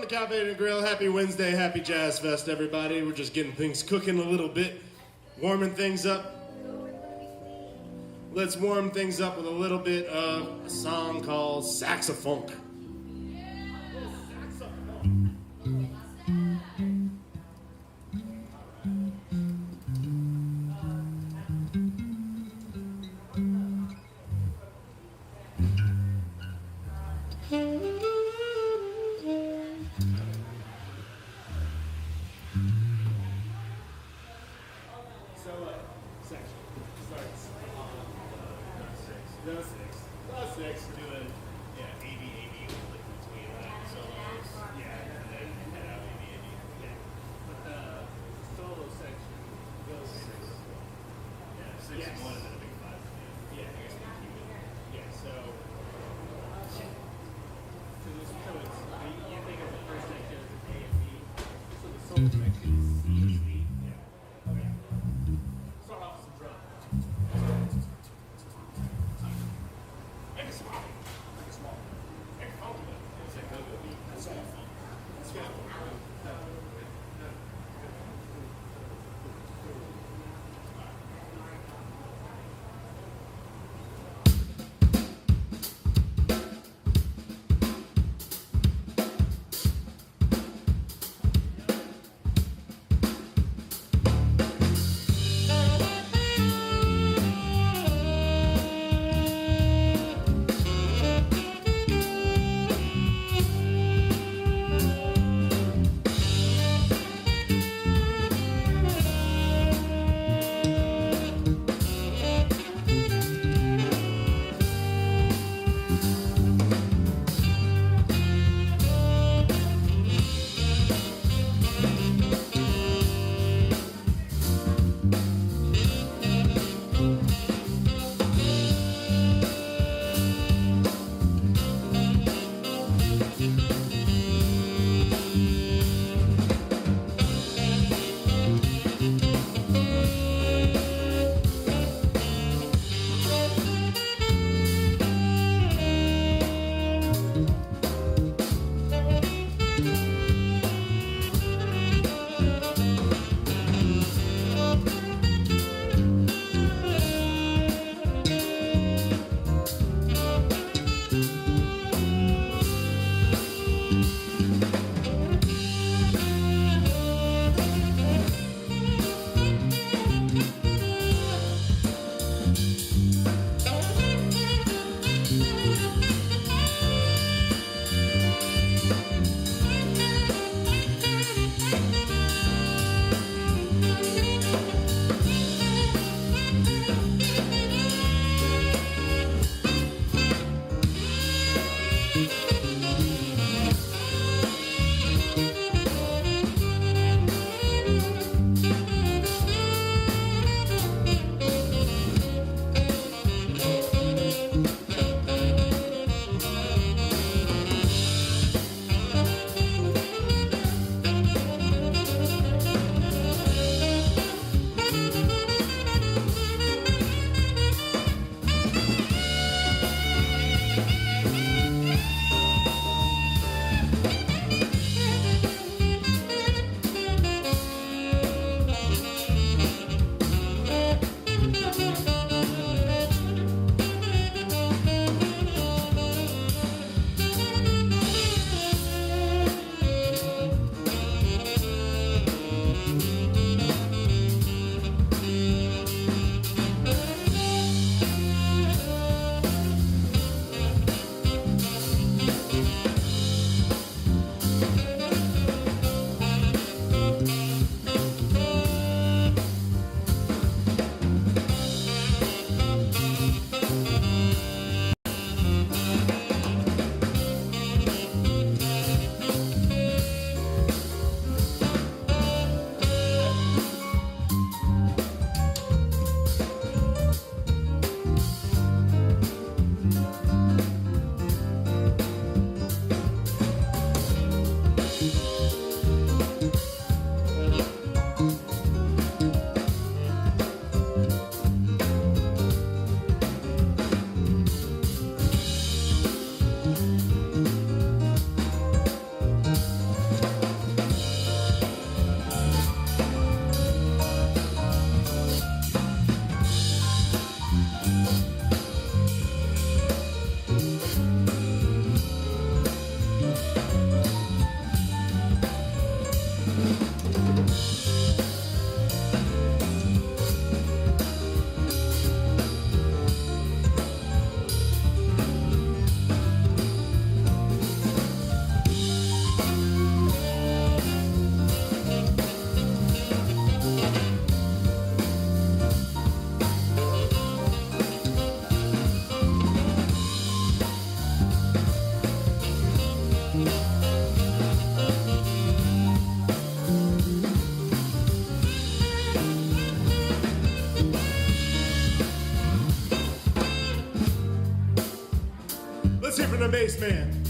the Cafe and Grill. Happy Wednesday, happy Jazz Fest, everybody. We're just getting things cooking a little bit, warming things up. Let's warm things up with a little bit of a song called Saxophone. and bass man.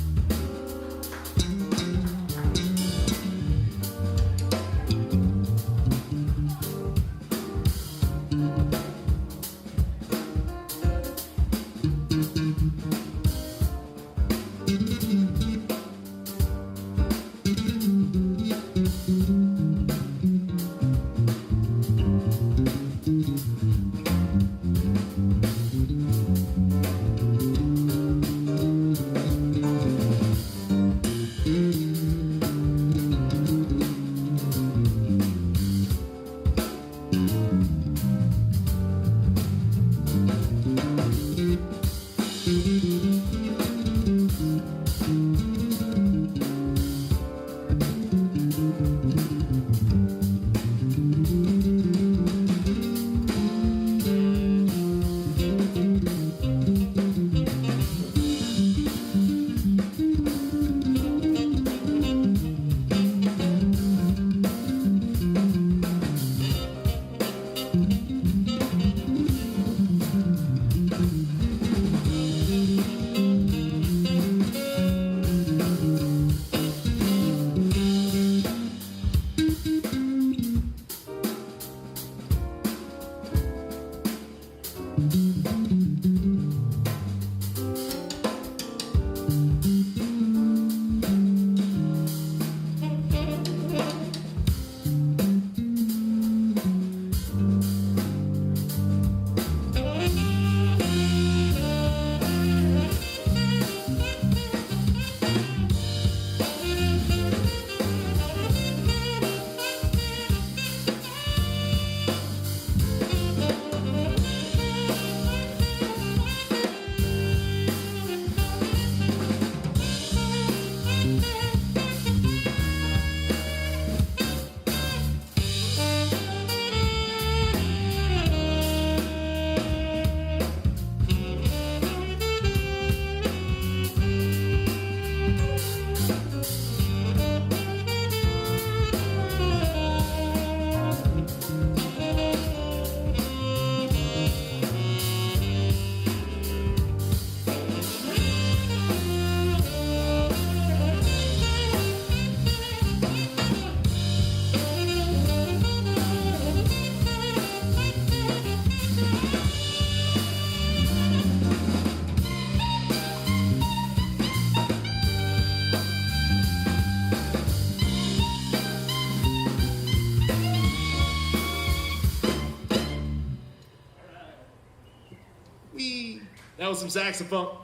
That was some saxophone.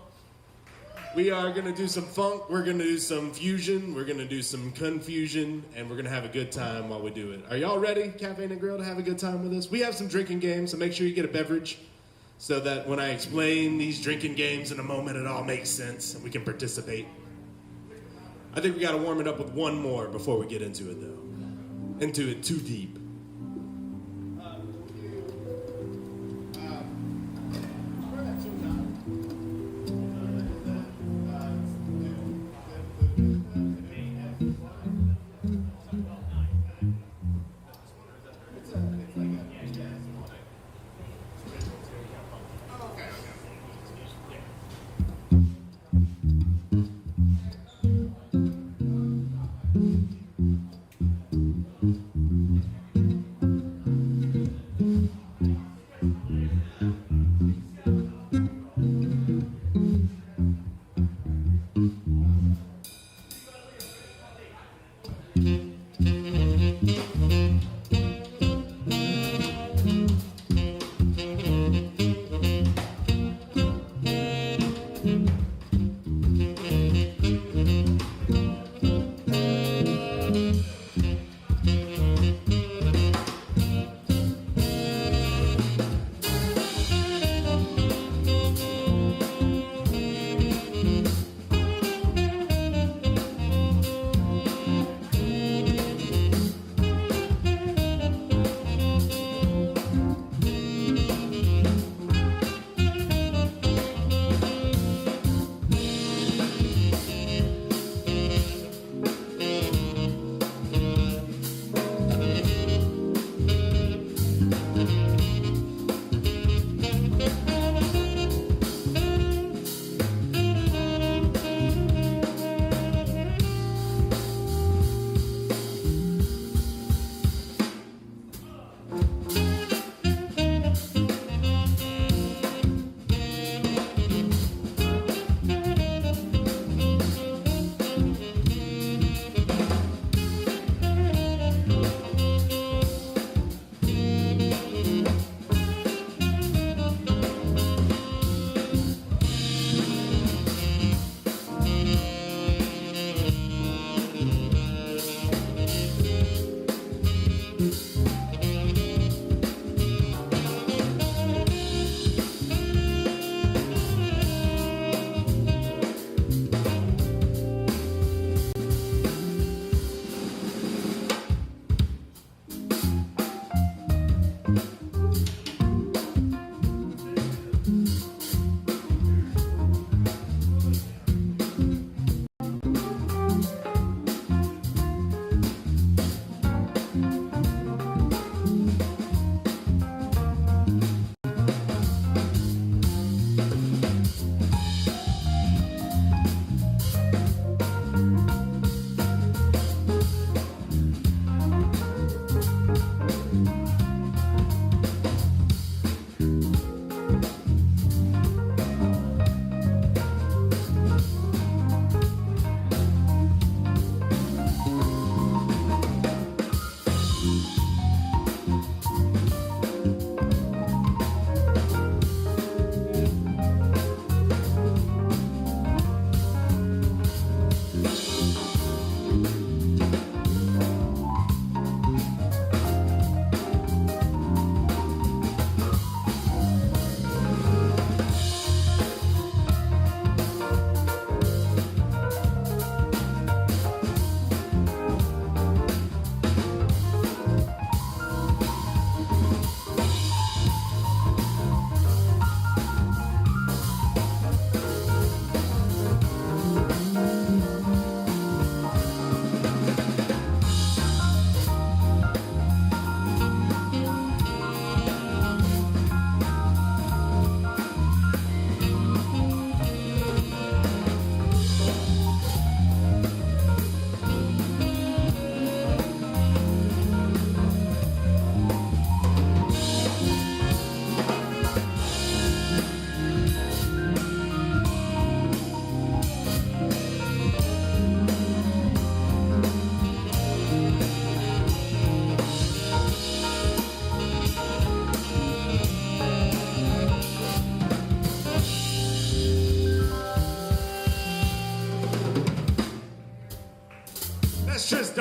We are gonna do some funk, we're gonna do some fusion, we're gonna do some confusion, and we're gonna have a good time while we do it. Are y'all ready, Cafe and Grill, to have a good time with us? We have some drinking games, so make sure you get a beverage so that when I explain these drinking games in a moment, it all makes sense and we can participate. I think we gotta warm it up with one more before we get into it, though. Into it too deep.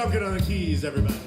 Duncan on the keys, everybody.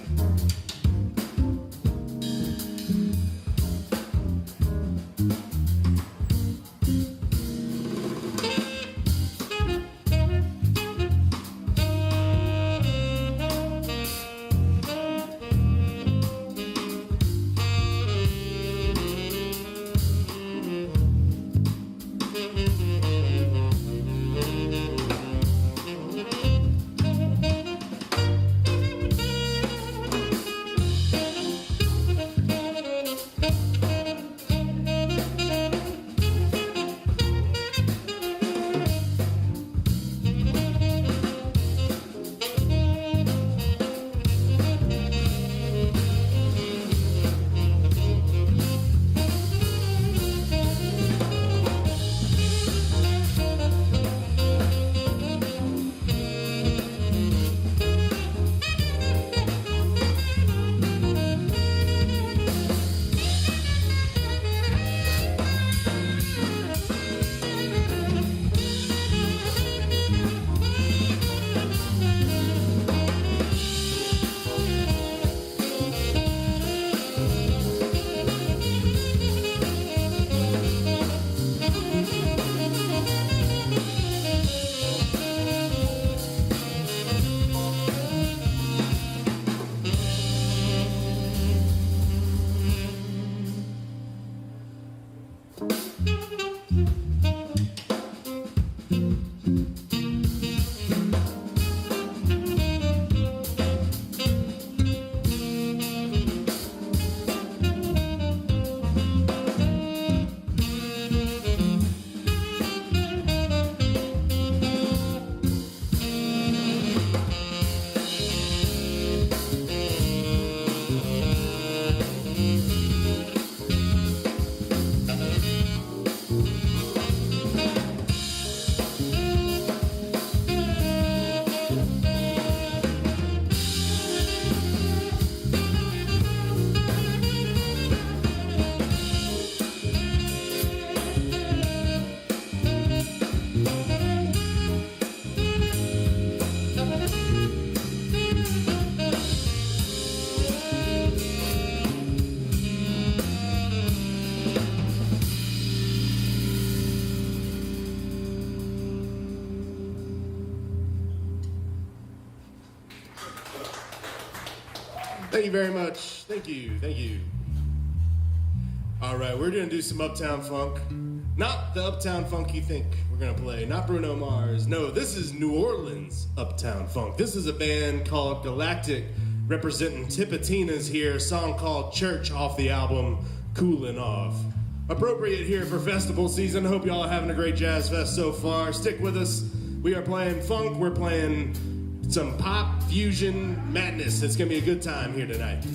Thank you very much. Thank you. Thank you. All right, we're going to do some Uptown Funk. Not the Uptown Funk you think we're going to play. Not Bruno Mars. No, this is New Orleans Uptown Funk. This is a band called Galactic, representing Tipitina's here. A song called Church off the album Coolin' Off. Appropriate here for festival season. Hope y'all are having a great jazz fest so far. Stick with us. We are playing funk. We're playing some pop, fusion, madness. It's going to be a good time here tonight.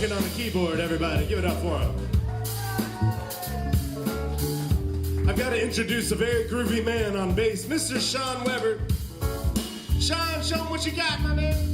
working on the keyboard, everybody. Give it up for him. I've got to introduce a very groovy man on bass, Mr. Sean Weber. Sean, show him what you got, my man.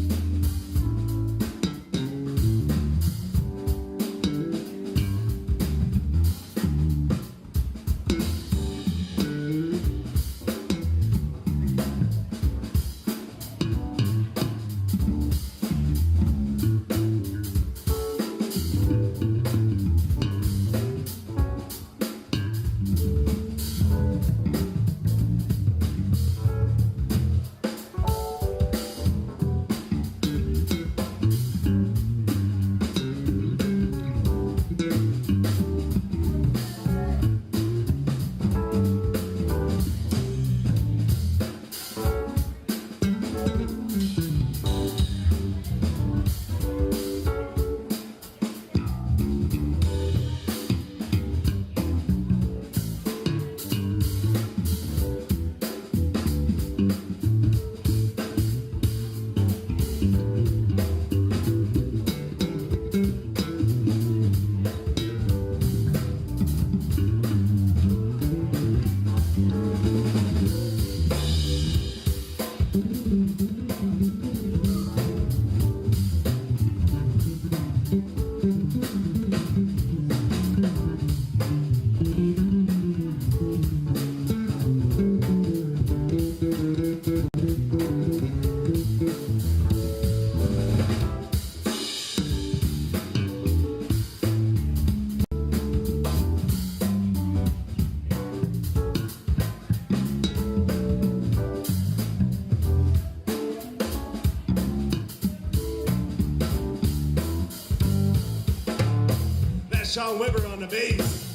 Sean Weber on the bass.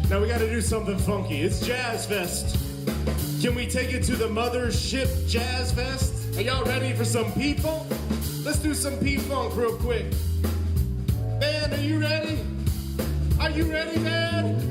Now we gotta do something funky. It's Jazz Fest. Can we take it to the Mothership Jazz Fest? Are y'all ready for some P-Funk? Let's do some P-Funk real quick. Band, are you ready? Are you ready, band?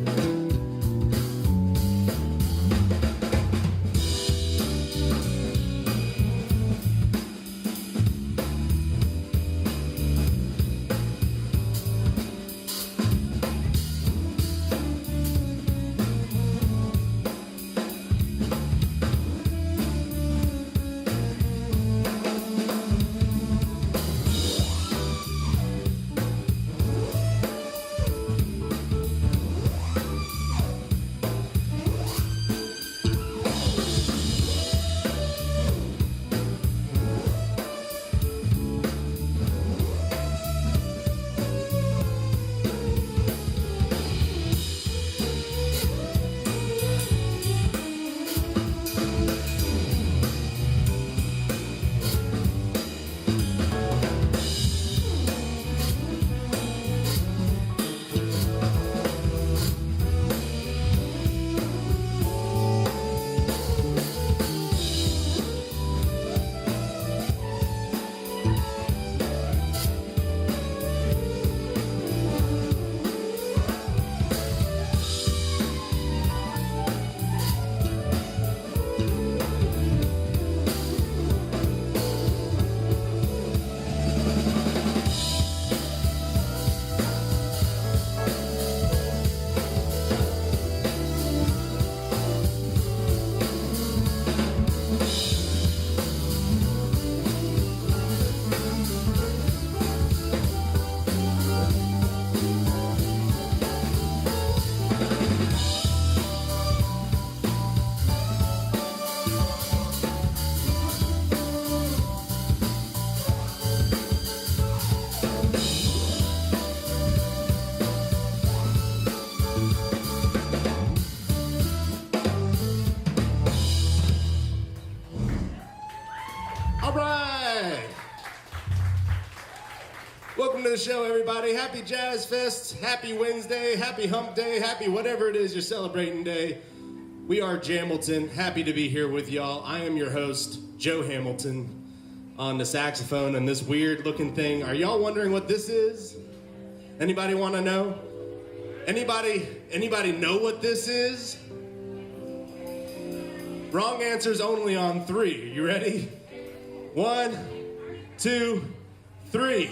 Welcome to the show, everybody. Happy Jazz Fest, happy Wednesday, happy Hump Day, happy whatever it is you're celebrating today. We are Jam-Ilton, happy to be here with y'all. I am your host, Joe Hamilton, on the saxophone and this weird-looking thing. Are y'all wondering what this is? Anybody want to know? Anybody know what this is? Wrong answers only on 3. You ready? 1, 2, 3.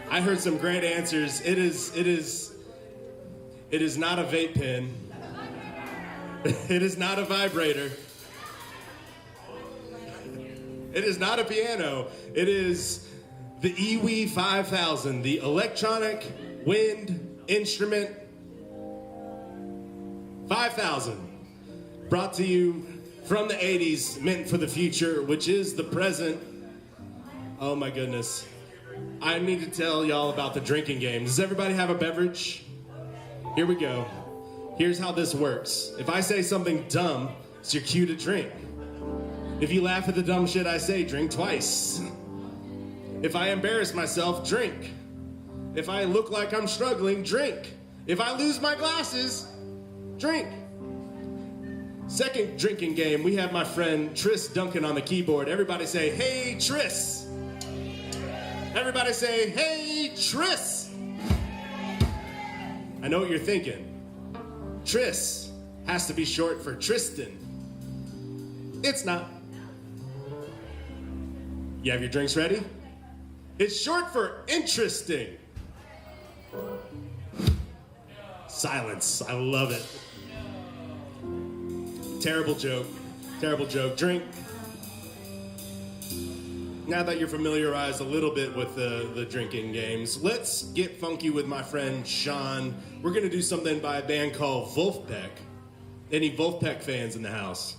I heard some great answers. It is not a vape pen. It is not a vibrator. It is not a piano. It is the EWI 5000, the electronic wind instrument 5000. Brought to you from the 80s, meant for the future, which is the present. Oh my goodness. I need to tell y'all about the drinking game. Does everybody have a beverage? Here we go. Here's how this works. If I say something dumb, it's your cue to drink. If you laugh at the dumb shit I say, drink twice. If I embarrass myself, drink. If I look like I'm struggling, drink. If I lose my glasses, drink. Second drinking game, we have my friend Tris Duncan on the keyboard. Everybody say, hey, Tris. Everybody say, hey, Tris. I know what you're thinking. Tris has to be short for Tristan. It's not. You have your drinks ready? It's short for interesting. Silence. I love it. Terrible joke. Terrible joke. Drink. Now that you're familiarized a little bit with the drinking games, let's get funky with my friend Sean. We're going to do something by a band called Wolfpack. Any Wolfpack fans in the house?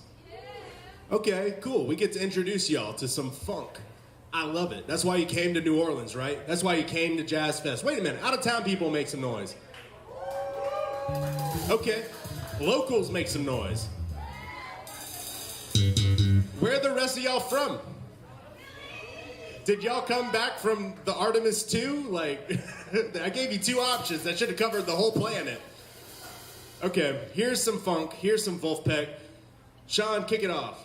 Okay, cool. We get to introduce y'all to some funk. I love it. That's why you came to New Orleans, right? That's why you came to Jazz Fest. Wait a minute. Out-of-town people make some noise. Okay. Locals make some noise. Where are the rest of y'all from? Did y'all come back from the Artemis 2? Like, I gave you two options. That should have covered the whole planet. Okay, here's some funk. Here's some Wolfpack. Sean, kick it off.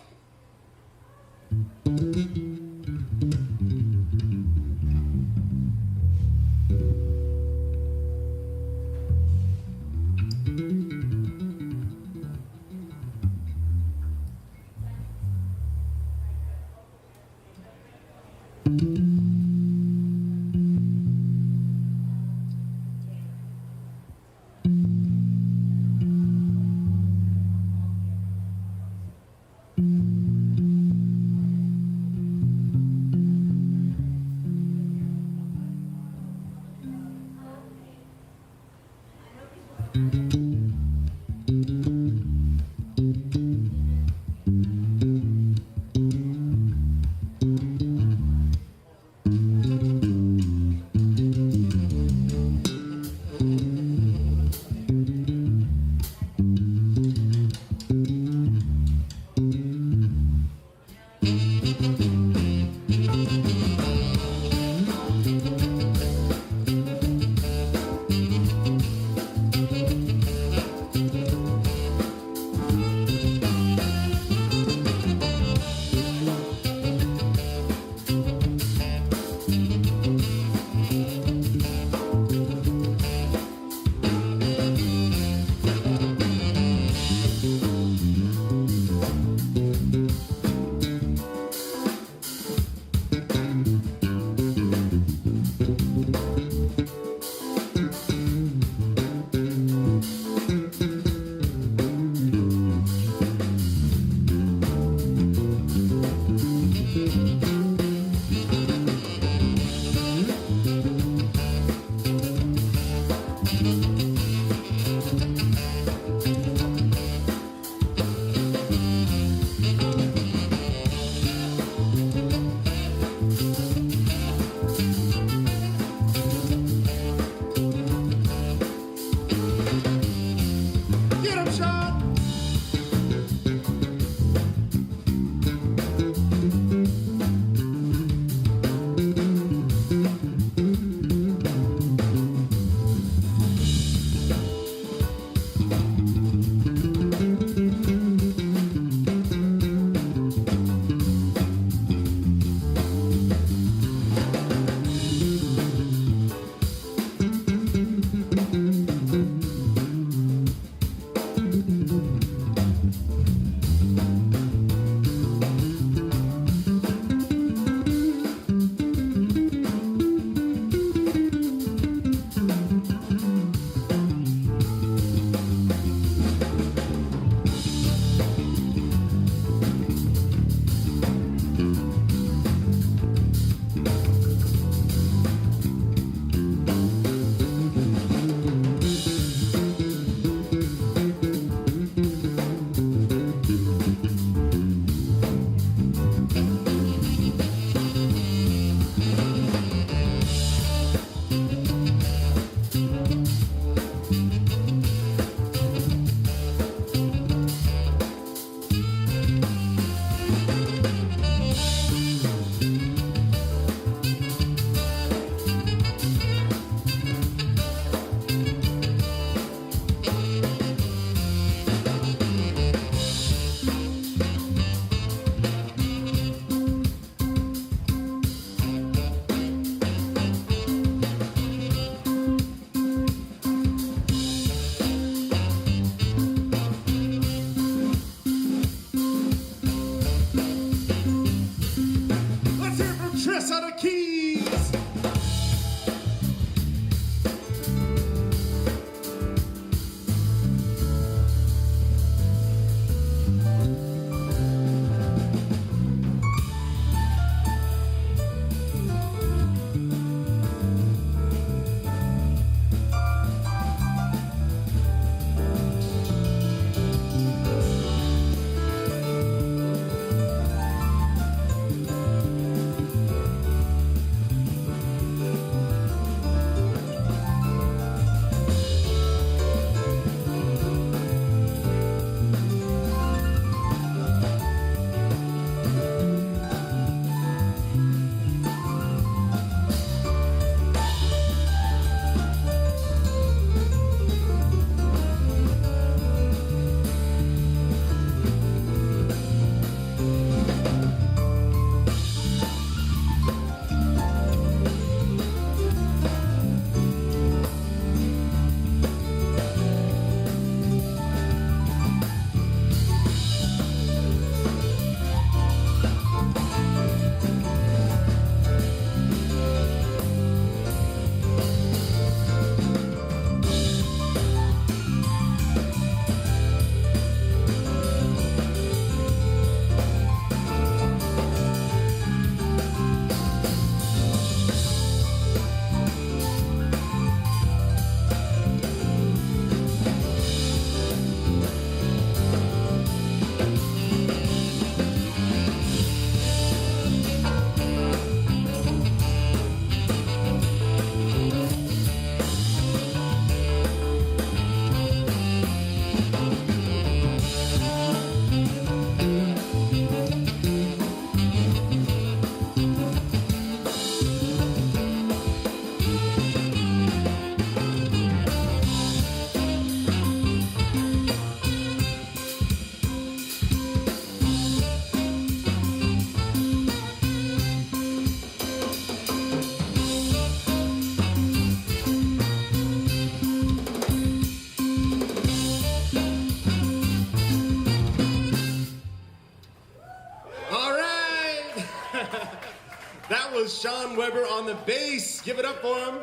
Sean Weber on the bass. Give it up for him.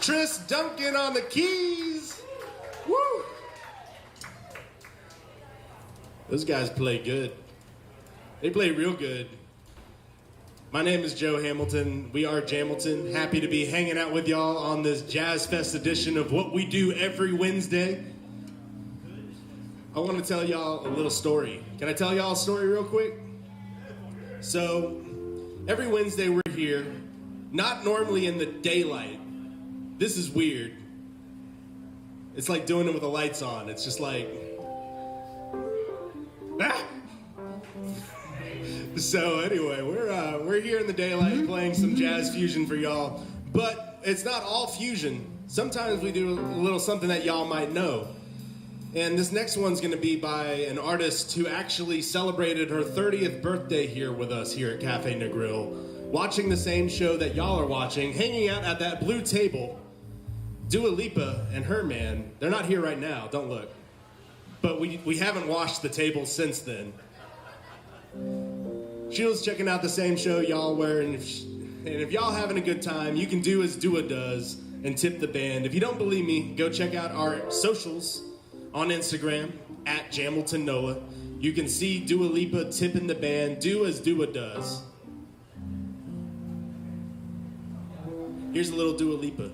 Tris Duncan on the keys. Woo! Those guys play good. They play real good. My name is Joe Hamilton. We are Jam-Ilton. Happy to be hanging out with y'all on this Jazz Fest edition of what we do every Wednesday. I want to tell y'all a little story. Can I tell y'all a story real quick? So, every Wednesday we're here, not normally in the daylight. This is weird. It's like doing it with the lights on. It's just like, ah! So anyway, we're here in the daylight playing some jazz fusion for y'all, but it's not all fusion. Sometimes we do a little something that y'all might know. And this next one's gonna be by an artist who actually celebrated her 30th birthday here with us here at Cafe Negril, watching the same show that y'all are watching, hanging out at that blue table. Dua Lipa and her man, they're not here right now, don't look. But we haven't washed the table since then. She was checking out the same show y'all were, and if y'all having a good time, you can do as Dua does and tip the band. If you don't believe me, go check out our socials on Instagram, at Jam-Ilton Noah. You can see Dua Lipa tipping the band. Do as Dua does. Here's a little Dua Lipa.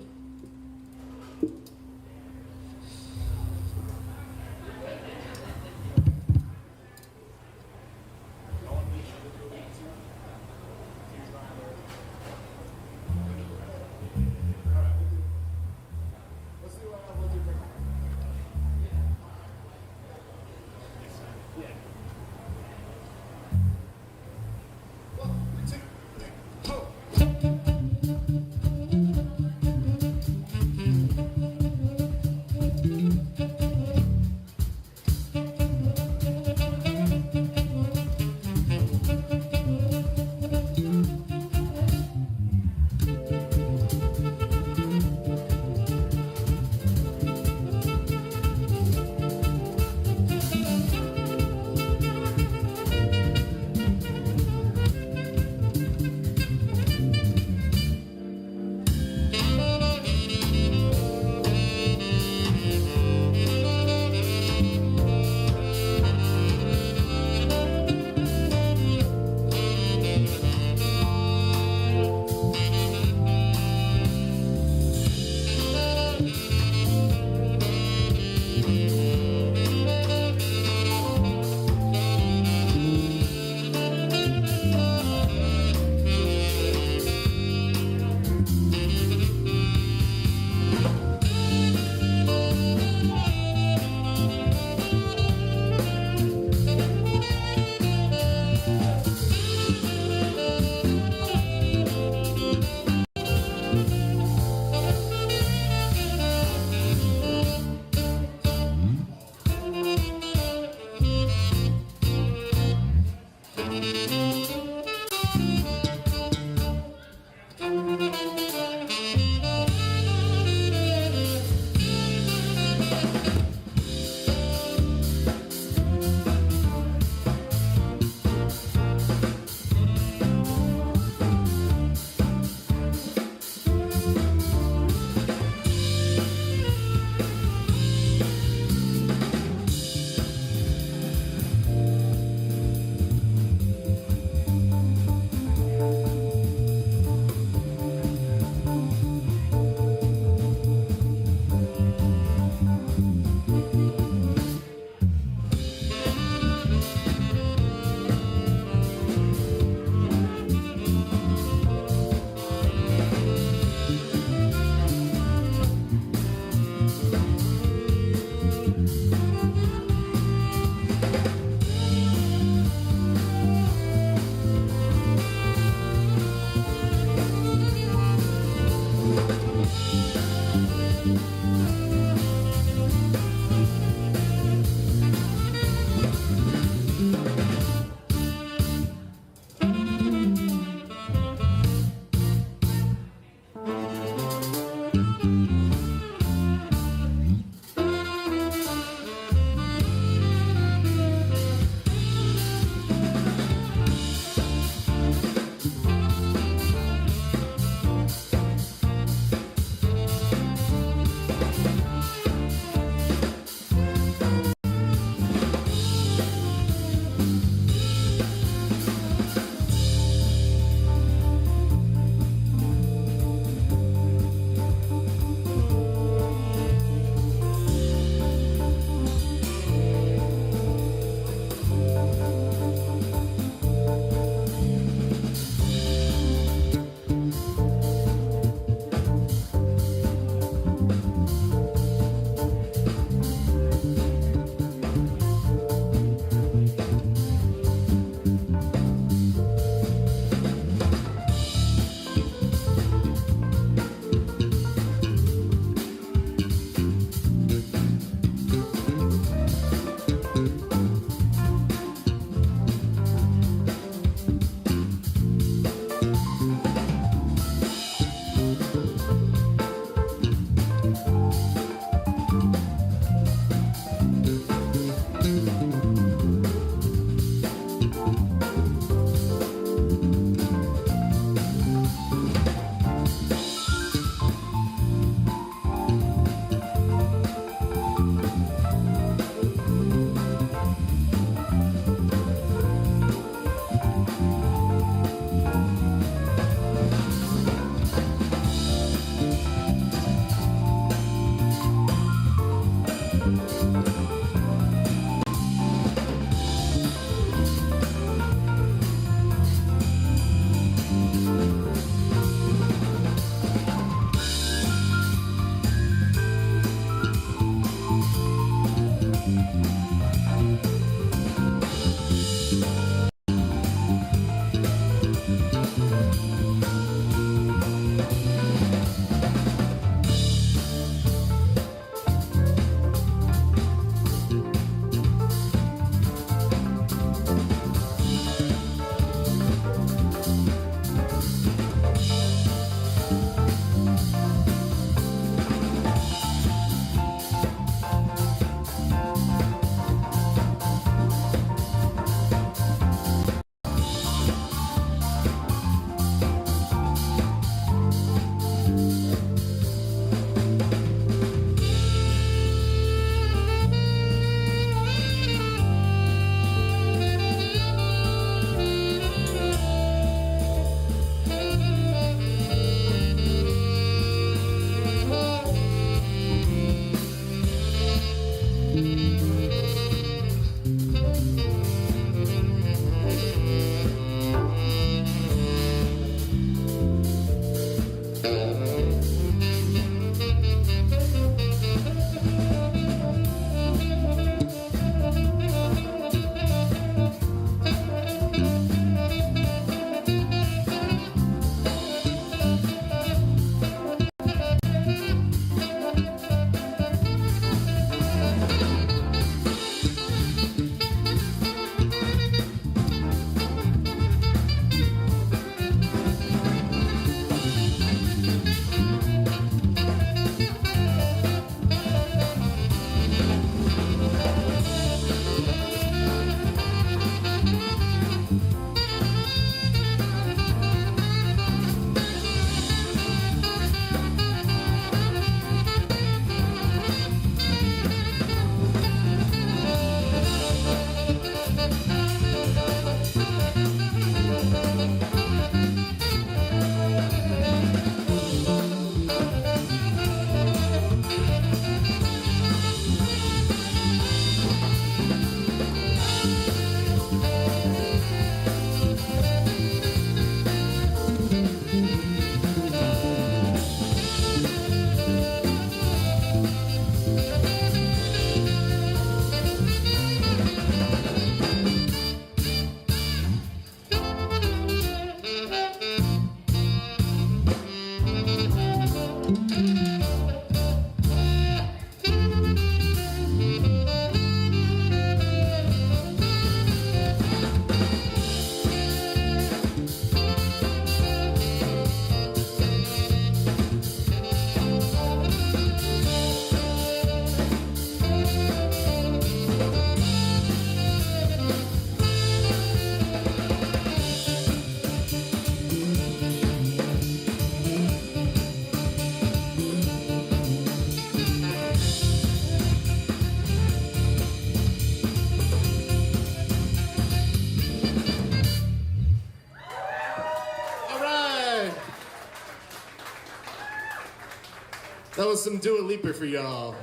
That was some Dua Lipa for y'all.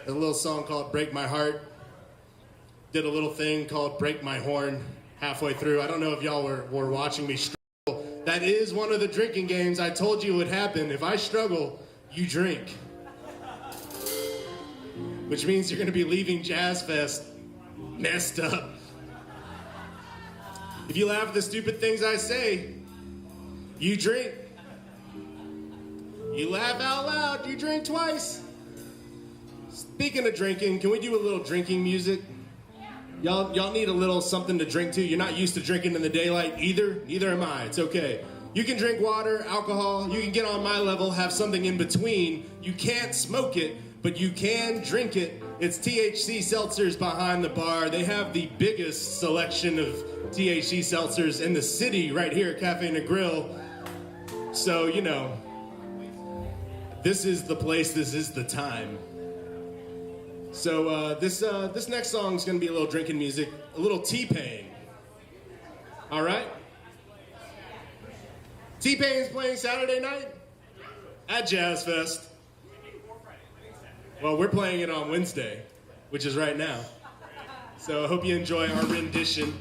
A little song called Break My Heart. Did a little thing called Break My Horn halfway through. I don't know if y'all were watching me struggle. That is one of the drinking games I told you would happen. If I struggle, you drink. Which means you're gonna be leaving Jazz Fest messed up. If you laugh at the stupid things I say, you drink. You laugh out loud, you drink twice. Speaking of drinking, can we do a little drinking music? Y'all need a little something to drink to. You're not used to drinking in the daylight either. Neither am I. It's okay. You can drink water, alcohol. You can get on my level, have something in between. You can't smoke it, but you can drink it. It's THC seltzers behind the bar. They have the biggest selection of THC seltzers in the city right here at Cafe and Grill. So, you know, this is the place, this is the time. So this next song is going to be a little drinking music, a little T-Pain. All right? T-Pain's playing Saturday night at Jazz Fest. Well, we're playing it on Wednesday, which is right now. So I hope you enjoy our rendition.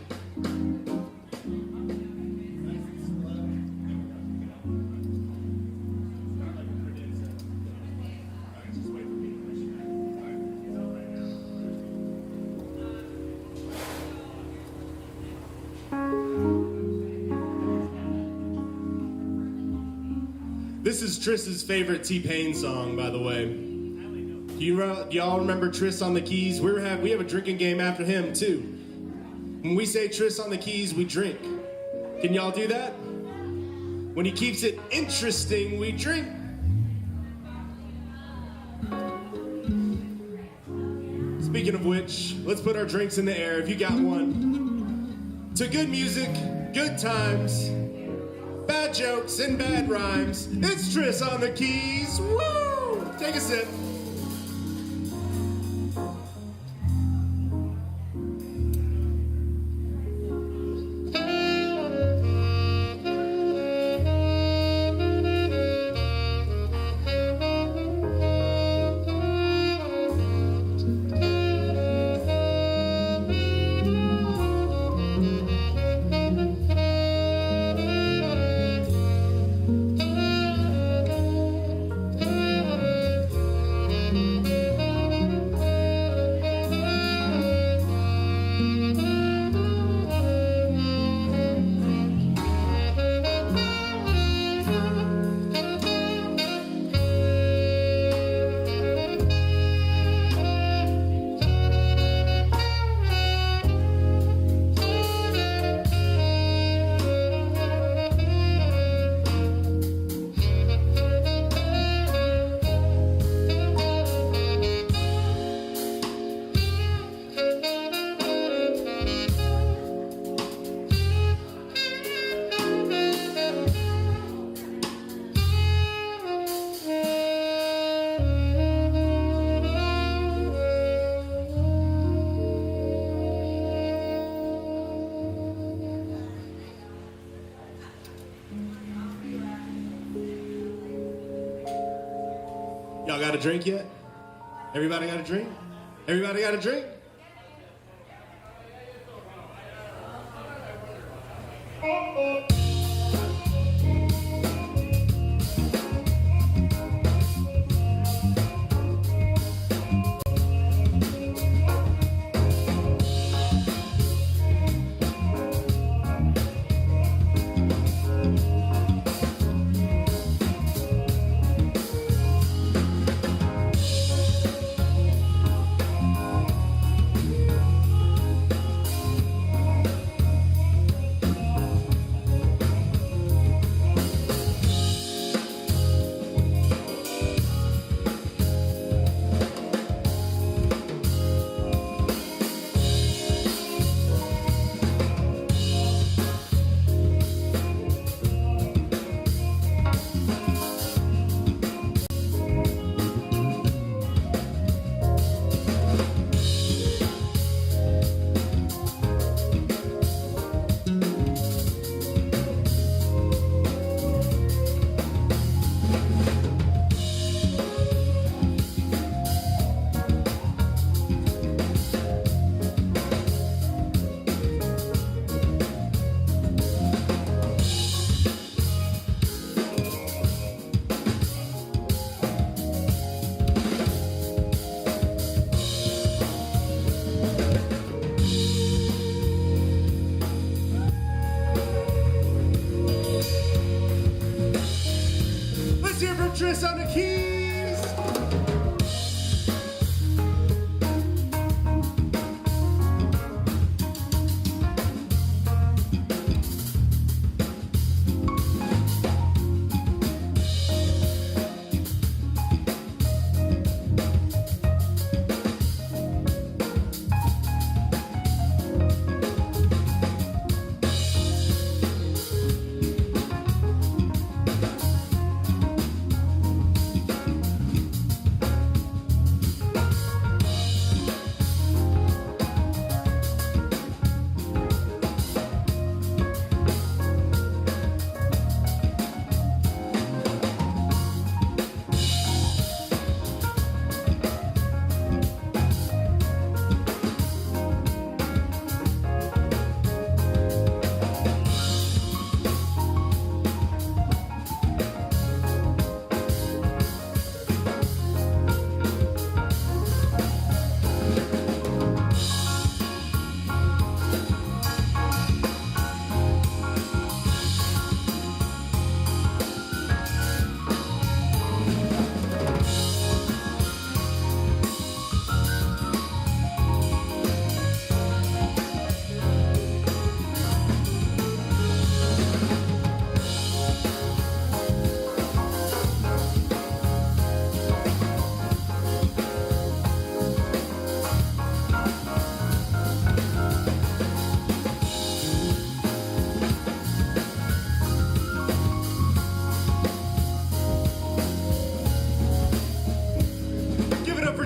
This is Triss's favorite T-Pain song, by the way. Do y'all remember Triss on the keys? We have a drinking game after him, too. When we say Triss on the keys, we drink. Can y'all do that? When he keeps it interesting, we drink. Speaking of which, let's put our drinks in the air, if you got one. To good music, good times, bad jokes and bad rhymes. It's Triss on the keys. Woo! Take a sip. Y'all got a drink yet? Everybody got a drink? Everybody got a drink? keys.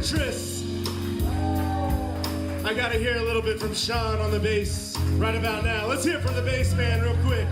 Tris. I gotta hear a little bit from Sean on the bass right about now. Let's hear it from the bass man real quick.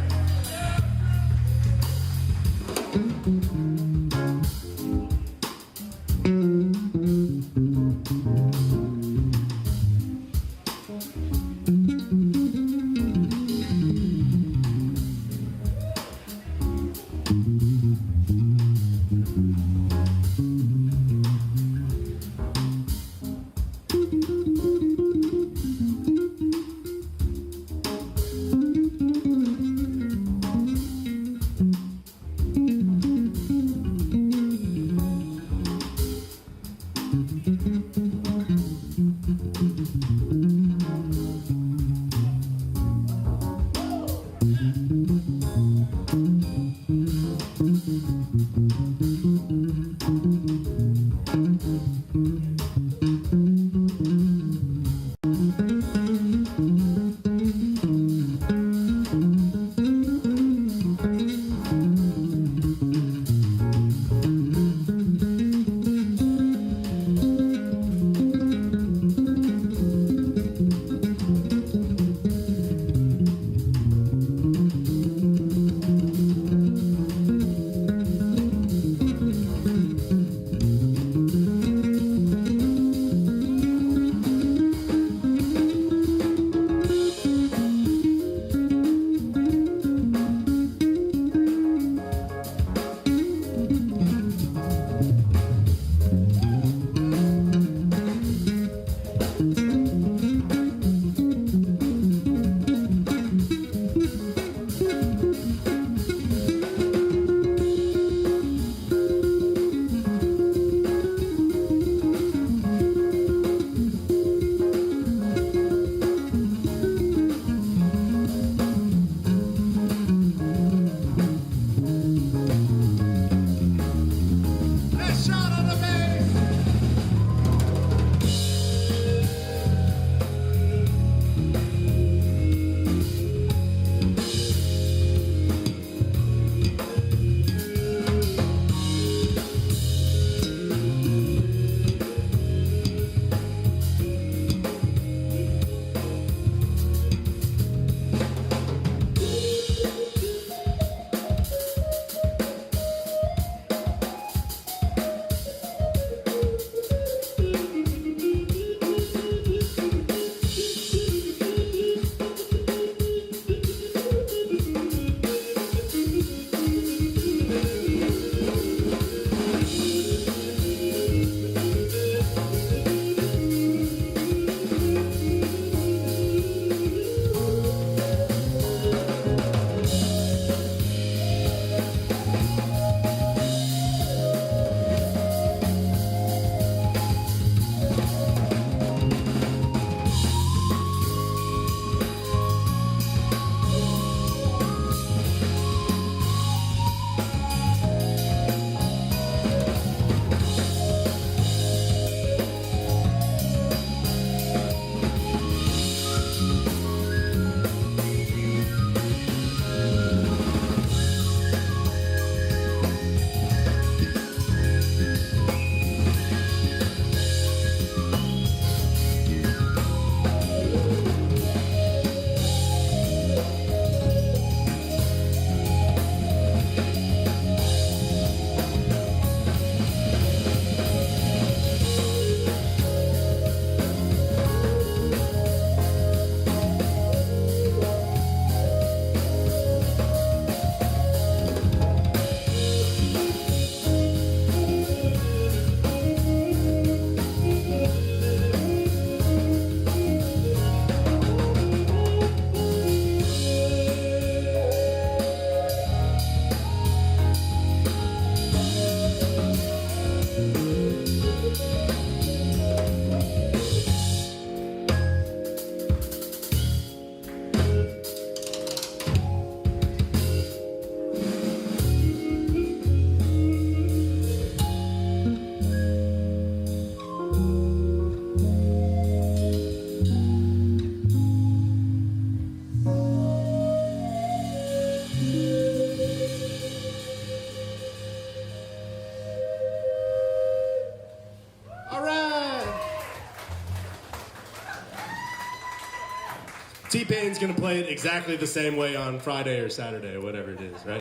T-Pain's gonna play it exactly the same way on Friday or Saturday or whatever it is, right?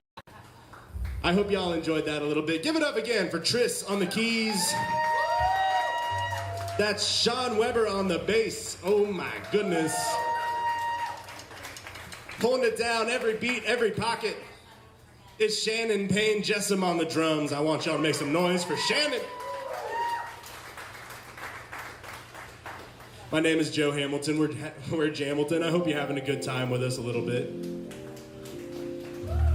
I hope y'all enjoyed that a little bit. Give it up again for Tris on the keys. That's Sean Weber on the bass. Oh my goodness. Pulling it down every beat, every pocket. It's Shannon Payne Jessam on the drums. I want y'all to make some noise for Shannon. My name is Joe Hamilton. We're Jam-Ilton. I hope you're having a good time with us a little bit.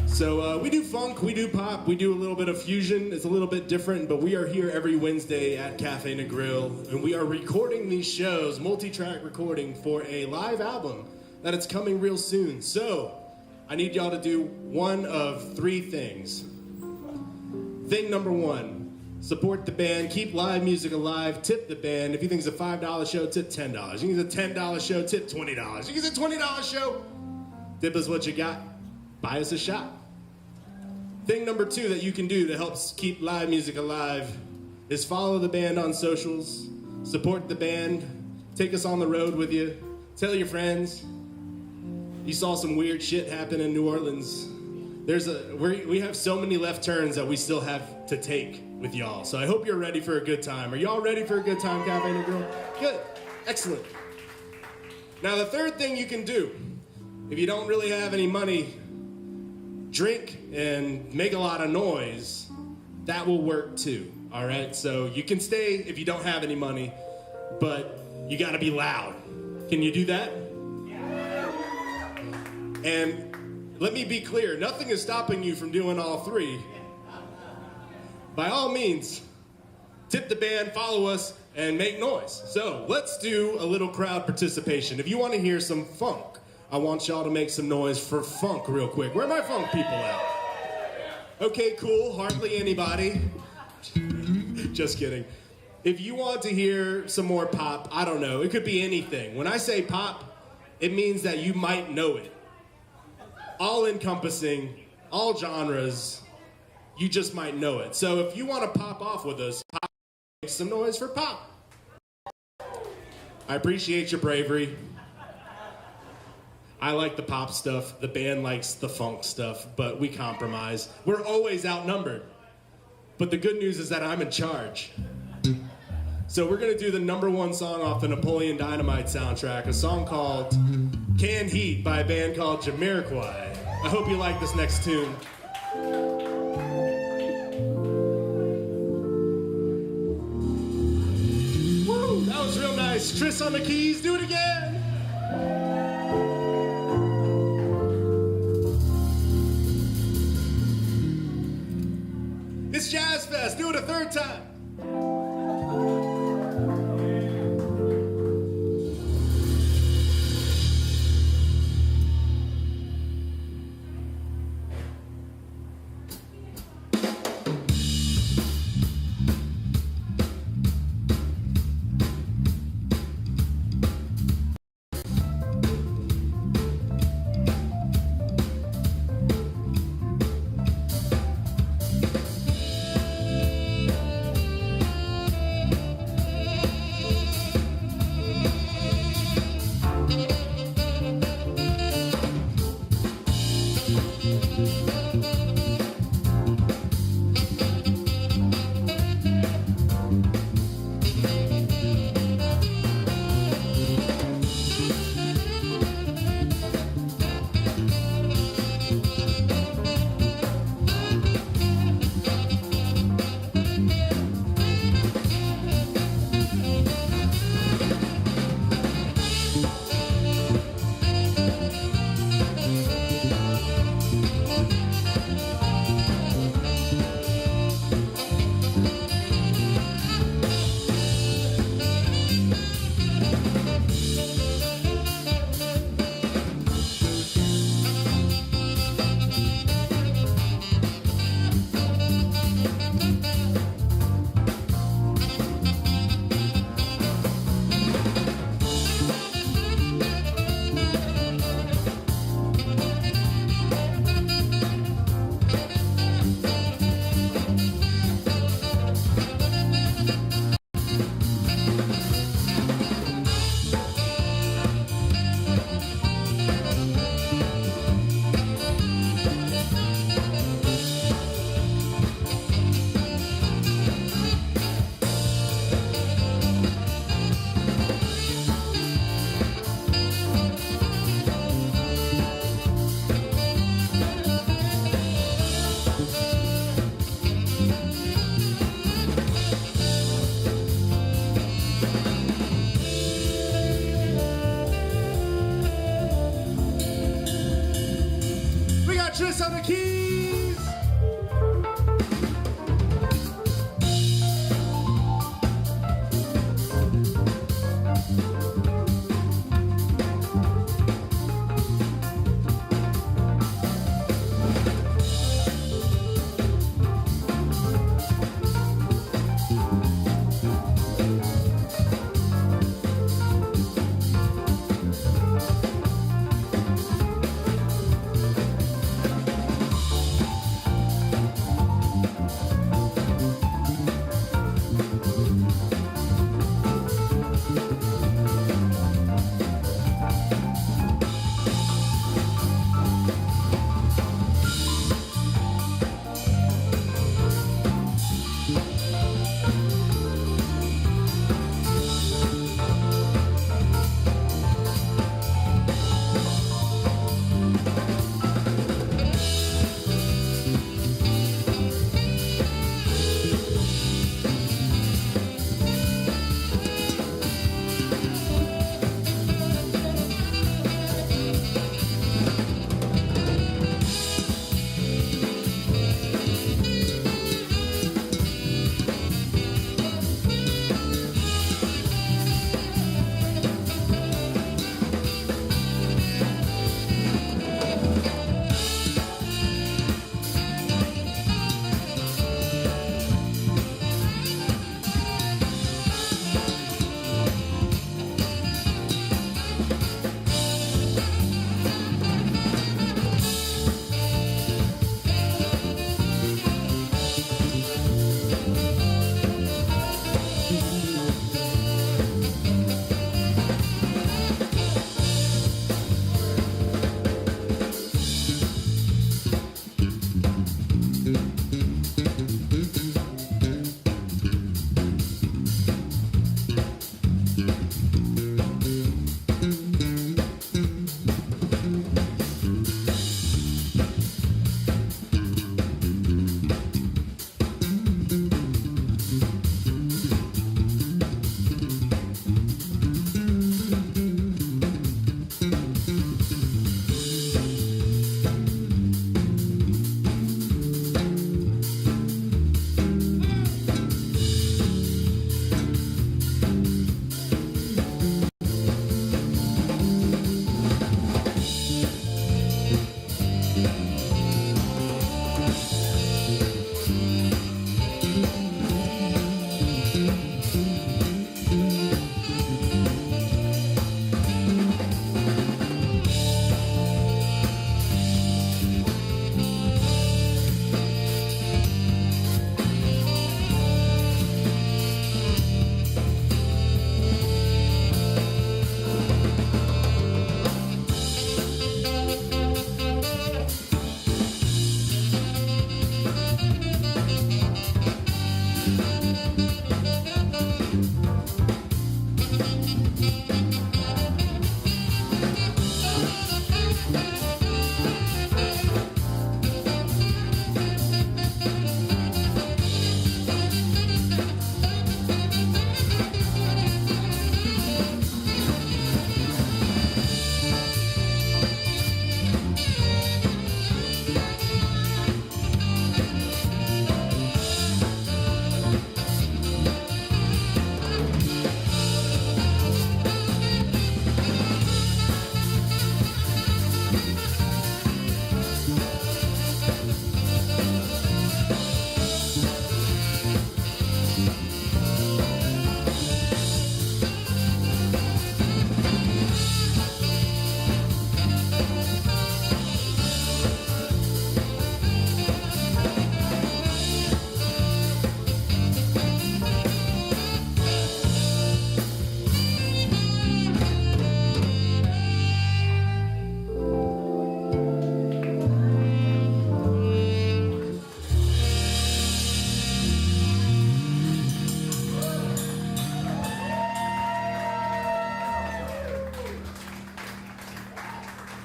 So we do funk, we do pop, we do a little bit of fusion. It's a little bit different, but we are here every Wednesday at Cafe and Grill, and we are recording these shows, multi-track recording, for a live album that it's coming real soon. So I need y'all to do one of three things. Thing number one, support the band, keep live music alive, tip the band. If you think it's a $5 show, tip $10. You think it's a $10 show, tip $20. You think it's a $20 show, tip us what you got, buy us a shot. Thing number two that you can do to help keep live music alive is follow the band on socials, support the band, take us on the road with you, tell your friends. You saw some weird shit happen in New Orleans. We have so many left turns that we still have to take with y'all. So I hope you're ready for a good time. Are y'all ready for a good time, Cafe and Grill? Good, excellent. Now the third thing you can do, if you don't really have any money, drink and make a lot of noise, that will work too, all right? So you can stay if you don't have any money, but you gotta be loud. Can you do that? And let me be clear, nothing is stopping you from doing all three. By all means, tip the band, follow us, and make noise. So let's do a little crowd participation. If you wanna hear some funk, I want y'all to make some noise for funk real quick. Where are my funk people at? Okay, cool, hardly anybody. Just kidding. If you want to hear some more pop, I don't know, it could be anything. When I say pop, it means that you might know it. All encompassing, all genres, you just might know it. So if you want to pop off with us, make some noise for pop. I appreciate your bravery. I like the pop stuff, the band likes the funk stuff, but we compromise. We're always outnumbered. But the good news is that I'm in charge. So we're gonna do the number one song off the Napoleon Dynamite soundtrack, a song called Canned Heat by a band called Jam-Ilton. I hope you like this next tune. Woo, that was real nice. Tris on the keys, do it again. It's Jazz Fest, do it a third time. on the keys.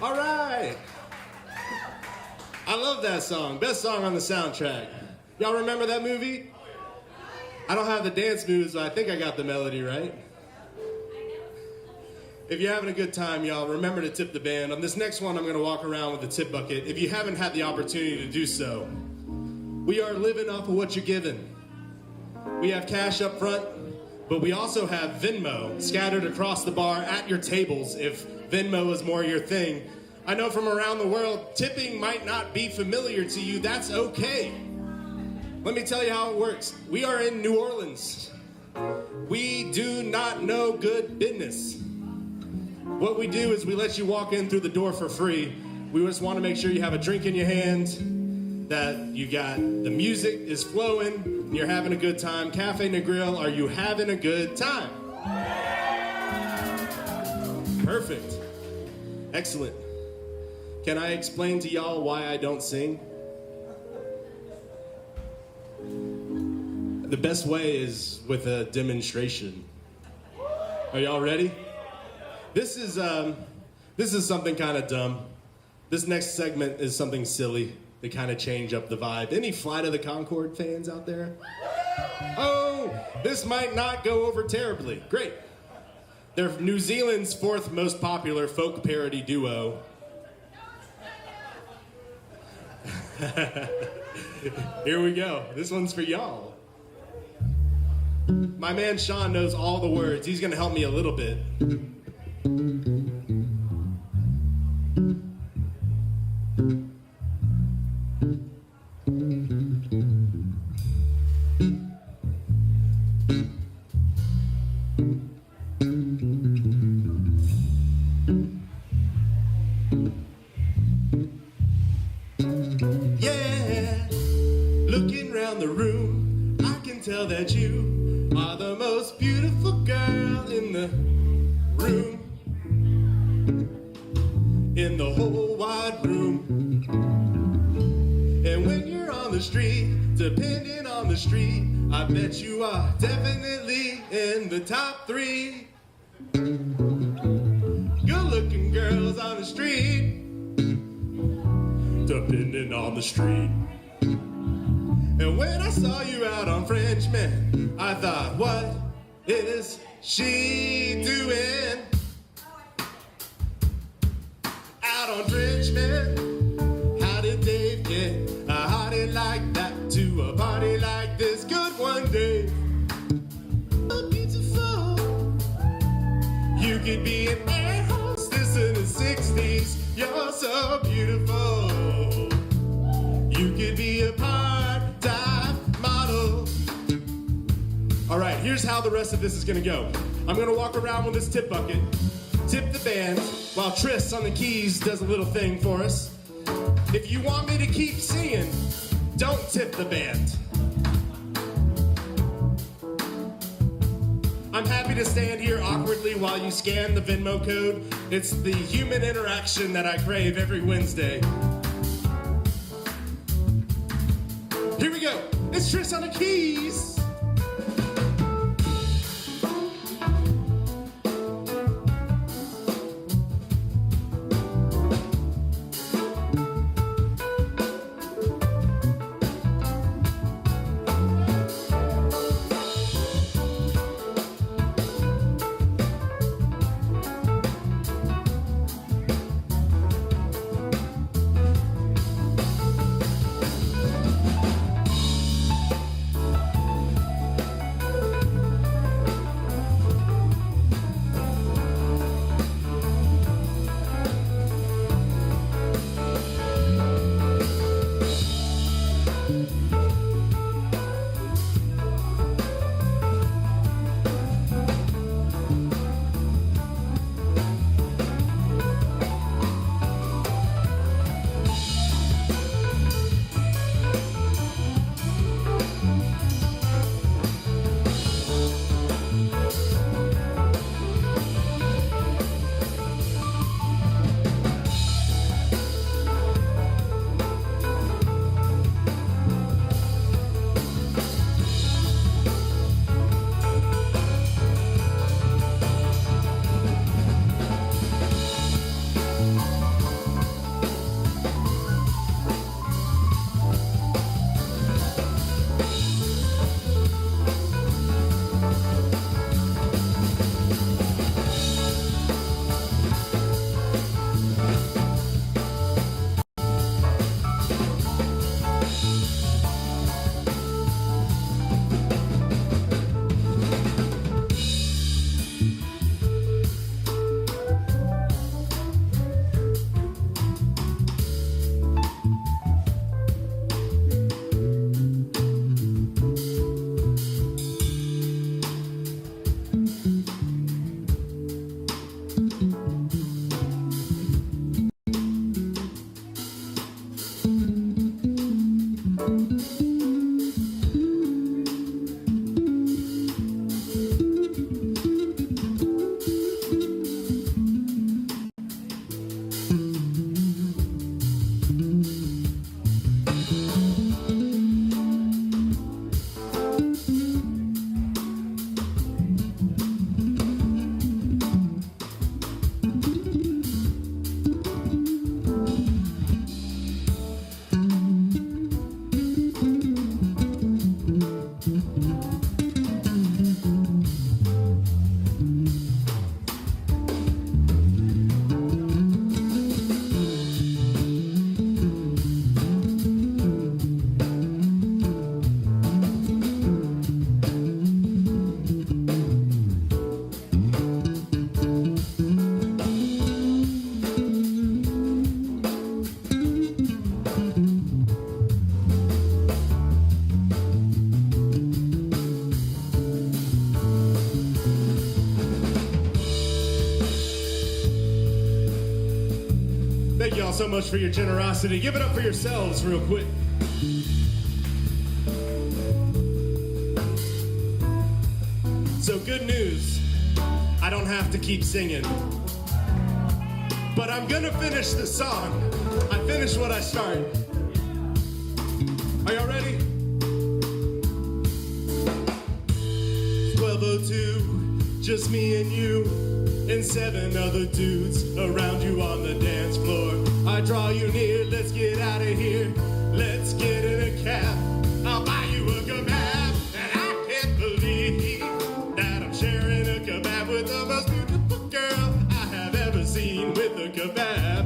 All right. I love that song. Best song on the soundtrack. Y'all remember that movie? I don't have the dance moves, but I think I got the melody right. If you're having a good time, y'all, remember to tip the band. On this next one, I'm going to walk around with a tip bucket. If you haven't had the opportunity to do so, we are living off of what you're giving. We have cash up front, but we also have Venmo scattered across the bar at your tables if Venmo is more your thing. I know from around the world, tipping might not be familiar to you. That's okay. Let me tell you how it works. We are in New Orleans. We do not know good business. What we do is we let you walk in through the door for free. We just want to make sure you have a drink in your hand, that you got the music is flowing, and you're having a good time. Cafe and Grill, are you having a good time? Perfect. Excellent. Can I explain to y'all why I don't sing? The best way is with a demonstration. Are y'all ready? This is something kind of dumb. This next segment is something silly to kind of change up the vibe. Any Flight of the Conchord fans out there? Oh, this might not go over terribly. Great. They're New Zealand's fourth most popular folk parody duo. Here we go. This one's for y'all. My man Sean knows all the words. He's going to help me a little bit. Yeah, looking around the room, I can tell that you are the most beautiful girl in the room, in the whole wide room. And when you're on the street, depending on the street, I bet you are definitely in the top 3 good-looking girls on the street, depending on the street. And when I saw you out on Frenchman, I thought, what is she doing? Out on Frenchman, how did Dave get a hottie like that to a party like this? Good one, Dave. So beautiful. You could be an air hostess in the 60s. You're so beautiful. You could be a part-time model. All right, here's how the rest of this is gonna go. I'm gonna walk around with this tip bucket, tip the band, while Tris on the keys does a little thing for us. If you want me to keep singing, don't tip the band. I'm happy to stand here awkwardly while you scan the Venmo code. It's the human interaction that I crave every Wednesday. Here we go. It's Tris on the keys. y'all so much for your generosity. Give it up for yourselves real quick. So good news, I don't have to keep singing. But I'm gonna finish the song. I finished what I started. Are y'all ready? 12:02, just me and you, and 7 other dudes around you on the dance floor. I draw you near, let's get out of here. Let's get in a cab, I'll buy you a kebab. And I can't believe that I'm sharing a kebab with the most beautiful girl I have ever seen with a kebab.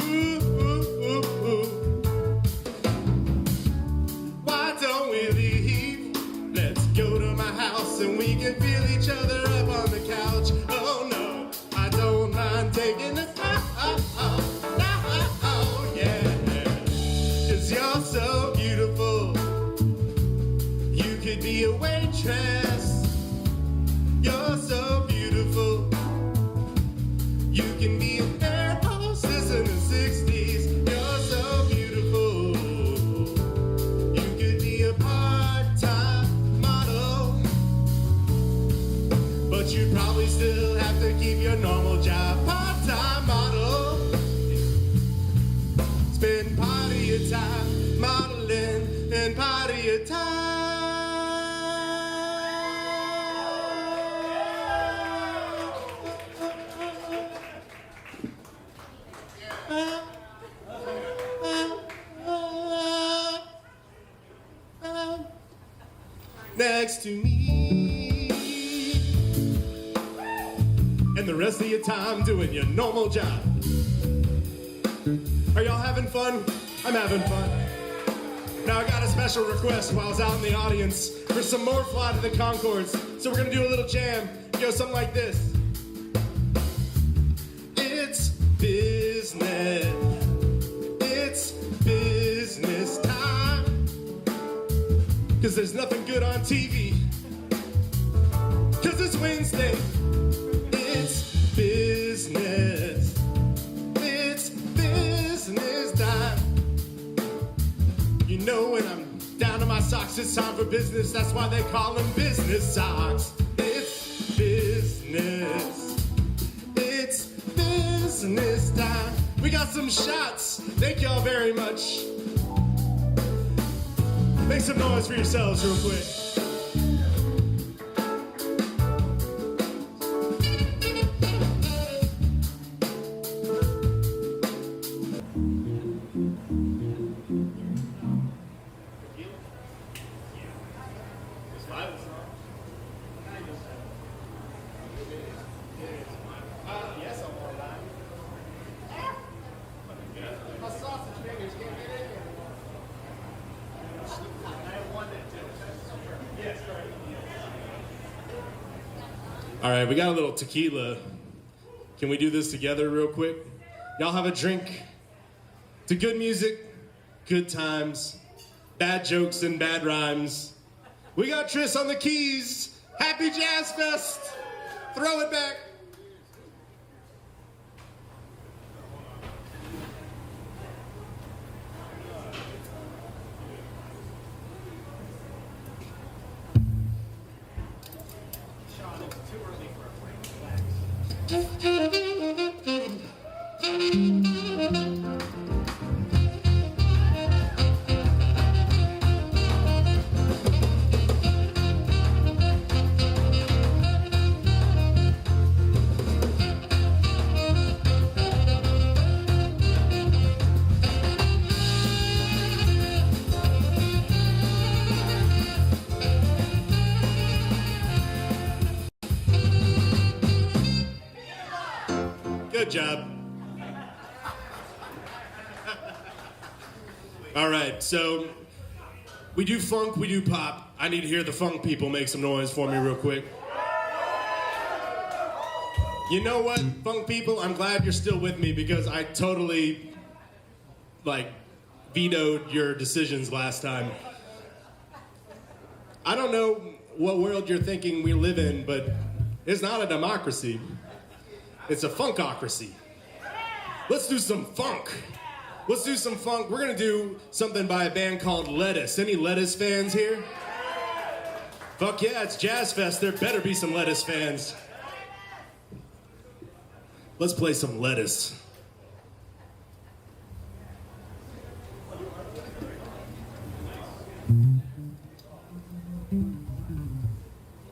Ooh, ooh, ooh, ooh. Why don't we leave? Let's go to my house and we can feel each other up on the couch. Oh no, I don't mind taking a yeah. 'Cause you're so beautiful. You could be a waitress. You're so beautiful. You can be an air hostess in the 60s. You're so beautiful. You could be a part-time model. But you'd probably still have to keep your normal job. Part-time model. Spend part of your time modeling and part of your time. Next to me, and the rest of your time doing your normal job. Are y'all having fun? I'm having fun. Now I got a special request while I was out in the audience for some more Fly to the Concords. So we're gonna do a little jam. It goes something like this. It's business. It's business time. 'Cause there's nothing good on TV. 'Cause it's Wednesday. It's business. It's business time. You know when I'm down to my socks, it's time for business. That's why they call them business socks. It's business. It's business time. We got some shots. Thank y'all very much. Make some noise for yourselves real quick. All right, we got a little tequila. Can we do this together real quick? Y'all have a drink to good music, good times, bad jokes and bad rhymes. We got Tris on the keys. Happy Jazz Fest. Throw it back. Good job. All right, so we do funk, we do pop. I need to hear the funk people make some noise for me real quick. You know what, funk people? I'm glad you're still with me because I totally, vetoed your decisions last time. I don't know what world you're thinking we live in, but it's not a democracy. It's a funkocracy. Let's do some funk. Let's do some funk. We're gonna do something by a band called Lettuce. Any Lettuce fans here? Fuck yeah, it's Jazz Fest. There better be some Lettuce fans. Let's play some Lettuce.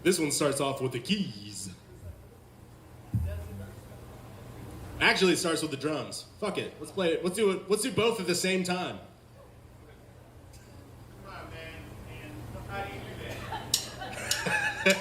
This one starts off with the keys. Actually, it starts with the drums. Fuck it. Let's play it. Let's do it. Let's do both at the same time. Come on, man. And how do you do that?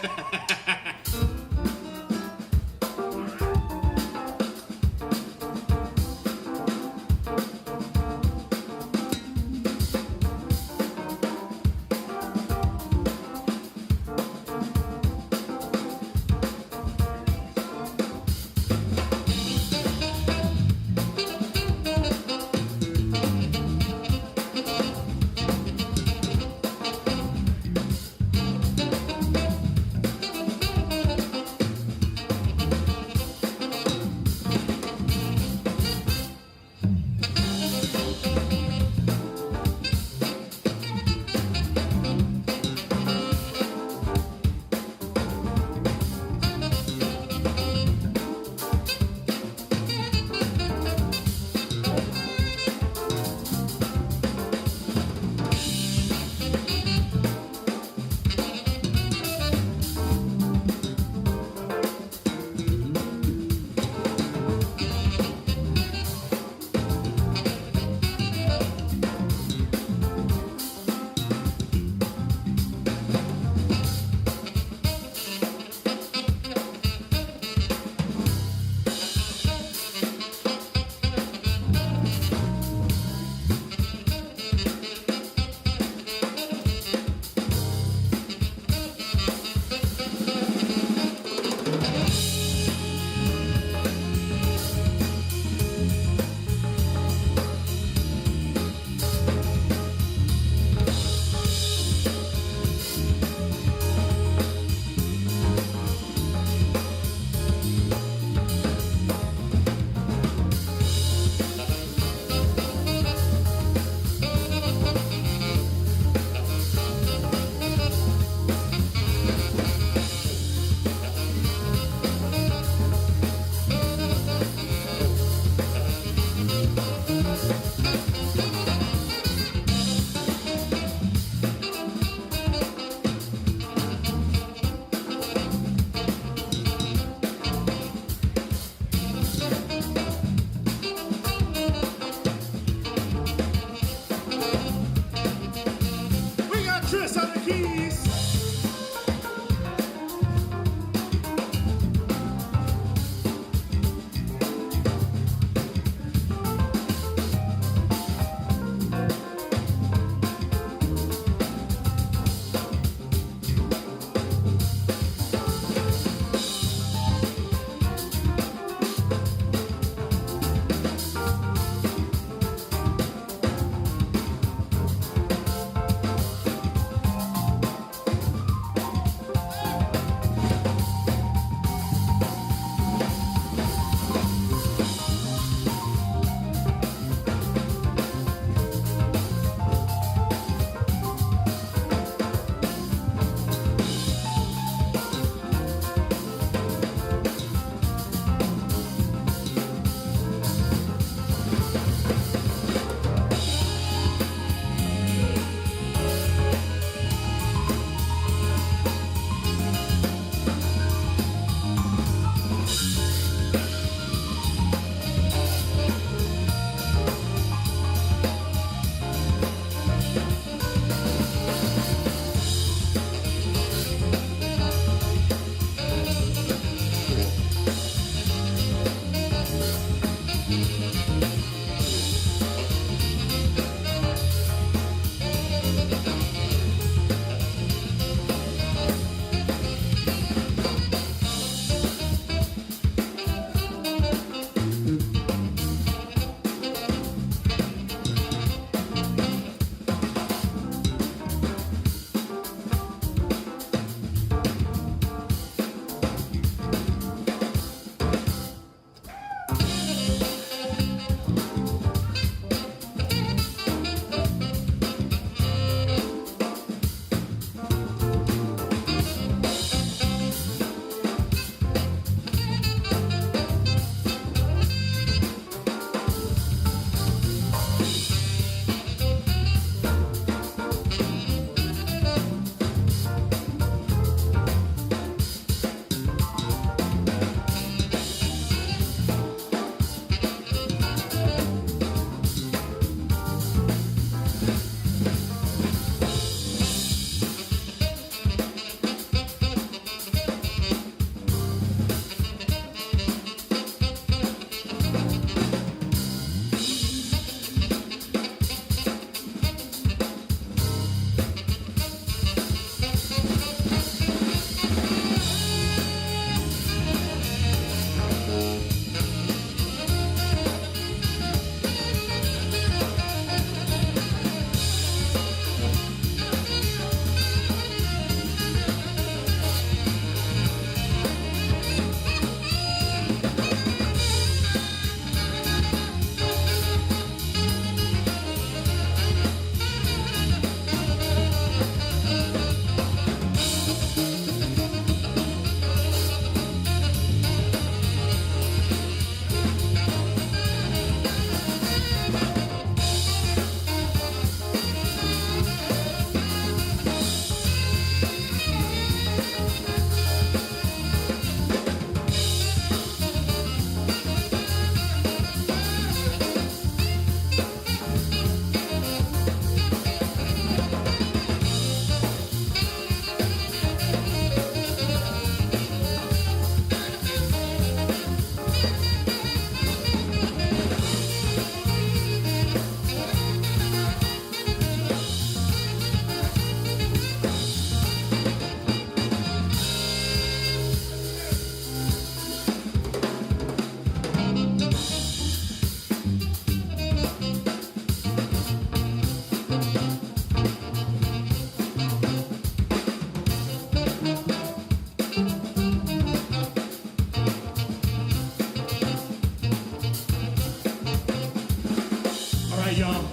right, y'all.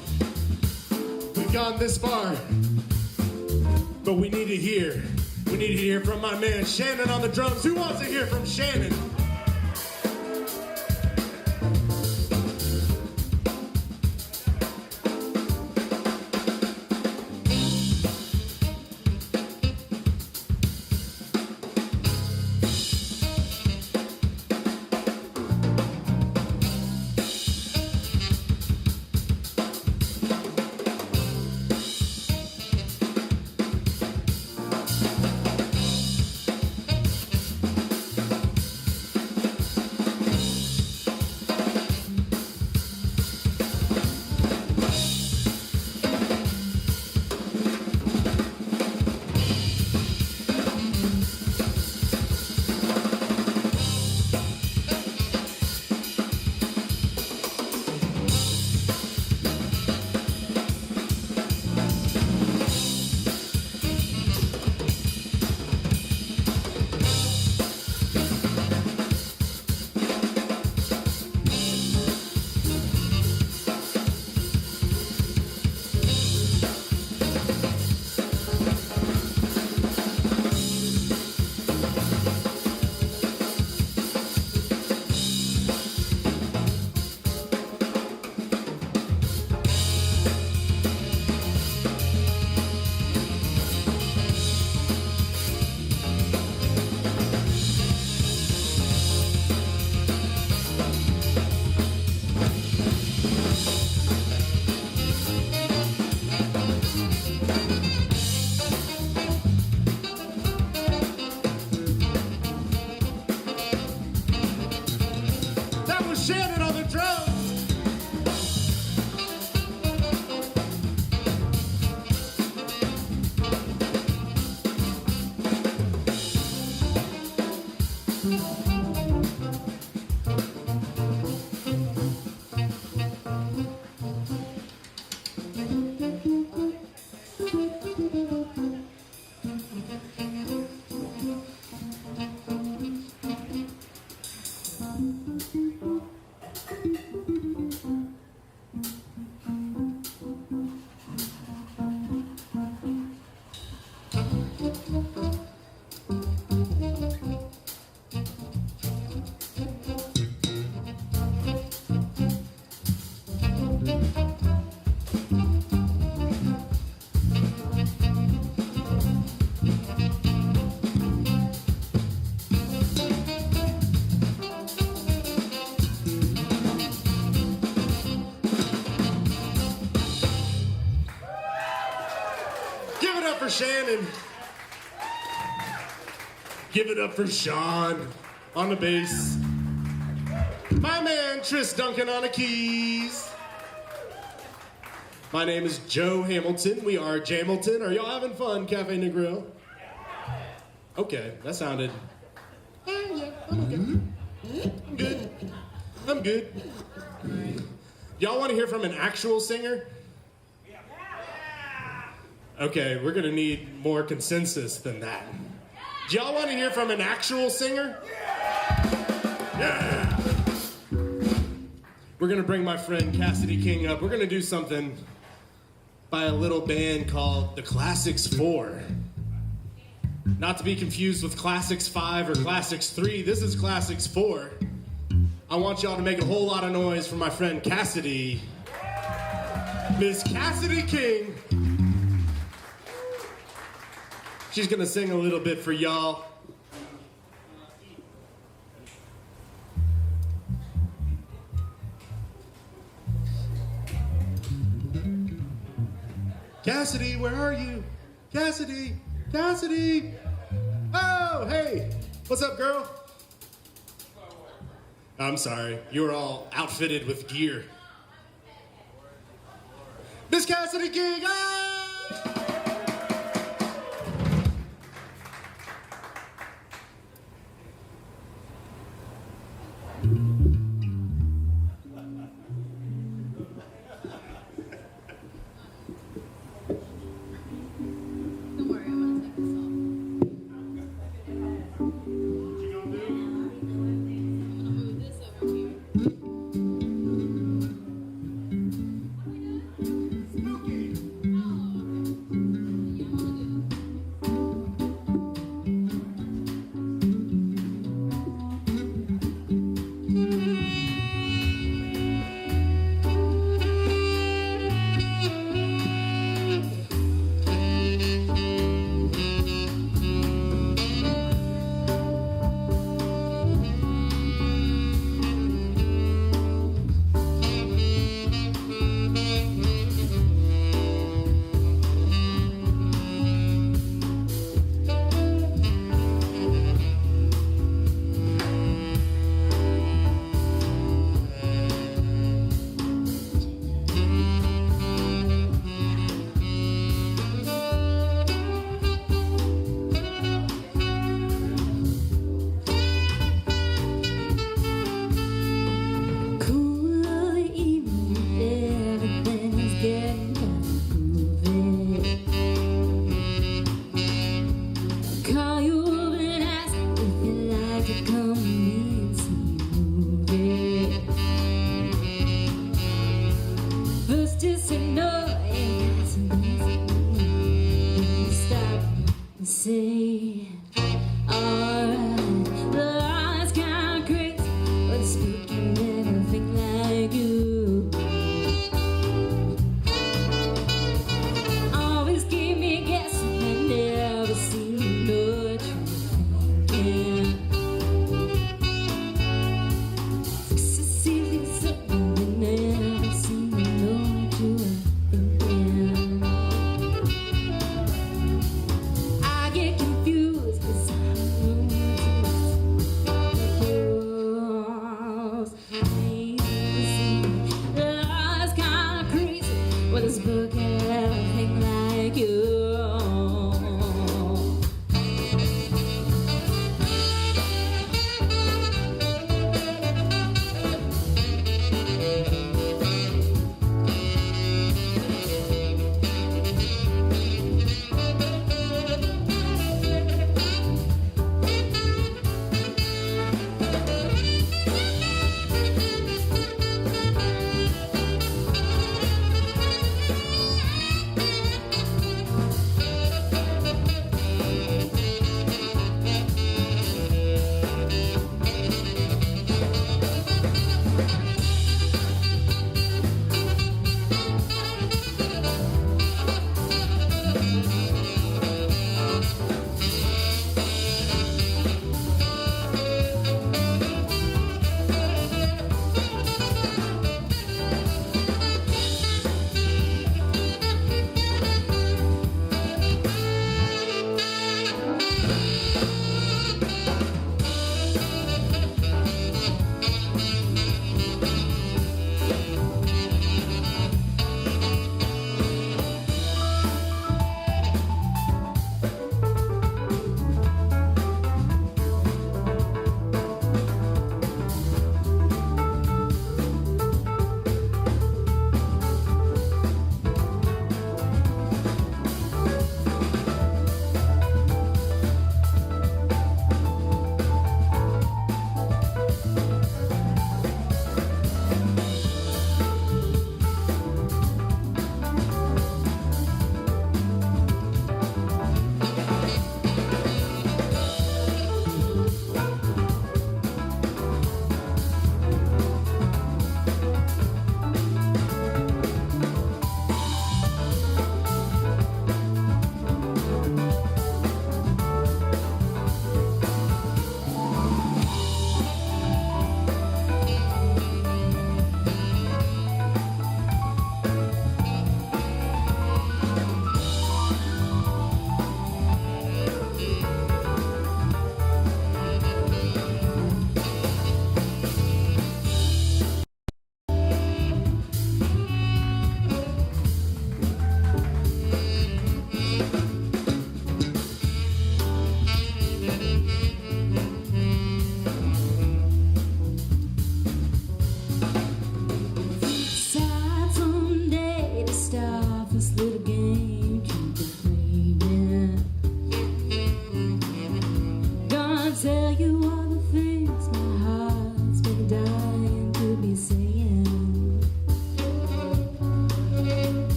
We've gone this far, but we need to hear. We need to hear from my man Shannon on the drums. Who wants to hear from Shannon? Shannon on the drums. Give it up for Shannon. Give it up for Sean on the bass. My man Tris Duncan on the keys. My name is Joe Hamilton. We are Jam-Ilton. Are y'all having fun, Cafe and Grill? Okay, that sounded... yeah, I'm okay. I'm good. I'm good. Y'all want to hear from an actual singer? Okay, we're gonna need more consensus than that. Do y'all want to hear from an actual singer? Yeah! We're gonna bring my friend Cassidy King up. We're gonna do something by a little band called the Classics 4. Not to be confused with Classics 5 or Classics 3. This is Classics 4. I want y'all to make a whole lot of noise for my friend Cassidy. Miss Cassidy King. She's gonna sing a little bit for y'all. Cassidy, where are you? Cassidy, Cassidy. Oh, hey, what's up, girl? I'm sorry, you were all outfitted with gear. Miss Cassidy King, ah!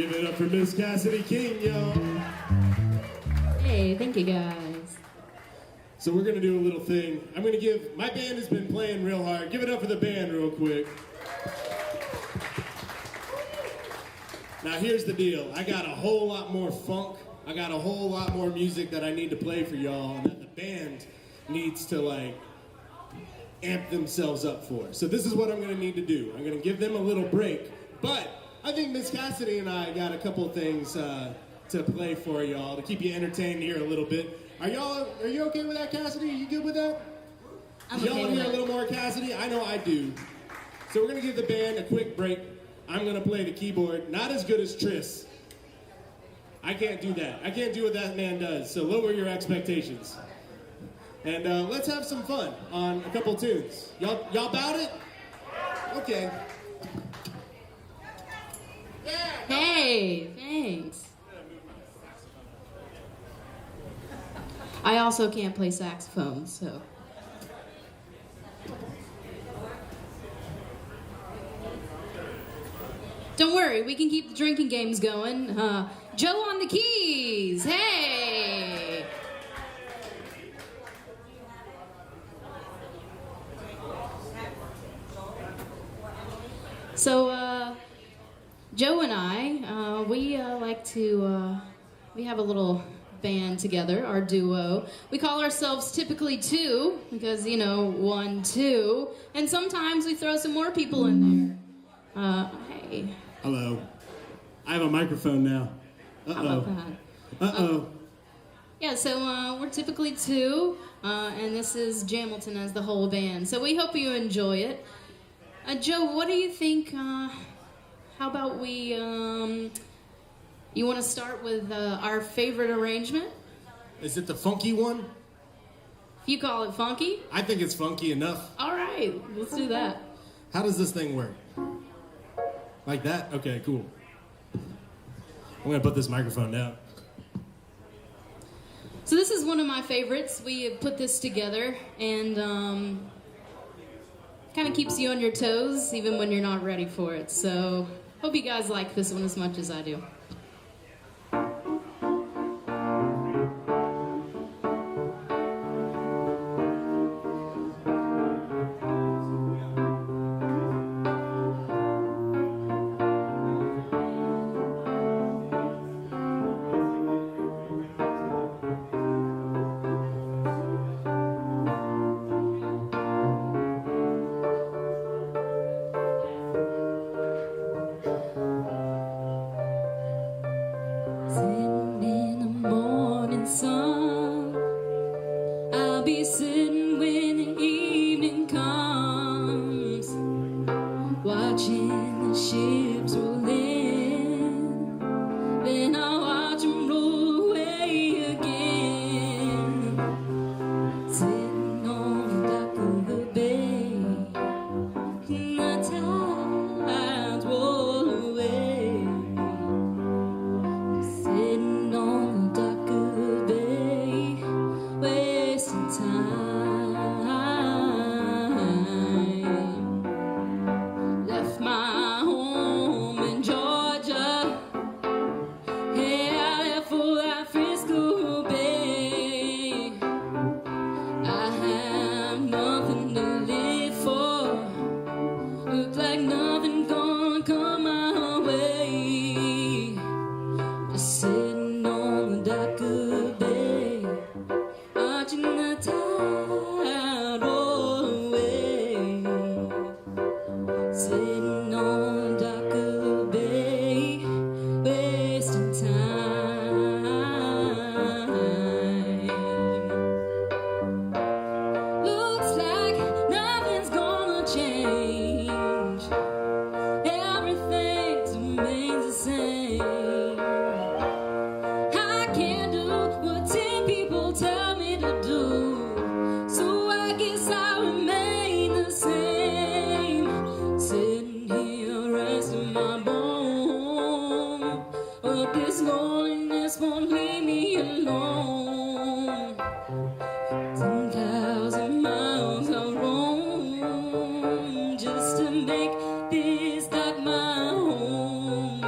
Give it up for Miss Cassidy King, y'all. Hey, thank you guys. So we're gonna do a little thing. My band has been playing real hard. Give it up for the band real quick. Now here's the deal. I got a whole lot more funk. I got a whole lot more music that I need to play for y'all and that the band needs to like amp themselves up for. So this is what I'm gonna need to do. I'm gonna give them a little break. But I think Miss Cassidy and I got a couple things to play for y'all to keep you entertained here a little bit. Are you okay with that, Cassidy? Are you good with that? I'm Y'all okay want with to hear a that. little more Cassidy? I know I do. So we're gonna give the band a quick break. I'm gonna play the keyboard. Not as good as Tris. I can't do that. I can't do what that man does. So lower your expectations. And let's have some fun on a couple tunes. Y'all about it? Okay. Hey, thanks. I also can't play saxophone, so. Don't worry, we can keep the drinking games going. Joe on the keys, hey! So, Joe and I, we we have a little band together, our duo. We call ourselves typically two, because, 1, 2, and sometimes we throw some more people in there. Hey. Hello. I have a microphone now. How about that? Uh-oh. Yeah, so we're typically two, and this is Jam-Ilton as the whole band. So we hope you enjoy it. Joe, what do you think? How about we, you want to start with our favorite arrangement? Is it the funky one? You call it funky? I think it's funky enough. All right, let's do that. How does this thing work? Like that? Okay, cool. I'm gonna put this microphone down. So this is one of my favorites. We have put this together, and kind of keeps you on your toes even when you're not ready for it. So hope you guys like this one as much as I do. Sitting in the morning sun, I'll be sitting when the evening comes, watching the ships roll in, then I'll watch them roll away again. Sitting on the dock of the bay, and the tides roll away. Sitting on the dock of the bay, wasting time. Left my home in Georgia, headed for that Frisco Bay. I have nothing to live for, look like nothing gonna come my way. Just sitting on the dock of the bay, watching the tide roll away. Sitting on the dock of the bay, wasting time. Looks like nothing's gonna change. Everything remains the same. I can't do what 10 people tell me to do, so I guess I remain the same. Sitting here resting my bone, but this loneliness won't leave me alone. 10,000 miles I roam just to make this dock my home.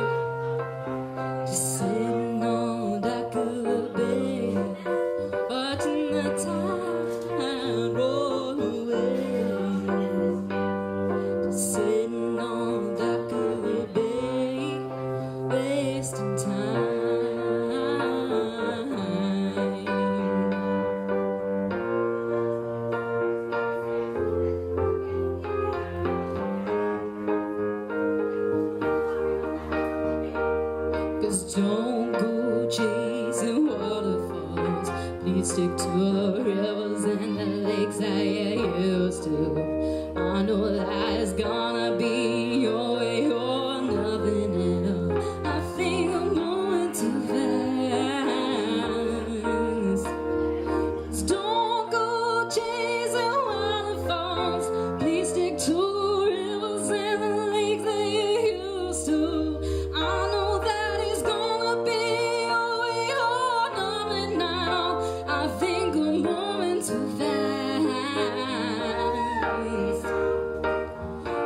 the rivers and the lakes that you used to. I know that it's gonna be your way or nothing else. I think I'm going too fast. So don't go chasing waterfalls. Please stick to the rivers and the lakes that you used to. I know that it's gonna be your way or nothing now. I think I'm moving too fast.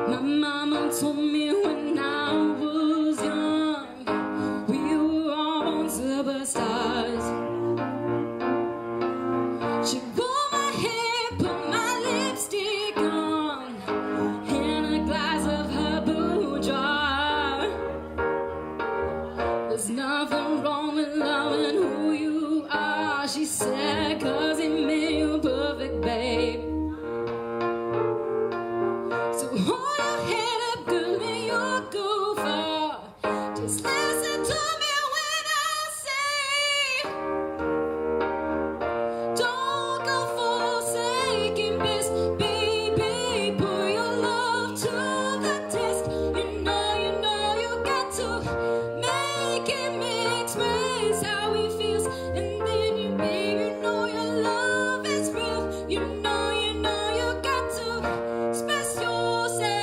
My mama told me when I was young, we were all born superstars. She wore my hair, put my lipstick on, and a glass of her boudoir. There's nothing wrong with loving who you are, she said, 'cause it made you perfect, babe. So hold your head up, girl, when you go far. Just listen to me when I say, don't go forsaking this, baby. Put your love to the test. You know you got to make it express how it feels. And then you, baby, know your love is real. You know you got to express yourself.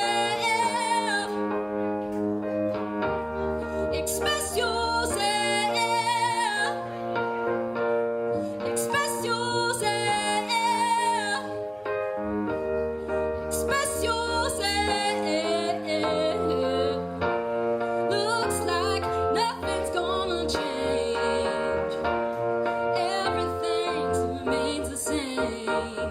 Express yourself. Express yourself. Express yourself. Looks like nothing's gonna change. Everything remains the same.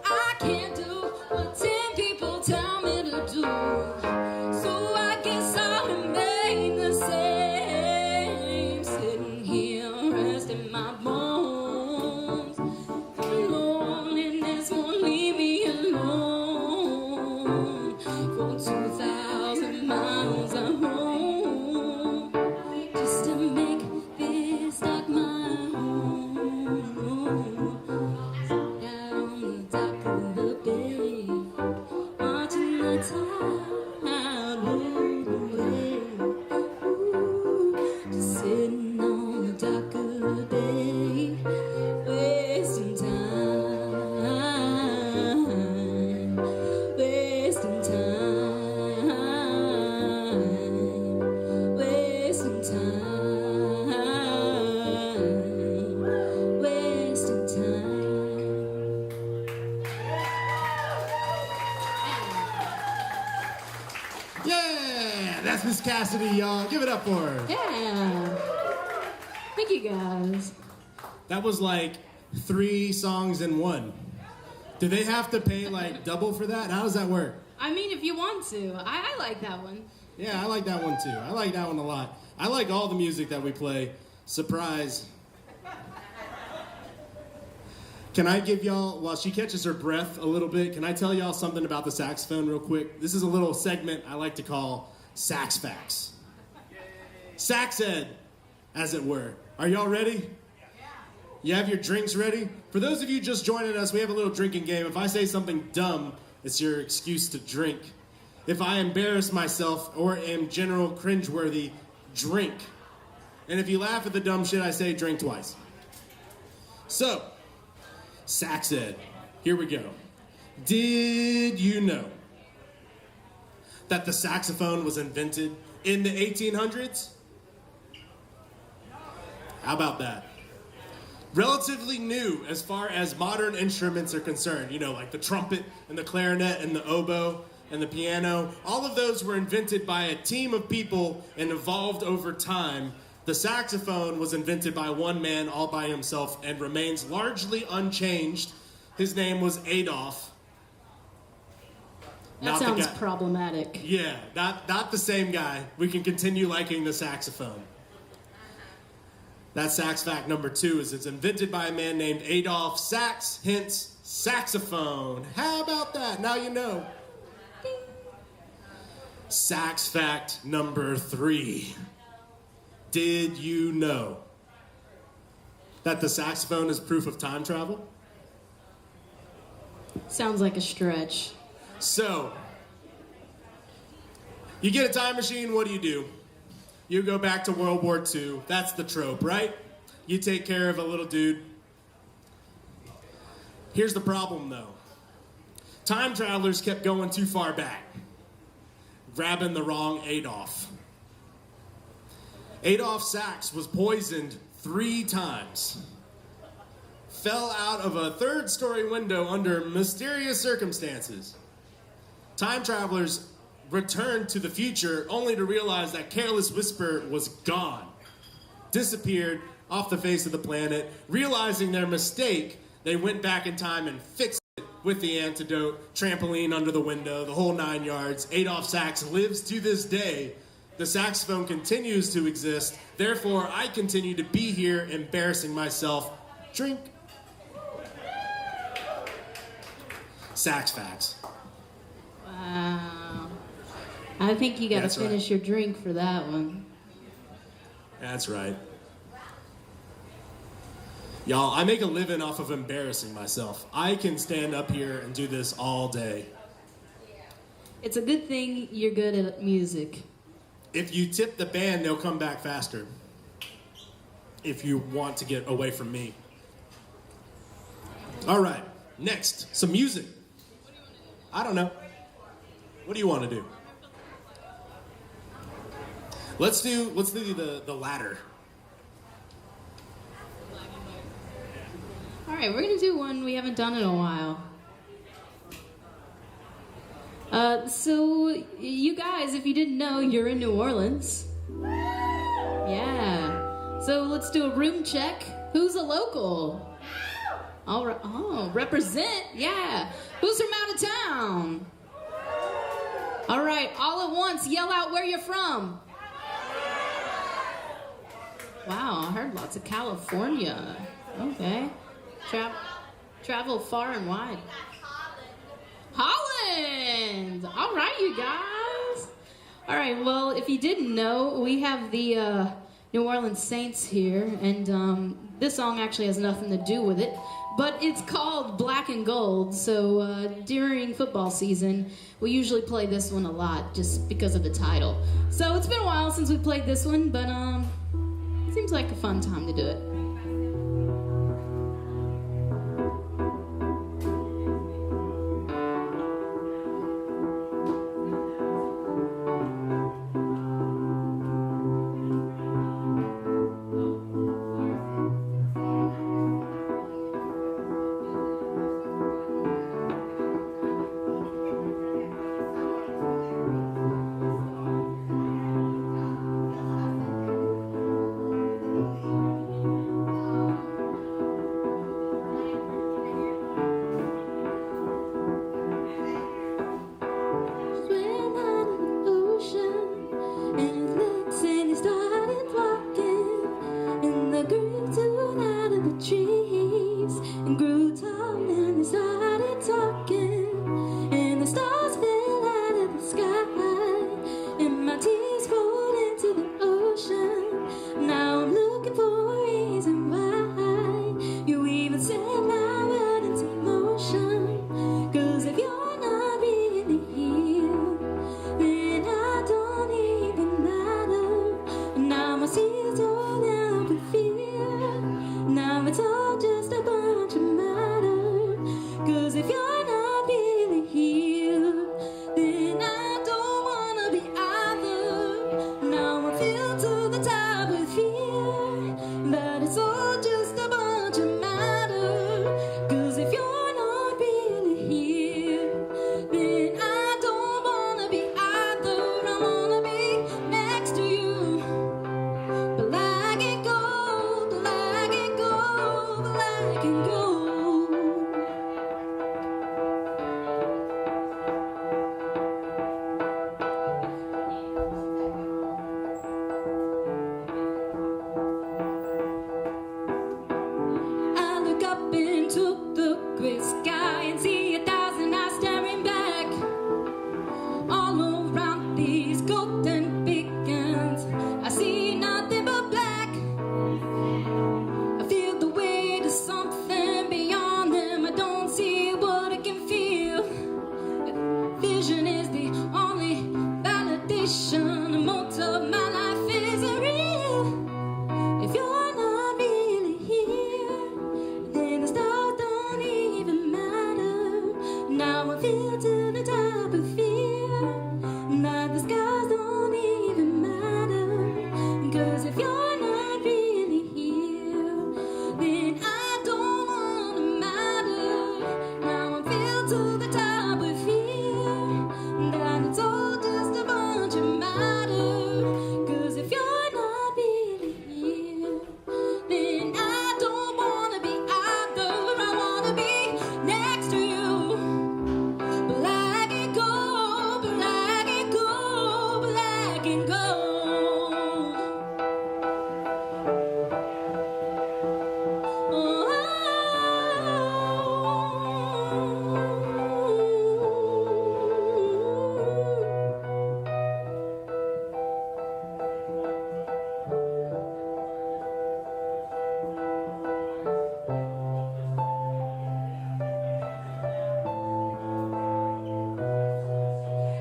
I can't do what 10 people tell me to do. So I guess I'll remain the same. Sitting here resting my bones. Loneliness won't leave me alone. For 2,000 miles I'm home. Just to make this like my home. Out on the dock of the bay, watching the tide roll away. Ooh, just sitting on the dock of the bay, wasting time, wasting time, wasting time, wasting time. Yeah, that's Miss Cassidy, y'all. Give it up for her. Yeah. Thank you guys. That was like 3 songs in one. Do they have to pay like double for that? How does that work? I mean, if you want to. I like that one. Yeah, I like that one too. I like that one a lot. I like all the music that we play. Surprise. Can I give y'all, while she catches her breath a little bit, can I tell y'all something about the saxophone real quick? This is a little segment I like to call Sax Facts. Sax Ed, as it were. Are y'all ready? You have your drinks ready? For those of you just joining us, we have a little drinking game. If I say something dumb, it's your excuse to drink. If I embarrass myself or am general cringeworthy, drink. And if you laugh at the dumb shit I say, drink twice. So, Sax Ed, here we go. Did you know that the saxophone was invented in the 1800s? How about that? Relatively new as far as modern instruments are concerned. You know, like the trumpet and the clarinet and the oboe and the piano. All of those were invented by a team of people and evolved over time. The saxophone was invented by one man all by himself and remains largely unchanged. His name was Adolf. That Not the sounds guy- problematic. Yeah, not the same guy. We can continue liking the saxophone. That's sax fact number 2, is it's invented by a man named Adolf Sax, hence saxophone. How about that? Now you know. Sax fact number 3. Did you know that the saxophone is proof of time travel? Sounds like a stretch. So, you get a time machine, what do? You go back to World War II. That's the trope, right? You take care of a little dude. Here's the problem, though. Time travelers kept going too far back, grabbing the wrong Adolf. Adolf Sachs was poisoned 3 times. Fell out of a 3rd-story window under mysterious circumstances. Time travelers returned to the future only to realize that Careless Whisper was gone. Disappeared off the face of the planet. Realizing their mistake, they went back in time and fixed it with the antidote, trampoline under the window, the whole 9 yards. Adolf Sachs lives to this day. The saxophone continues to exist. Therefore, I continue to be here embarrassing myself. Drink. Sax facts. Wow. I think you gotta That's right. finish your drink for that one. That's right. Y'all, I make a living off of embarrassing myself. I can stand up here and do this all day. It's a good thing you're good at music. If you tip the band, they'll come back faster. If you want to get away from me. All right, next, some music. I don't know. What do you want to do? Let's do the ladder. All right, we're gonna do one we haven't done in a while. So you guys, if you didn't know, you're in New Orleans. Yeah. So let's do a room check. Who's a local? All right. Oh, represent. Yeah. Who's from out of town? All right. All at once, yell out where you're from. Wow, I heard lots of California. Okay. Travel far and wide. Holland! All right, you guys. All right, well, if you didn't know, we have the New Orleans Saints here, and this song actually has nothing to do with it, but it's called Black and Gold, so during football season, we usually play this one a lot, just because of the title. So it's been a while since we played this one, but it seems like a fun time to do it. Now it's all just a bunch of matter.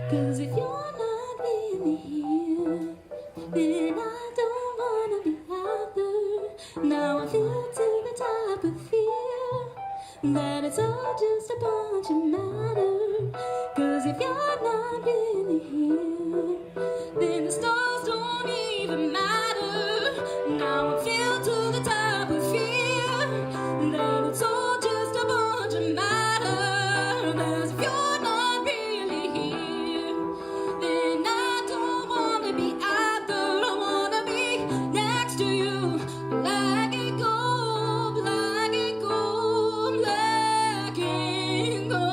'Cause if you're not really here, then I don't wanna be either. Now I feel to the top of fear that it's all just a bunch of matter. 'Cause if you're not really here, then the stars don't even matter. Now I feel to the top of fear that it's all just a bunch of matter. 'Cause if you're not really here, then I don't wanna be either. I wanna be next to you, black and gold, black and gold, black and gold.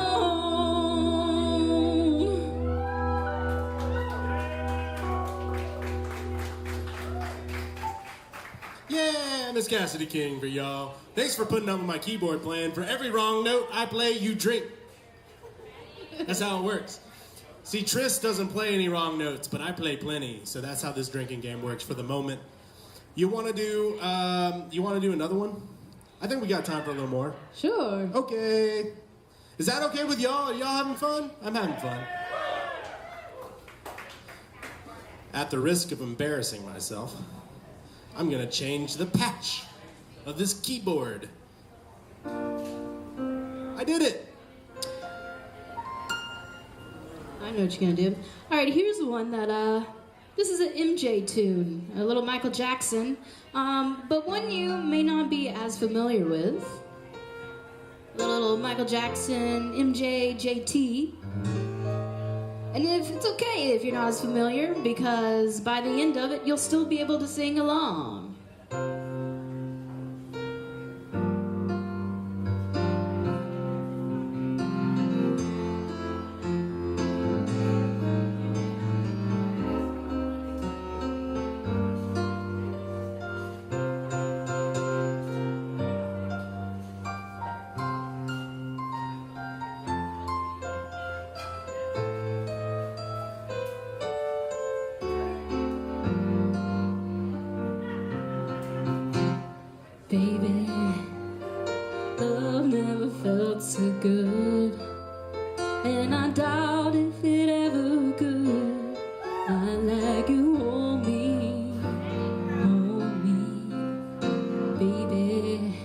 Yeah, Miss Cassidy King for y'all. Thanks for putting up with my keyboard playing. For every wrong note I play, you drink. That's how it works. See, Tris doesn't play any wrong notes, but I play plenty. So that's how this drinking game works for the moment. You want to do another one? I think we got time for a little more. Sure. Okay. Is that okay with y'all? Are y'all having fun? I'm having fun. At the risk of embarrassing myself, I'm gonna change the patch of this keyboard. I did it. I know what you're gonna do. All right, here's one that this is an MJ tune, a little Michael Jackson, but one you may not be as familiar with. A little Michael Jackson, MJ, JT. And if it's okay if you're not as familiar, because by the end of it, you'll still be able to sing along. Baby, love never felt so good, and I doubt if it ever could. I like you, hold me, baby.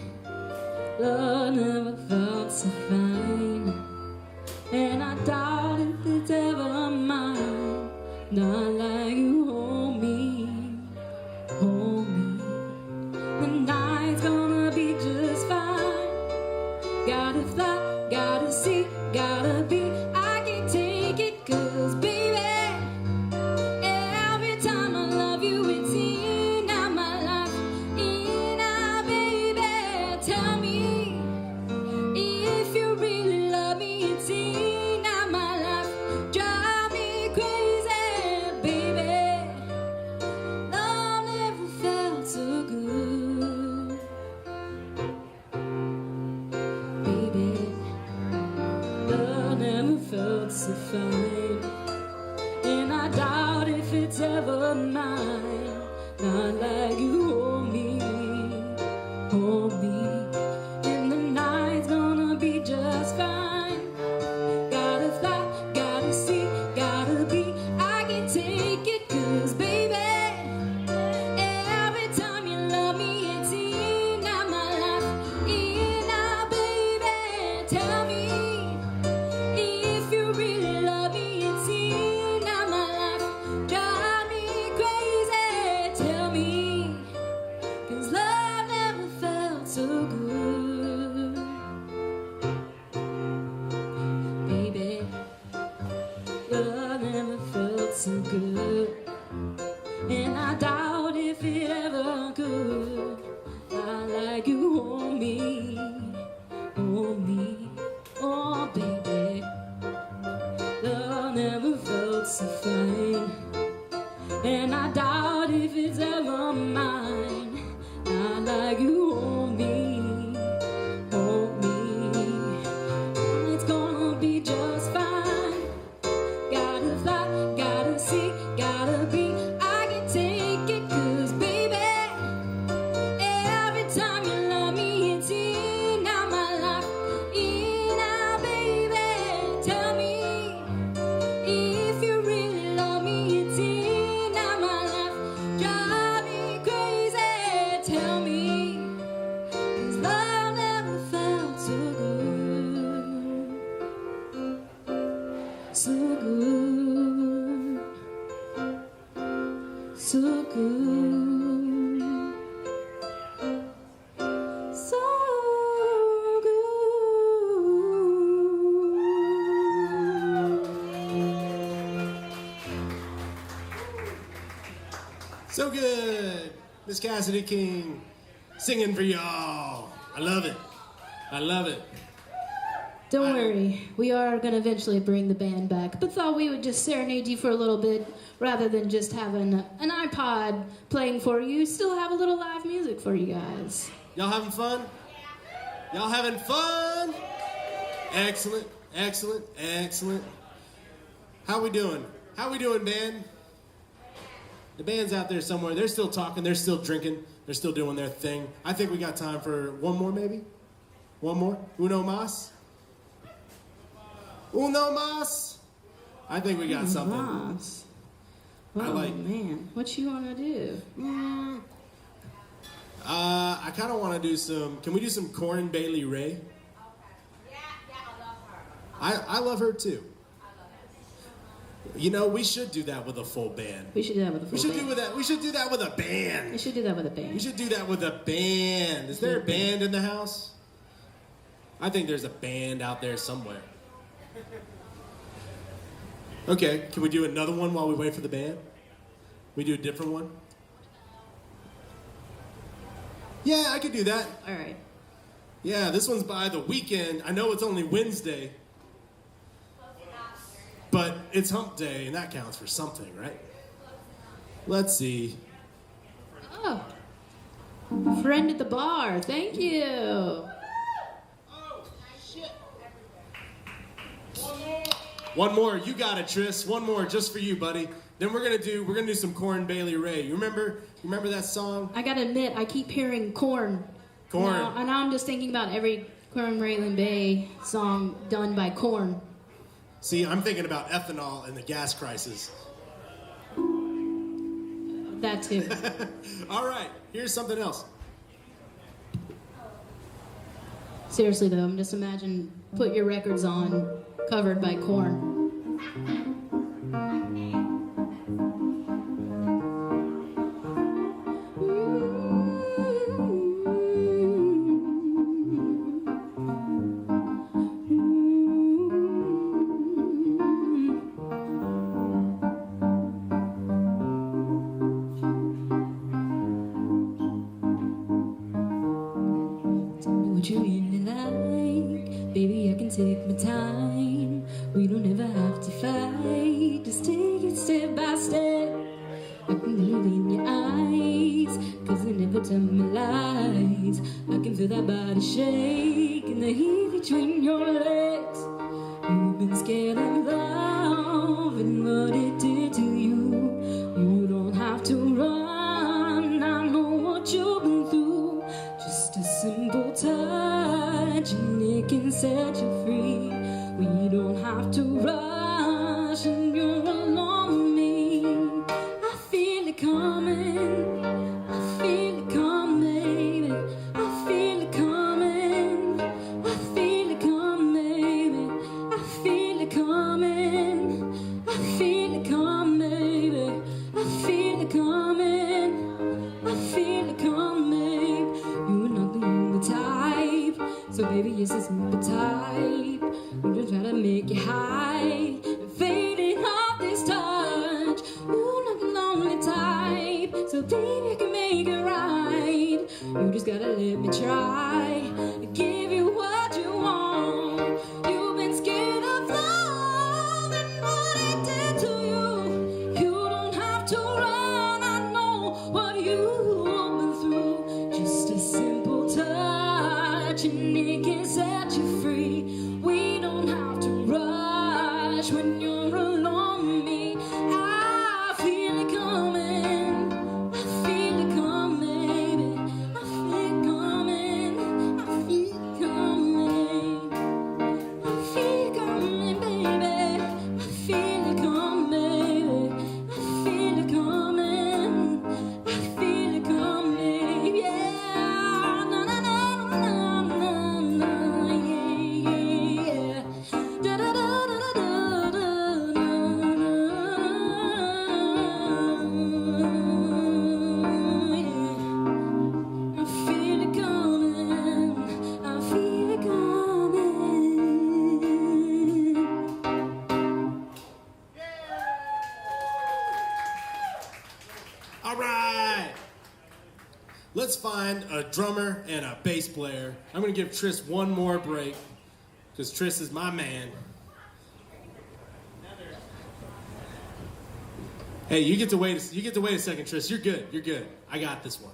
Love never felt so fine, and I doubt if it's ever mine. Not like you, hold me, hold me. The night's gonna be just fine. Gotta fly, gotta see, gotta be. I can't take it, 'cause baby, every time I love you, it's in out my life, in out, baby. Tell me if you really love me, it's in out my life. Drive me crazy, baby. Love never felt so good. Baby, love never felt so fine, and I doubt if it's ever mine. Not like you, hold me, and the night's gonna be just fine. Gotta fly, gotta see, gotta be. I can't take it, 'cause baby, every time you love me, it's in out my life, in out, baby. Tell me if you really love me, it's in out my life. Drive me crazy, tell me, 'cause love never felt so good. Baby, love never felt so good, and I doubt if it ever could. I like you, hold me, so good, so So good. Miss Cassidy King singing for y'all. I love it. I love it. Don't worry, we are going to eventually bring the band back, but thought we would just serenade you for a little bit rather than just having an iPod playing for you. Still have a little live music for you guys. Y'all having fun? Y'all having fun? Excellent, excellent, excellent. How we doing? How we doing, band? The band's out there somewhere. They're still talking. They're still drinking. They're still doing their thing. I think we got time for one more, maybe? One more? Uno más? Uno más? I think we got something. Nice. Oh, I like- man. What you want to do? I kind of want to do some. Can we do some Corin Bailey Ray? Yeah, I love her. I love her too. You know, we should do that with a full band. We should do that with a full We should band. do with that. We should do that with a We band. should do that with a band. We should do that with a band. Is there a band in the house? I think there's a band out there somewhere. Okay, can we do another one while we wait for the band? We do a different one? Yeah, I could do that. All right. Yeah, this one's by The Weeknd. I know it's only Wednesday, but it's hump day, and that counts for something, right? Let's see. Oh. Friend at the bar. Thank you. One more, you got it, Tris. One more, just for you, buddy. Then we're gonna do some Corin Bailey Ray. You remember that song? I gotta admit, I keep hearing corn. Corn. And now I'm just thinking about every Corn Raylan Bay song done by Corn. See, I'm thinking about ethanol and the gas crisis. That too. All right, here's something else. Seriously though, just imagine put your records on, covered by Corn. What you really like, baby, I can take my time. We don't ever have to fight, just take it step by step. I can look in your eyes, cause I never tell me lies. I can feel that body shake and the heat between your legs. You've been scared of love and what it did to you. You don't have to run, I know what you've been through. Just a simple touch and it can set you free. We don't have to rush and you're alone with me. I feel it coming, I feel it coming, baby. I feel it coming, I feel it coming, baby. I feel it coming, I feel it coming, baby. I feel it coming, I feel it coming. You're not the only type, so baby, it's a simple type. I'm just trying to make you hide and fading off this touch. You're not the lonely type, so baby, I can make it right. You just gotta let me try to give you what you want. You've been scared of love and what it did to you. You don't have to run, I know what you've been through. Just a simple touch and it can set you free. We don't have to rush when you're alone with me. I feel it coming, I feel it coming, baby. I feel it coming, I feel it let's find a drummer and a bass player. I'm gonna give Tris one more break because Tris is my man. Hey, you get to wait a second, Tris. You're good. You're good. I got this one.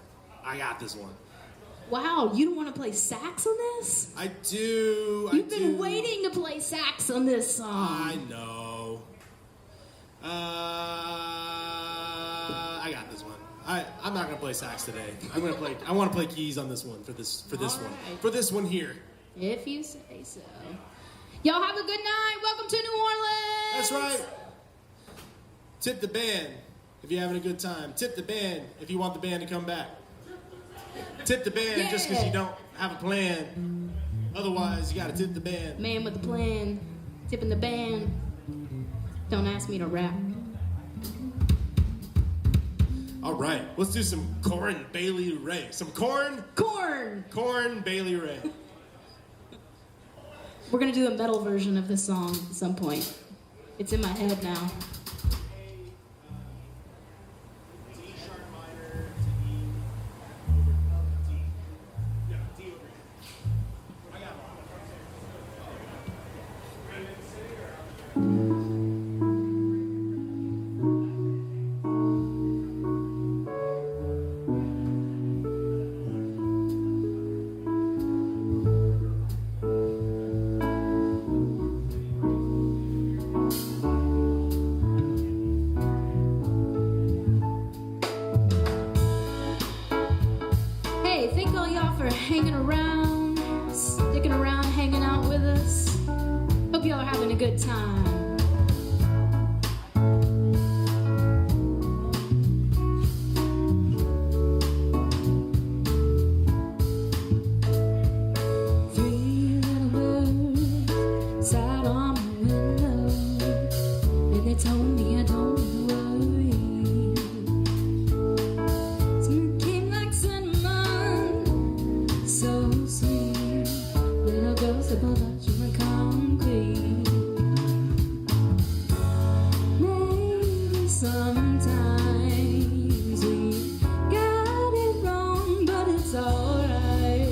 Wow, you don't want to play sax on this? I do. You've been waiting to play sax on this song. I know. I got this one. I'm not gonna play sax today. I want to play keys on this one for this one. Right. For this one here. If you say so. Y'all have a good night. Welcome to New Orleans. That's right. Tip the band if you're having a good time. Tip the band if you want the band to come back. Tip the band just because you don't have a plan. Otherwise, you gotta tip the band. Man with the plan, tipping the band. Don't ask me to rap. All right, let's do some Corn Bailey Ray. Some corn? Corn Bailey Ray. We're gonna do a metal version of this song at some point. It's in my head now. Thank all y'all for hanging around, sticking around, hanging out with us. Hope y'all are having a good time. Three little birds sat on my window, and they told me I don't worry. So sweet, little girls above us were concrete. Maybe sometimes we got it wrong, but it's alright.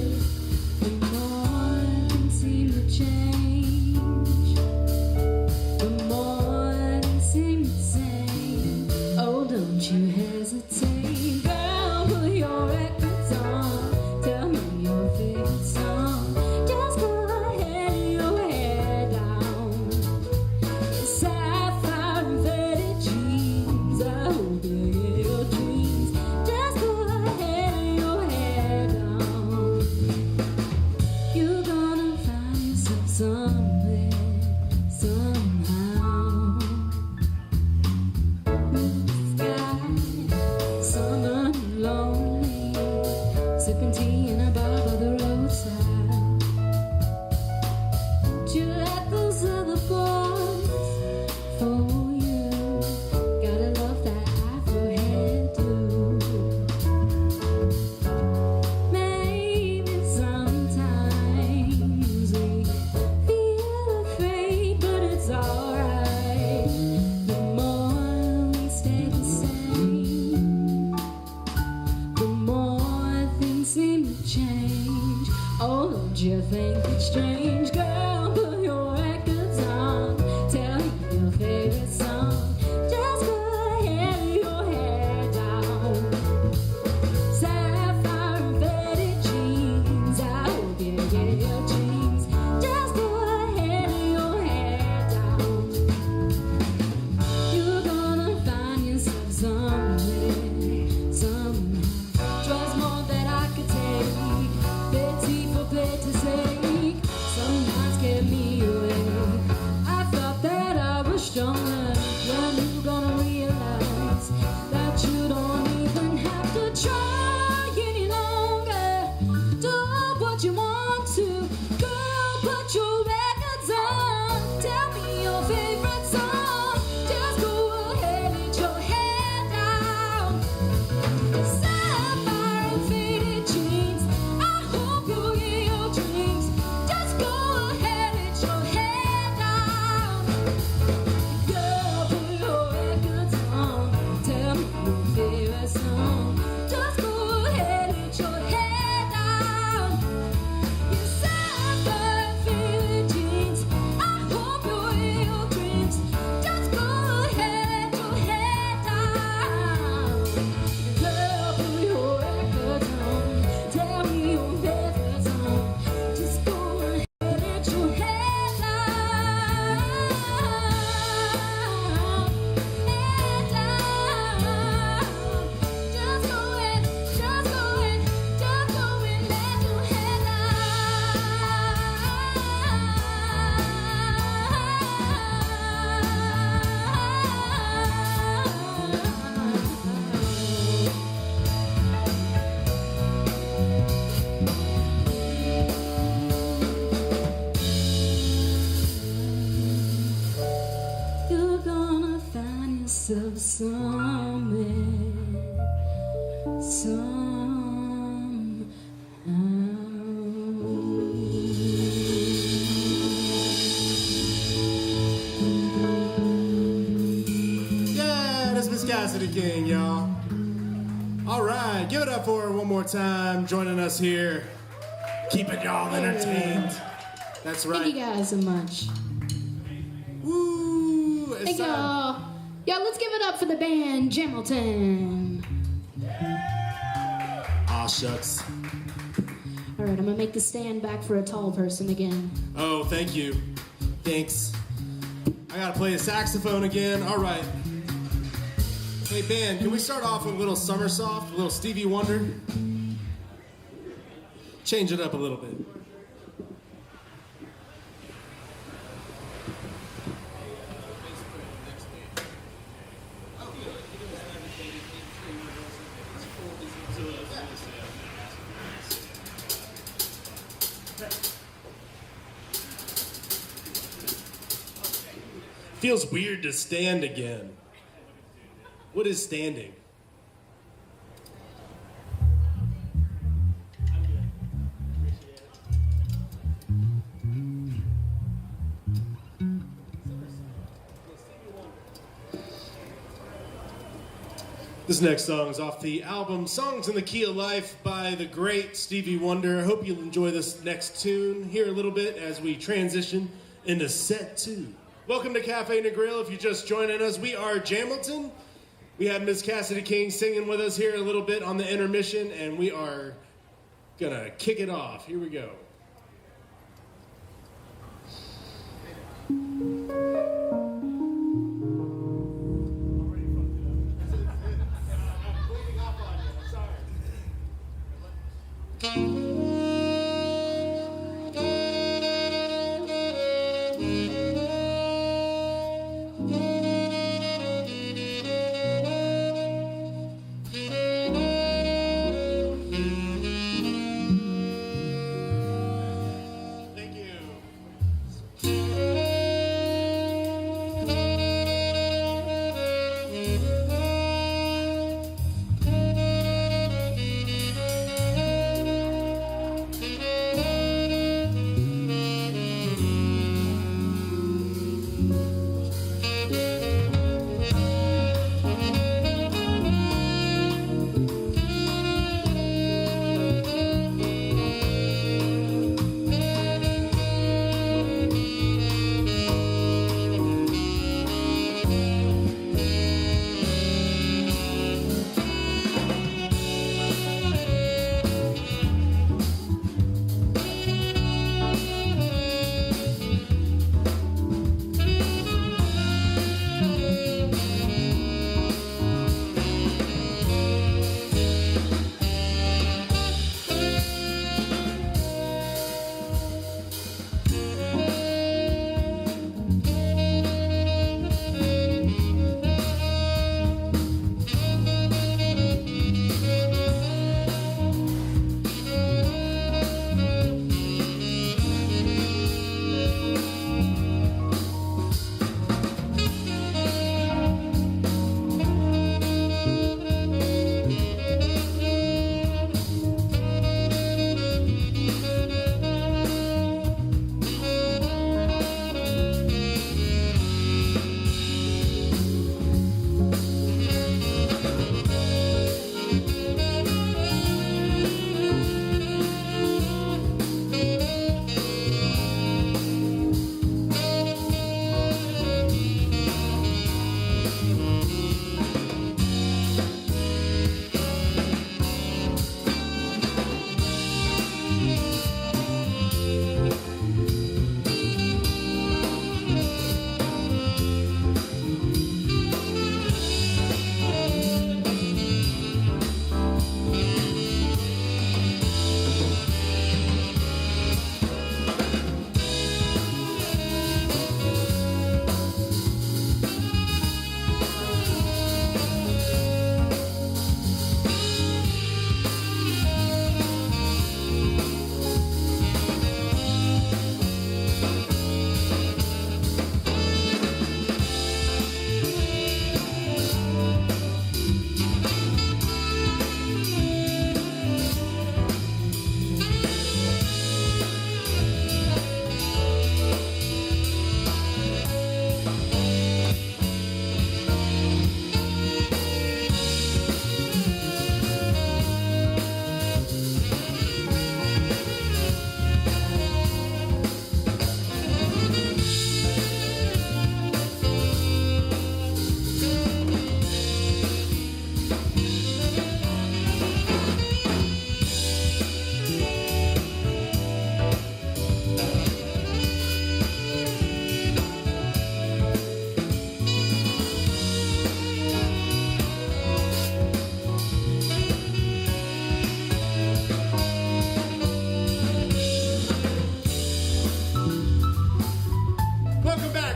The more things seem to change, the more they seem the same. Oh, don't you hesitate, girl, put your records on. Tell me your favorite song. Just go ahead and your head down. Sapphire and faded jeans. I hope you get your dreams. Just go ahead and your head down. You're gonna find yourself somewhere, somehow. Sky, summer lonely, sipping tea in a bar by the roadside. You let those other boys for you. Gotta love that Afro hair too. Maybe sometimes we feel afraid, but it's alright. The more we stay the same, the more things seem to change. Oh, don't you think it's strange, girl? Put your records on. Tell me your favorite song. Just go ahead and your hair down. Sapphire and faded jeans. I hope you get your dreams. Just go ahead and your hair down. You're gonna find yourself somewhere, somehow. Trust more than I could take. Betsy for bed to sake. Some of summer, Yeah, that's Miss Cassidy King, y'all. All right, give it up for her one more time, joining us here, keeping y'all entertained. That's right. Thank you guys so much. Woo! It's Thank time. y'all. Y'all, let's give it up for the band Jam-Ilton. Aw, shucks. All right, I'm gonna make the stand back for a tall person again. Oh, thank you. Thanks. I gotta play the saxophone again. All right. Hey, band, can we start off with a little Summer Soft, a little Stevie Wonder? Change it up a little bit. Feels weird to stand again. What is standing? This next song is off the album Songs in the Key of Life by the great Stevie Wonder. I hope you'll enjoy this next tune here a little bit as we transition into set 2. Welcome to Cafe and Grill. If you're just joining us, we are Jam-Ilton. We have Miss Cassidy King singing with us here a little bit on the intermission, and we are gonna kick it off. Here we go.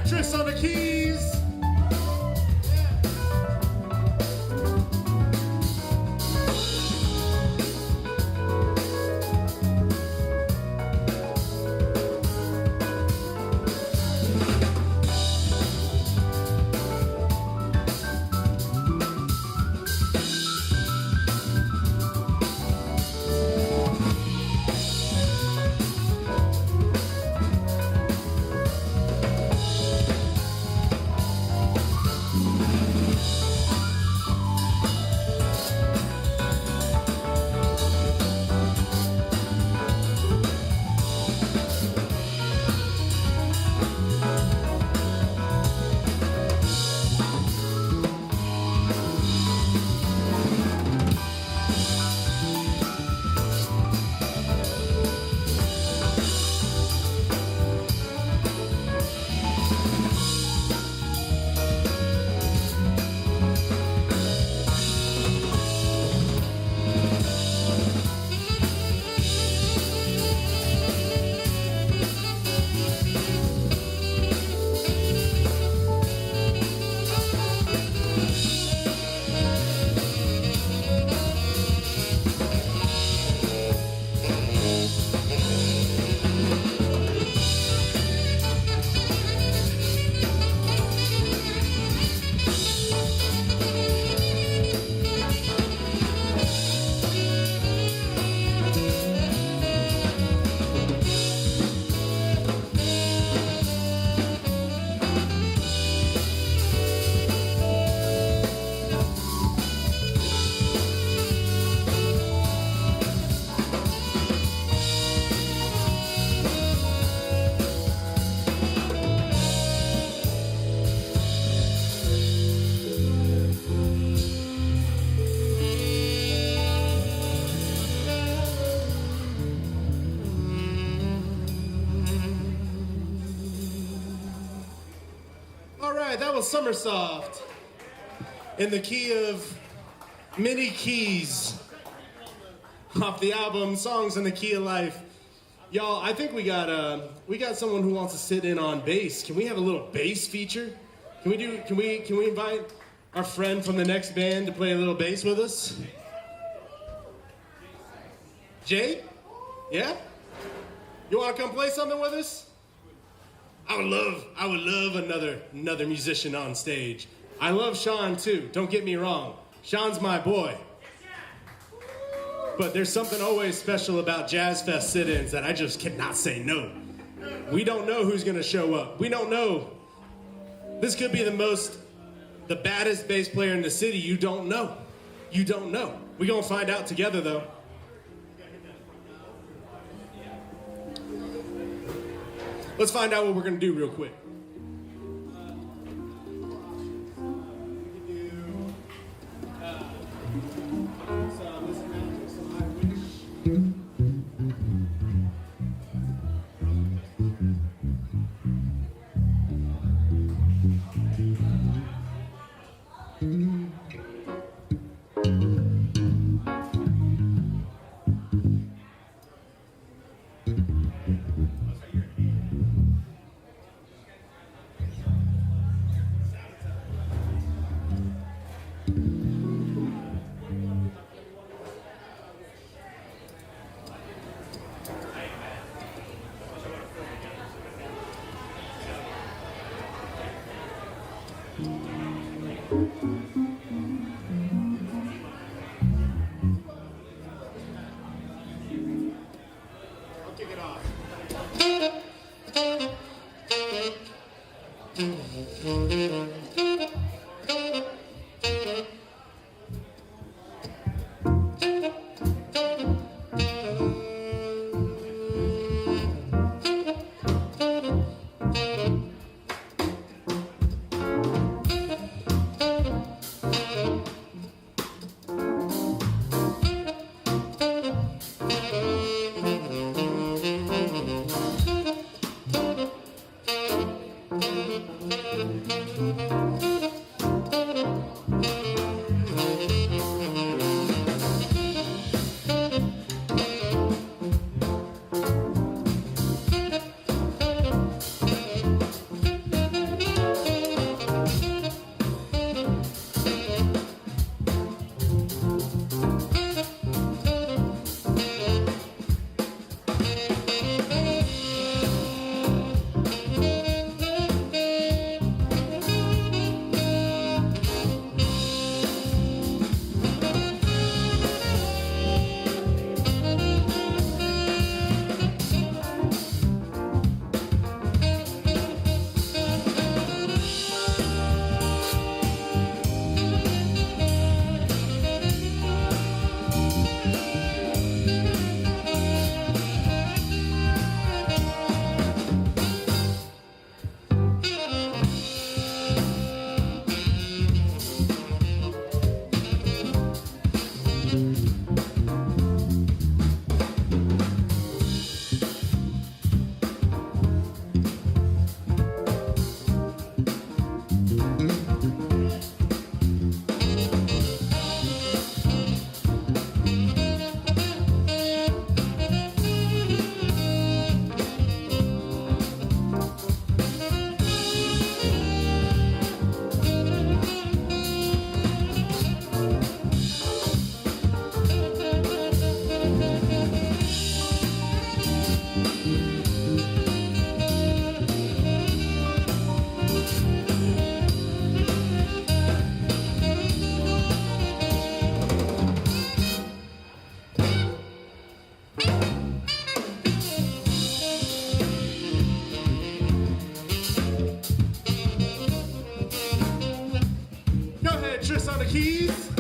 Tris on the keys. That was Summersoft in the key of many keys off the album Songs in the Key of Life. Y'all, I think we got someone who wants to sit in on bass. Can we have a little bass feature? Can we invite our friend from the next band to play a little bass with us? Jay? Yeah? You want to come play something with us? I would love another musician on stage. I love Sean too, don't get me wrong. Sean's my boy. But there's something always special about Jazz Fest sit-ins that I just cannot say no. We don't know who's gonna show up. We don't know. This could be the baddest bass player in the city. You don't know. You don't know. We're gonna find out together though. Let's find out what we're going to do real quick. Tris on the keys.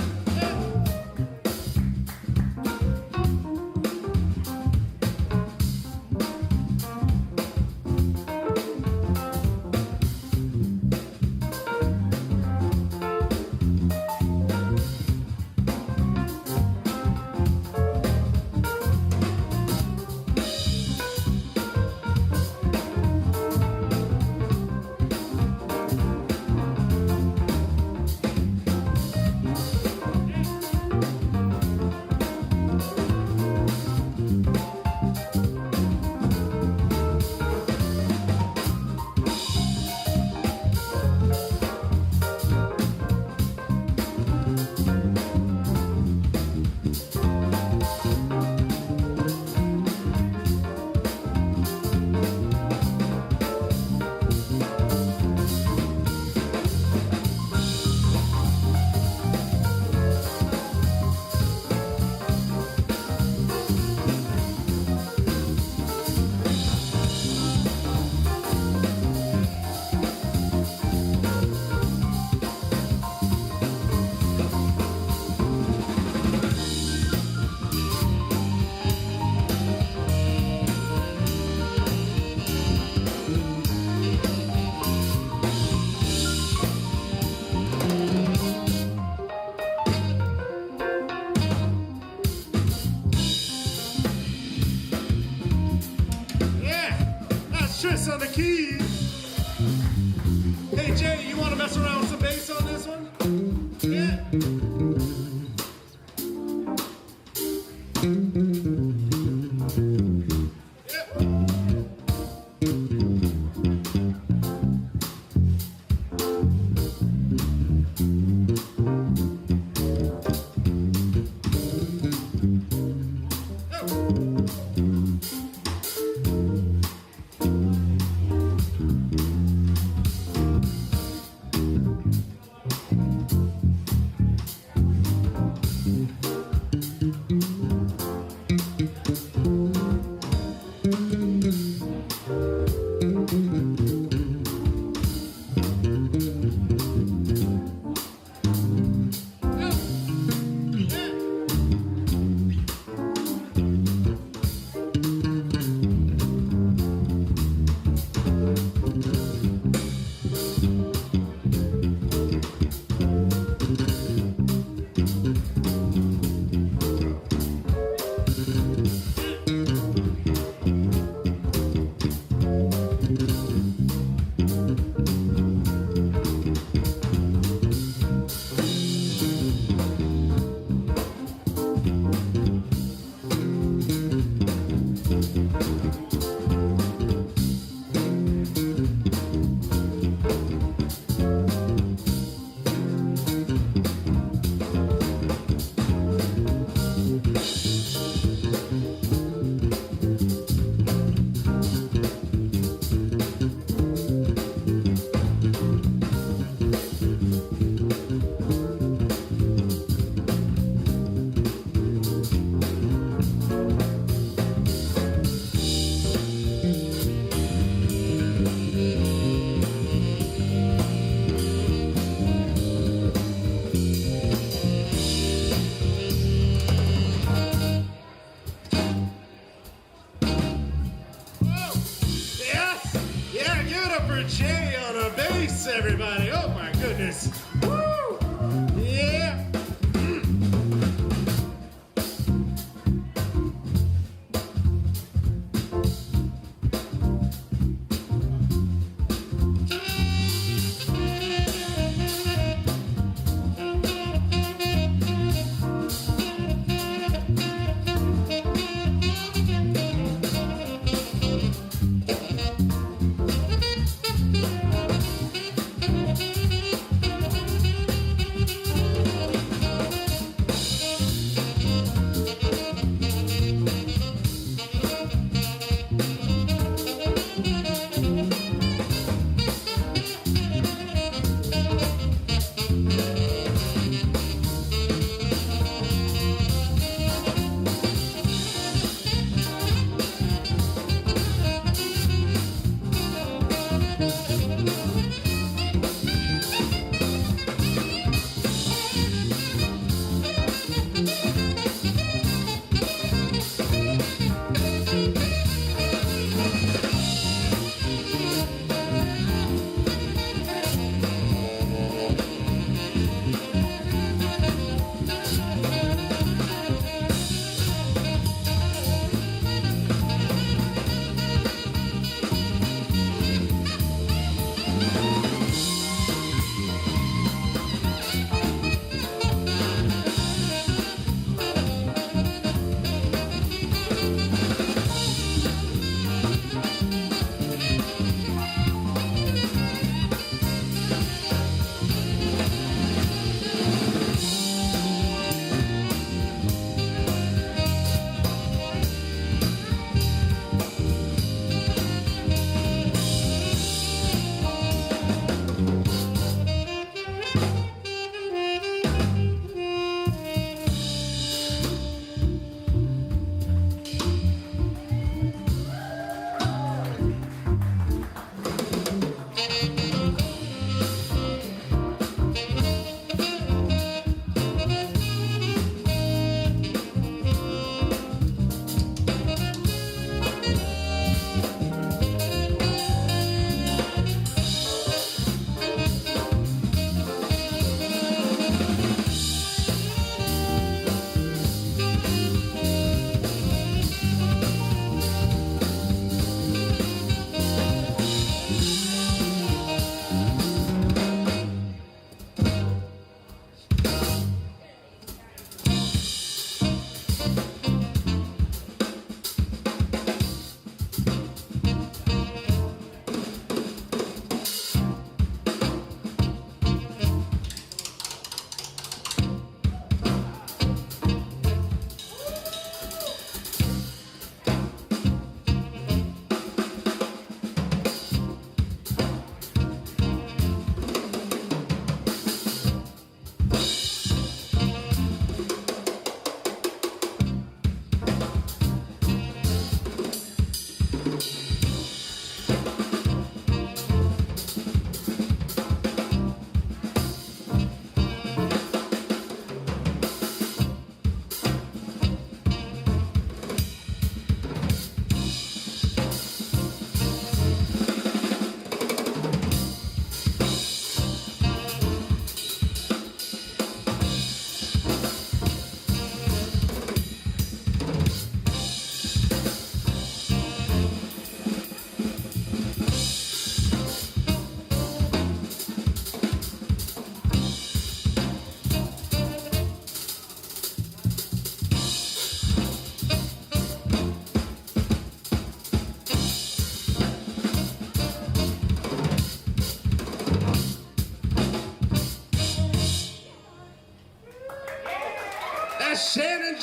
Yeah. Tris on the keys. Hey Jay, you want to mess around with some bass on this one? Yeah. Jay on a bass, everybody. Oh my goodness. Woo! Yeah.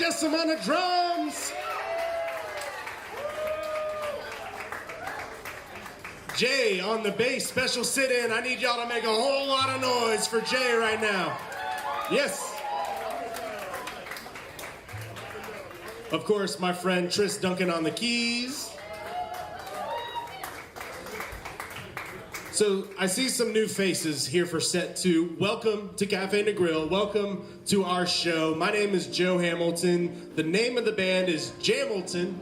Jessamine on the drums. Jay on the bass, special sit-in. I need y'all to make a whole lot of noise for Jay right now. Yes. Of course, my friend Tris Duncan on the keys. So I see some new faces here for set 2. Welcome to Cafe and the Grill. Welcome to our show. My name is Joe Hamilton. The name of the band is Jam-Ilton.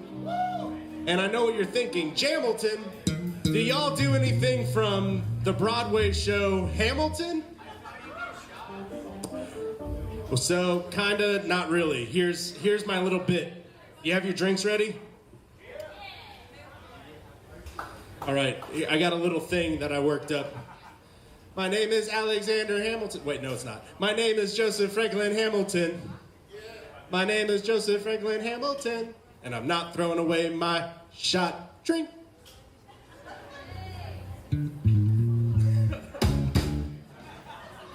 And I know what you're thinking. Jam-Ilton, do y'all do anything from the Broadway show Hamilton? Well, so, kinda, not really. Here's my little bit. You have your drinks ready? All right, I got a little thing that I worked up. My name is Alexander Hamilton. Wait, no, it's not. My name is Joseph Franklin Hamilton. My name is Joseph Franklin Hamilton. And I'm not throwing away my shot drink.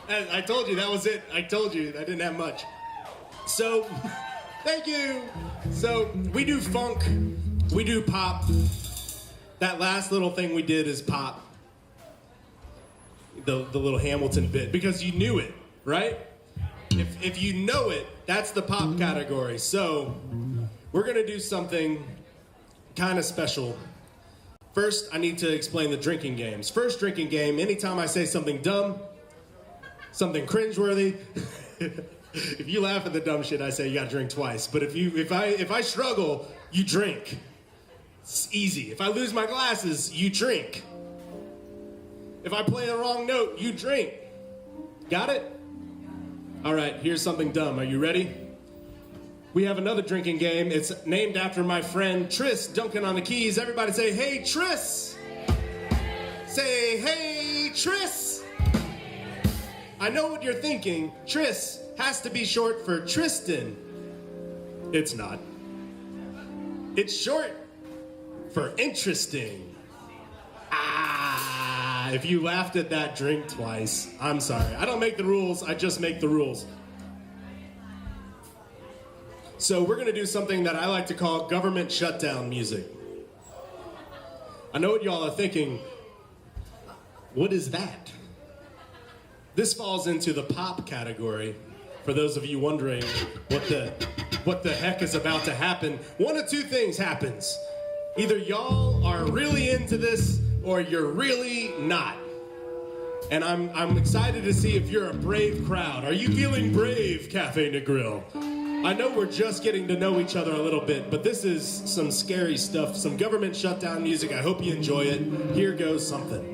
I told you, that was it. I told you, I didn't have much. So, thank you. So, we do funk, we do pop. That last little thing we did is pop. The little Hamilton bit, because you knew it, right? If you know it, that's the pop category. So, we're gonna do something kind of special. First, I need to explain the drinking games. First drinking game, anytime I say something dumb, something cringeworthy, if you laugh at the dumb shit I say, you gotta drink twice. But if I struggle, you drink. It's easy. If I lose my glasses, you drink. If I play the wrong note, you drink. Got it? All right, here's something dumb. Are you ready? We have another drinking game. It's named after my friend Tris Duncan on the keys. Everybody say, hey, Tris. Say, hey, Tris. I know what you're thinking. Tris has to be short for Tristan. It's not. It's short for interesting. If you laughed at that, drink twice. I'm sorry. I don't make the rules, I just make the rules. So we're gonna do something that I like to call government shutdown music. I know what y'all are thinking. What is that? This falls into the pop category. For those of you wondering what the heck is about to happen, one of two things happens. Either y'all are really into this or you're really not. And I'm excited to see if you're a brave crowd. Are you feeling brave, Cafe and the Grill? I know we're just getting to know each other a little bit, but this is some scary stuff, some government shutdown music. I hope you enjoy it. Here goes something.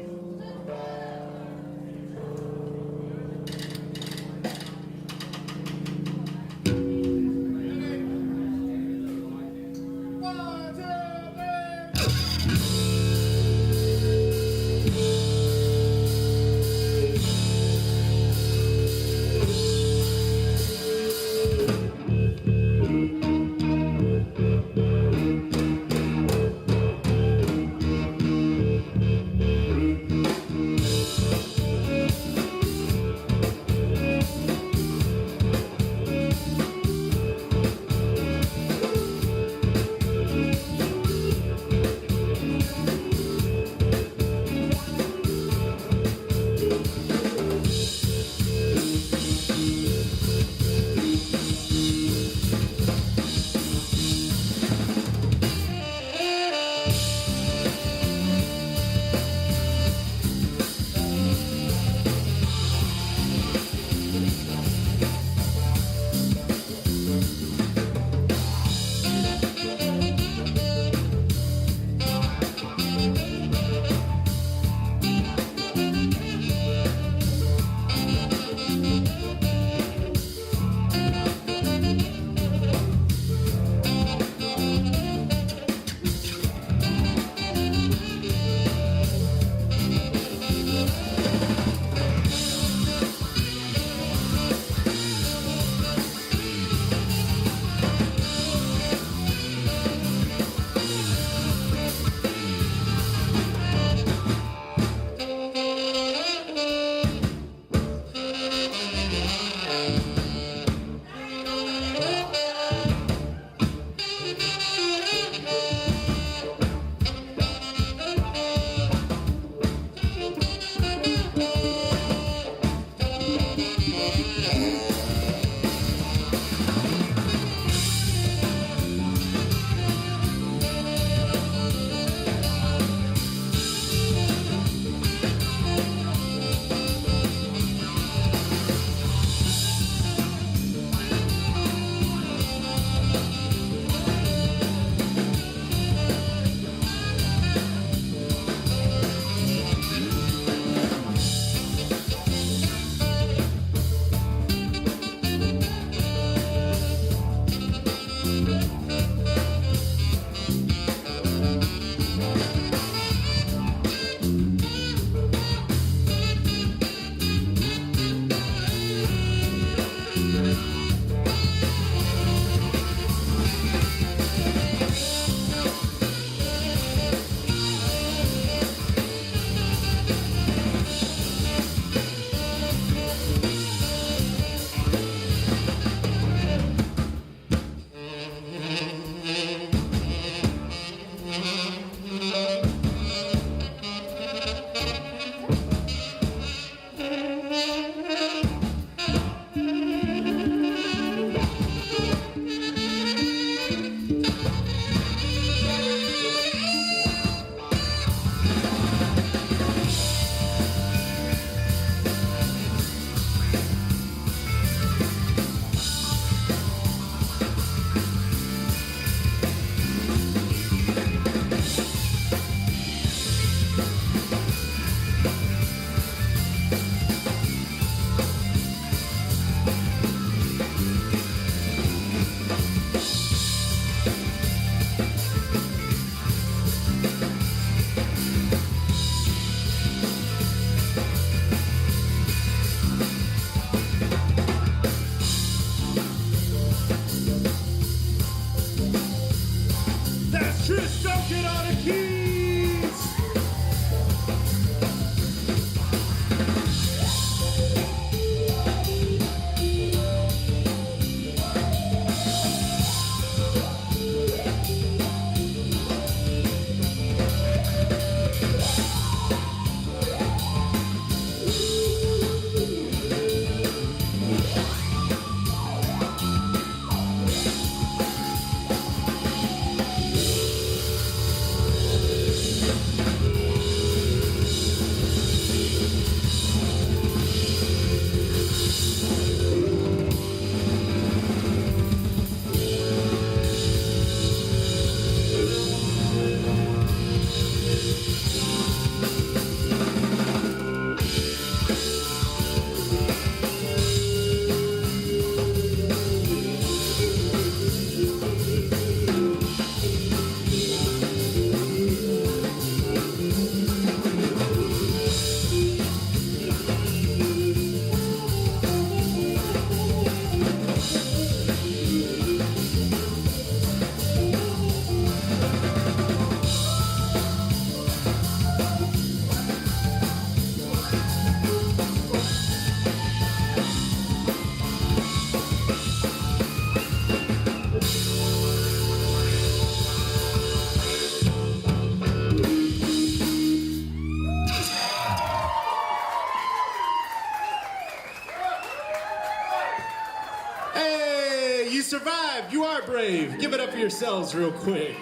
Hey, you survived. You are brave. Give it up for yourselves real quick.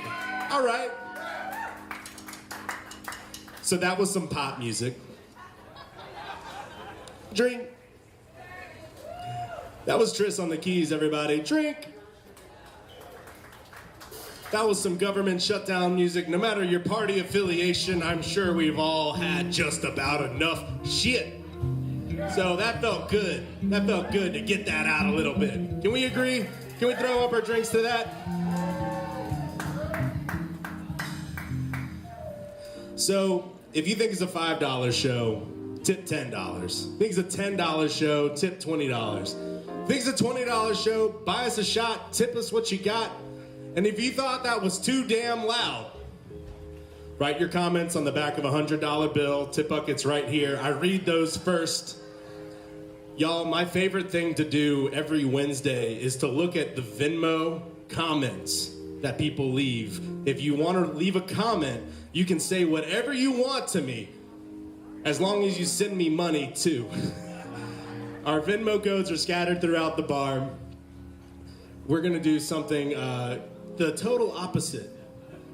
All right. So that was some pop music. Drink. That was Tris on the keys, everybody. Drink. That was some government shutdown music. No matter your party affiliation, I'm sure we've all had just about enough shit. So that felt good. That felt good to get that out a little bit. Can we agree? Can we throw up our drinks to that? So if you think it's a $5 show, tip $10. Think it's a $10 show, tip $20. Think it's a $20 show, buy us a shot, tip us what you got. And if you thought that was too damn loud, write your comments on the back of a $100 bill. Tip bucket's right here. I read those first. Y'all, my favorite thing to do every Wednesday is to look at the Venmo comments that people leave. If you want to leave a comment, you can say whatever you want to me, as long as you send me money too. Our Venmo codes are scattered throughout the bar. We're gonna do something the total opposite.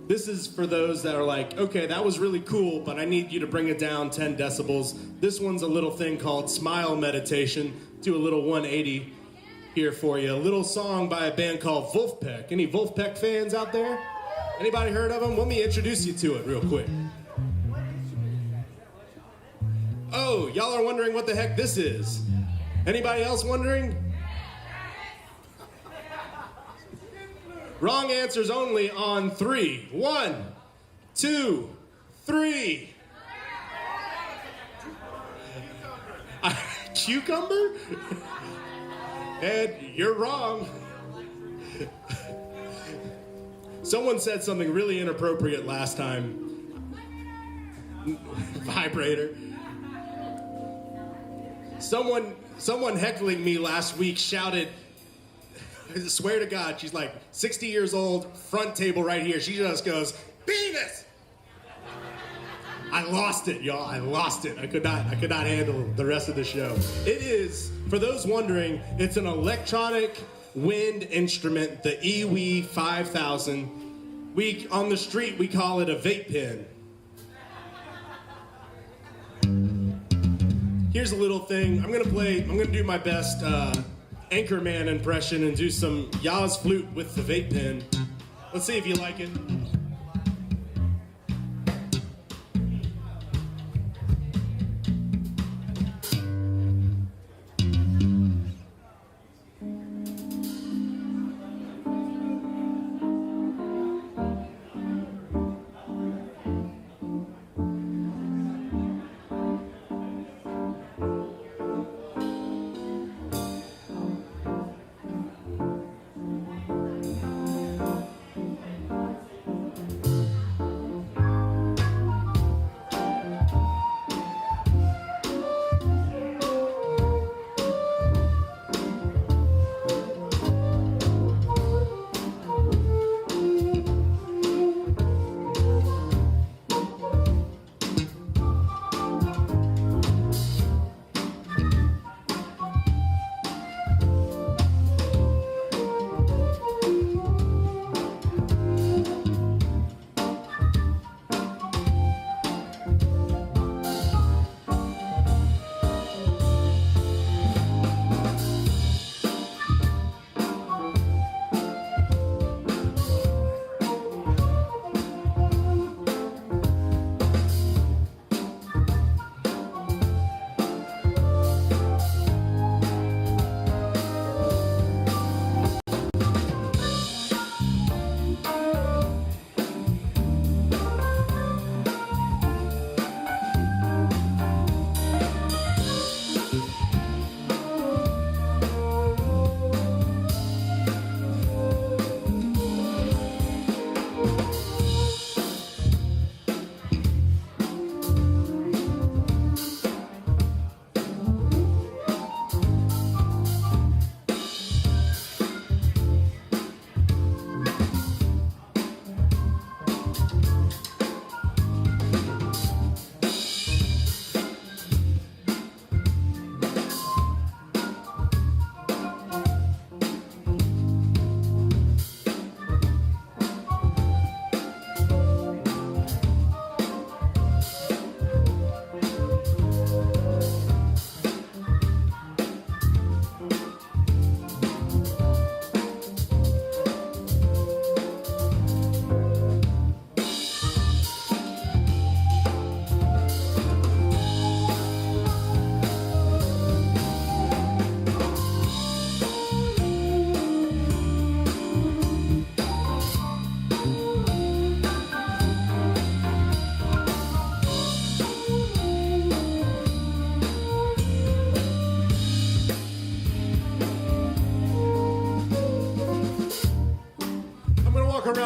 This is for those that are like, okay, that was really cool, but I need you to bring it down 10 decibels. This one's a little thing called Smile Meditation. Do a little 180 here for you. A little song by a band called Wolfpack. Any Wolfpack fans out there? Anybody heard of them? Let me introduce you to it real quick. Oh, y'all are wondering what the heck this is. Anybody else wondering? Wrong answers only on 3. 1, 2, 3. Cucumber? Ed, you're wrong. Someone said something really inappropriate last time. Vibrator. Someone heckling me last week shouted, I swear to God, she's like 60 years old, front table right here. She just goes, penis! I lost it, y'all. I lost it. I could not handle the rest of the show. It is, for those wondering, it's an electronic wind instrument, the EWI 5000. On the street, we call it a vape pen. Here's a little thing. I'm gonna do my best Anchorman impression and do some Yaz flute with the vape pen. Let's see if you like it.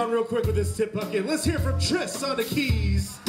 on real quick with this tip bucket. Let's hear from Tris on the keys.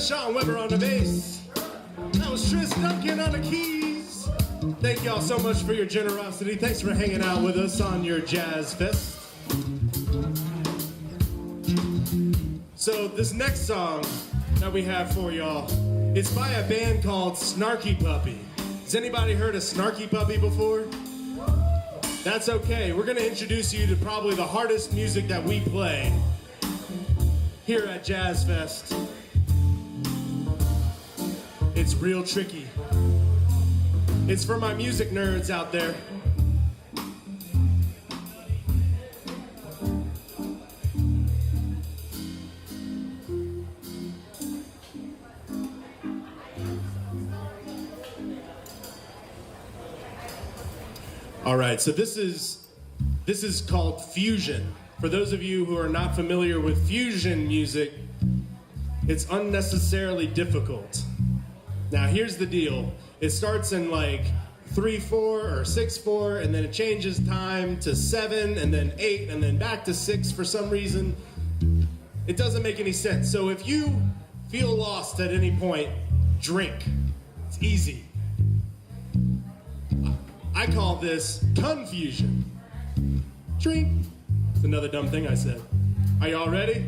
Sean Weber on the bass. That was Tris Duncan on the keys. Thank y'all so much for your generosity. Thanks for hanging out with us on your Jazz Fest. So this next song that we have for y'all, it's by a band called Snarky Puppy. Has anybody heard of Snarky Puppy before? That's okay. We're going to introduce you to probably the hardest music that we play here at Jazz Fest. It's real tricky. It's for my music nerds out there. All right, so this is called fusion. For those of you who are not familiar with fusion music, it's unnecessarily difficult. Now here's the deal. It starts in like 3/4 or 6/4, and then it changes time to 7, and then 8, and then back to 6 for some reason. It doesn't make any sense. So if you feel lost at any point, drink. It's easy. I call this confusion. Drink. It's another dumb thing I said. Are y'all ready?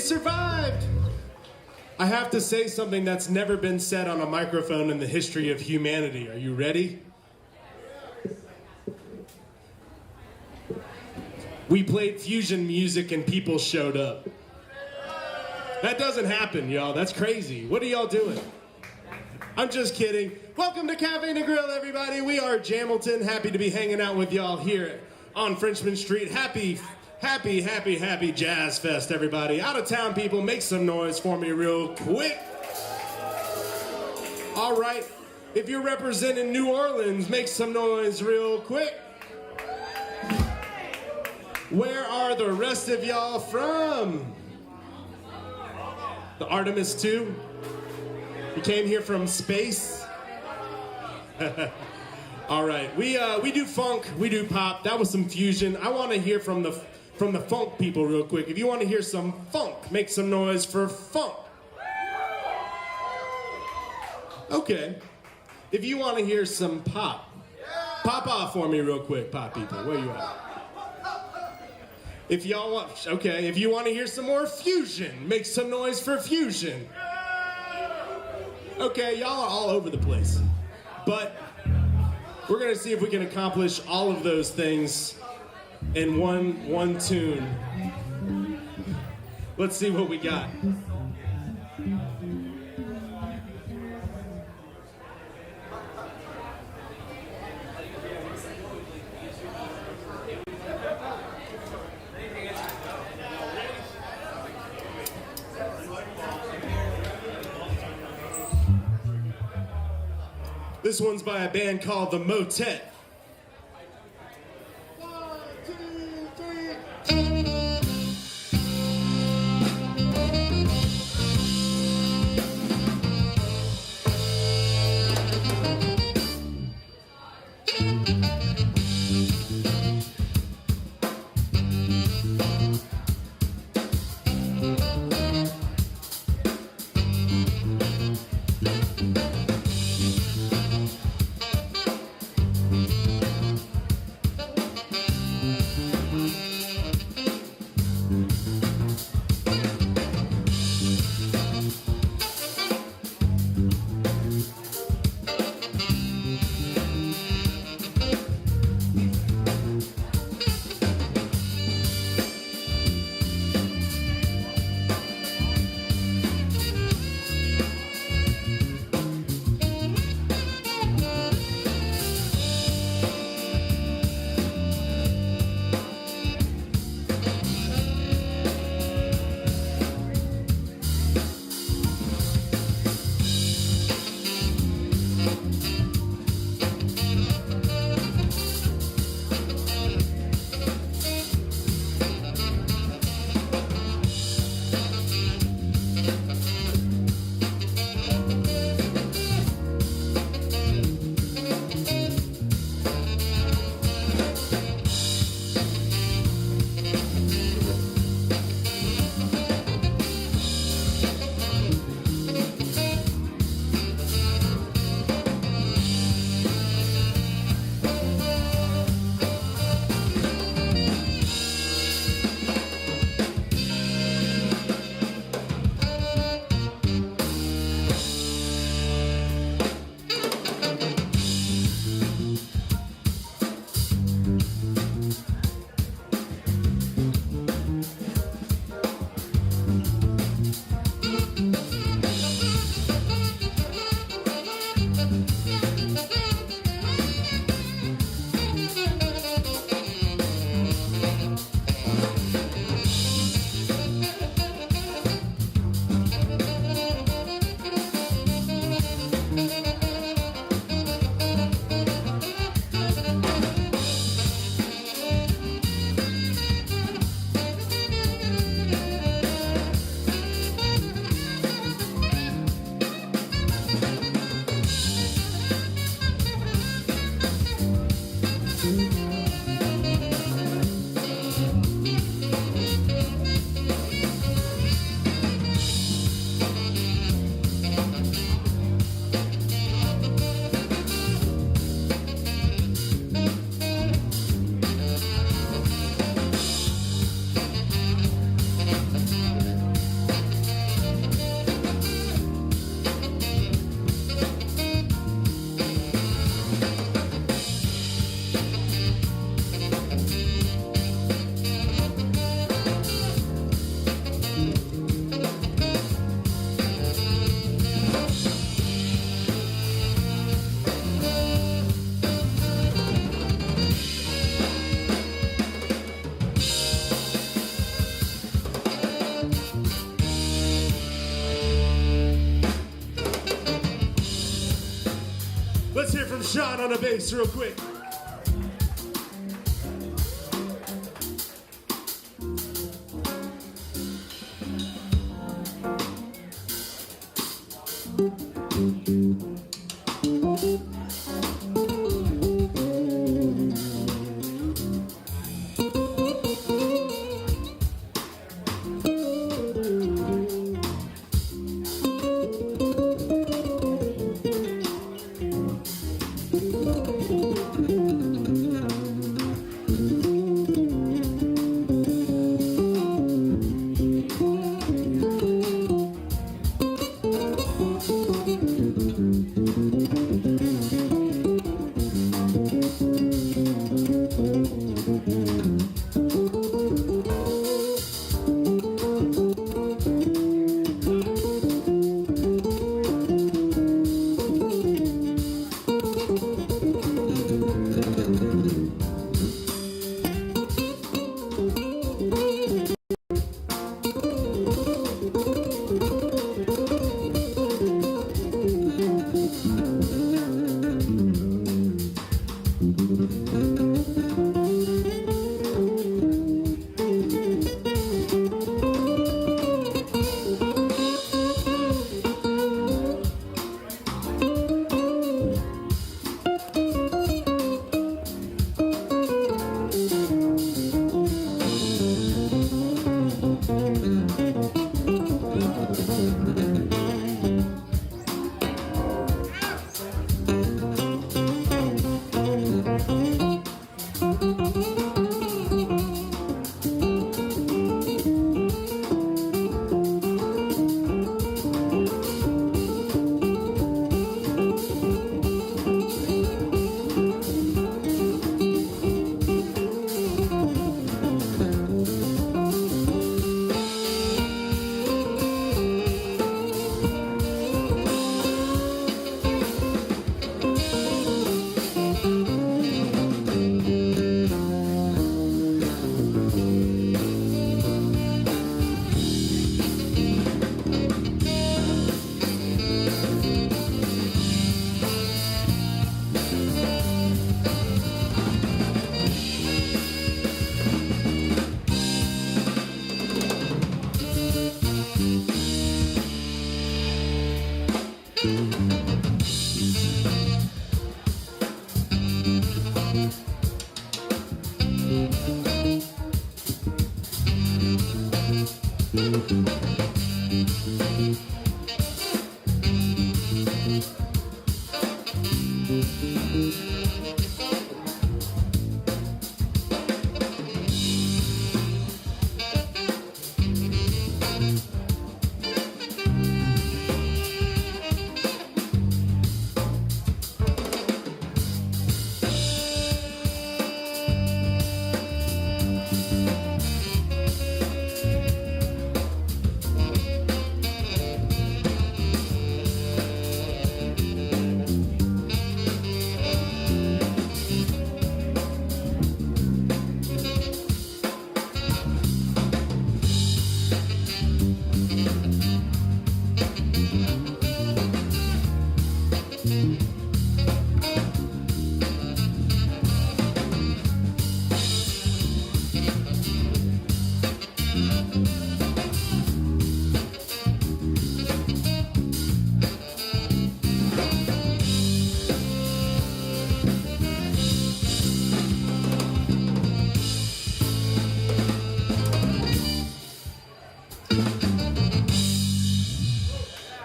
survived. I have to say something that's never been said on a microphone in the history of humanity. Are you ready? We played fusion music and people showed up. That doesn't happen, y'all. That's crazy. What are y'all doing? I'm just kidding. Welcome to Cafe and Grill, everybody. We are Jam-Ilton. Happy to be hanging out with y'all here on Frenchman Street. Happy Jazz Fest, everybody. Out of town people, make some noise for me real quick. All right. If you're representing New Orleans, make some noise real quick. Where are the rest of y'all from? The Artemis 2? You came here from space? All right, we do funk, we do pop. That was some fusion. I want to hear from the funk people real quick. If you want to hear some funk, make some noise for funk. Okay. If you want to hear some pop, pop off for me real quick, pop people. Where you at? If y'all want, okay. If you want to hear some more fusion, make some noise for fusion. Okay, y'all are all over the place. But we're gonna see if we can accomplish all of those things in one tune. Let's see what we got. This one's by a band called The Motet. 1, 2, 3. let's hear from Sean on the bass real quick.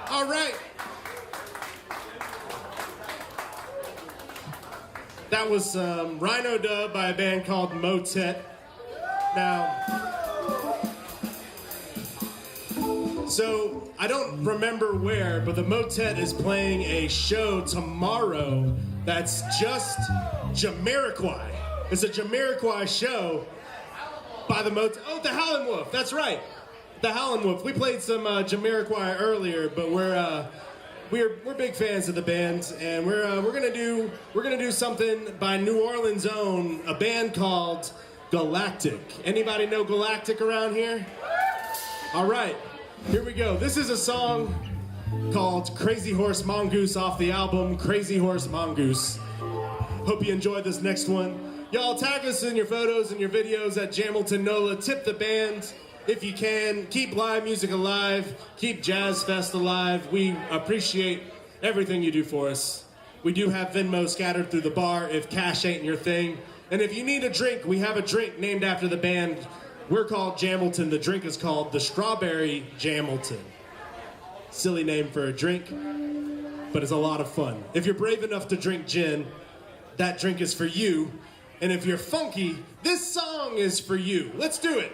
All right. That was Rhino Dub by a band called Motet. Now, so I don't remember where, but the Motet is playing a show tomorrow that's just Jamiroquai. It's a Jamiroquai show by the Motet. Oh, the Howlin' Wolf. That's right. The Howlin' Wolf. We played some Jamiroquai earlier, but we're big fans of the band, and we're gonna do something by New Orleans' own, a band called Galactic. Anybody know Galactic around here? All right, here we go. This is a song called Crazy Horse Mongoose off the album Crazy Horse Mongoose. Hope you enjoyed this next one. Y'all tag us in your photos and your videos at Jam-Ilton NOLA. Tip the band if you can. Keep live music alive. Keep Jazz Fest alive. We appreciate everything you do for us. We do have Venmo scattered through the bar if cash ain't your thing. And if you need a drink, we have a drink named after the band. We're called Jam-Ilton. The drink is called the Strawberry Jam-Ilton. Silly name for a drink, but it's a lot of fun. If you're brave enough to drink gin, that drink is for you. And if you're funky, this song is for you. Let's do it.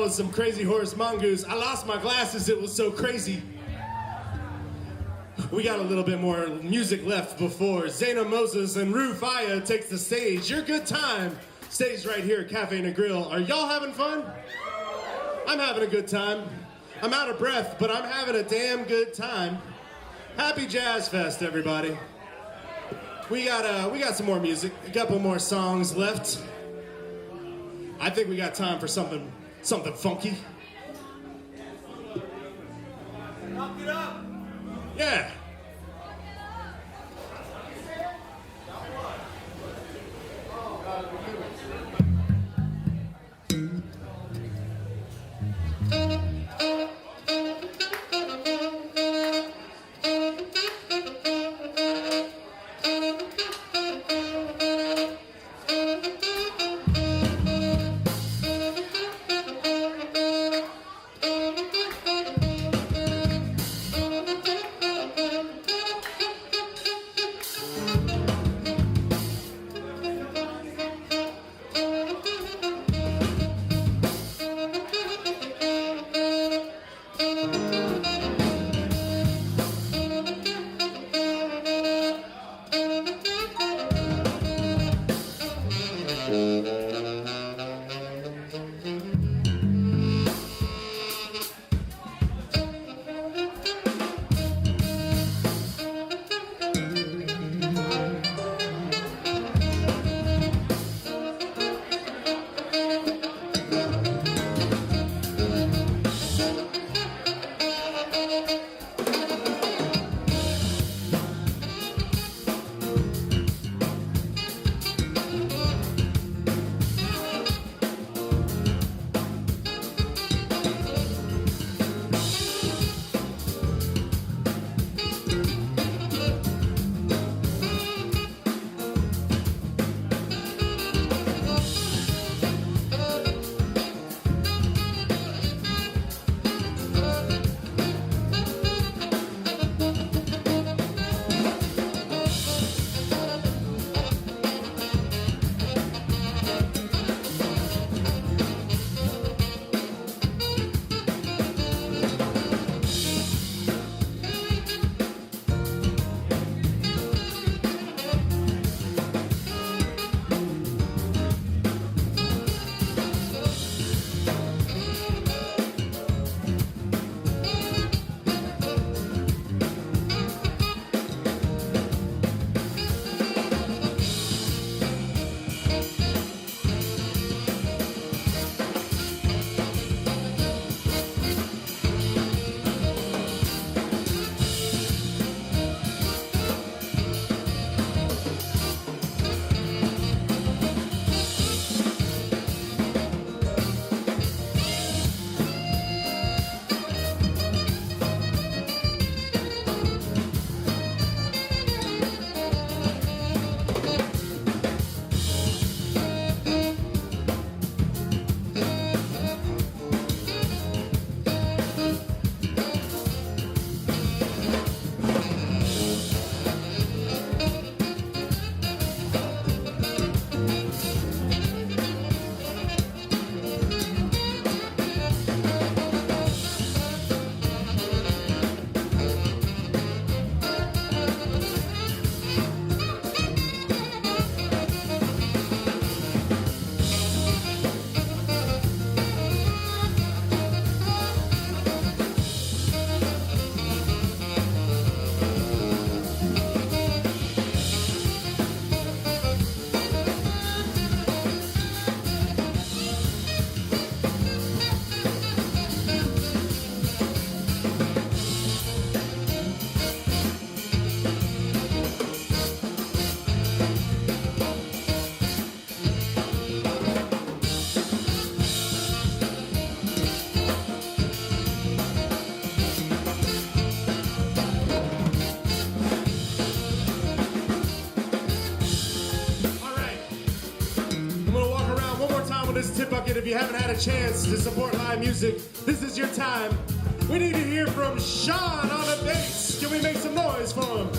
was some Crazy Horse Mongoose. I lost my glasses, it was so crazy. We got a little bit more music left before Zaina Moses and Rufaya takes the stage. Your good time stays right here at Cafe and Grill. Are y'all having fun? I'm having a good time. I'm out of breath, but I'm having a damn good time. Happy Jazz Fest, everybody. We got some more music, a couple more songs left. I think we got time for something funky. Knock it up. Yeah. this tip bucket. If you haven't had a chance to support live music, this is your time. We need to hear from Sean on the bass. Can we make some noise for him?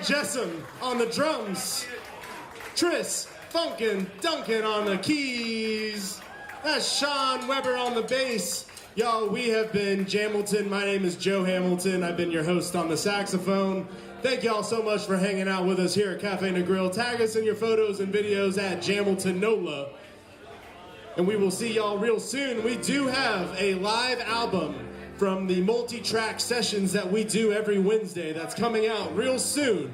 Jessam on the drums. Tris Funkin' Duncan on the keys. That's Sean Weber on the bass. Y'all, we have been Jam-Ilton. My name is Joe Hamilton. I've been your host on the saxophone. Thank y'all so much for hanging out with us here at Cafe and Grill. Tag us in your photos and videos at Jam-Ilton NOLA. And we will see y'all real soon. We do have a live album from the multi-track sessions that we do every Wednesday that's coming out real soon.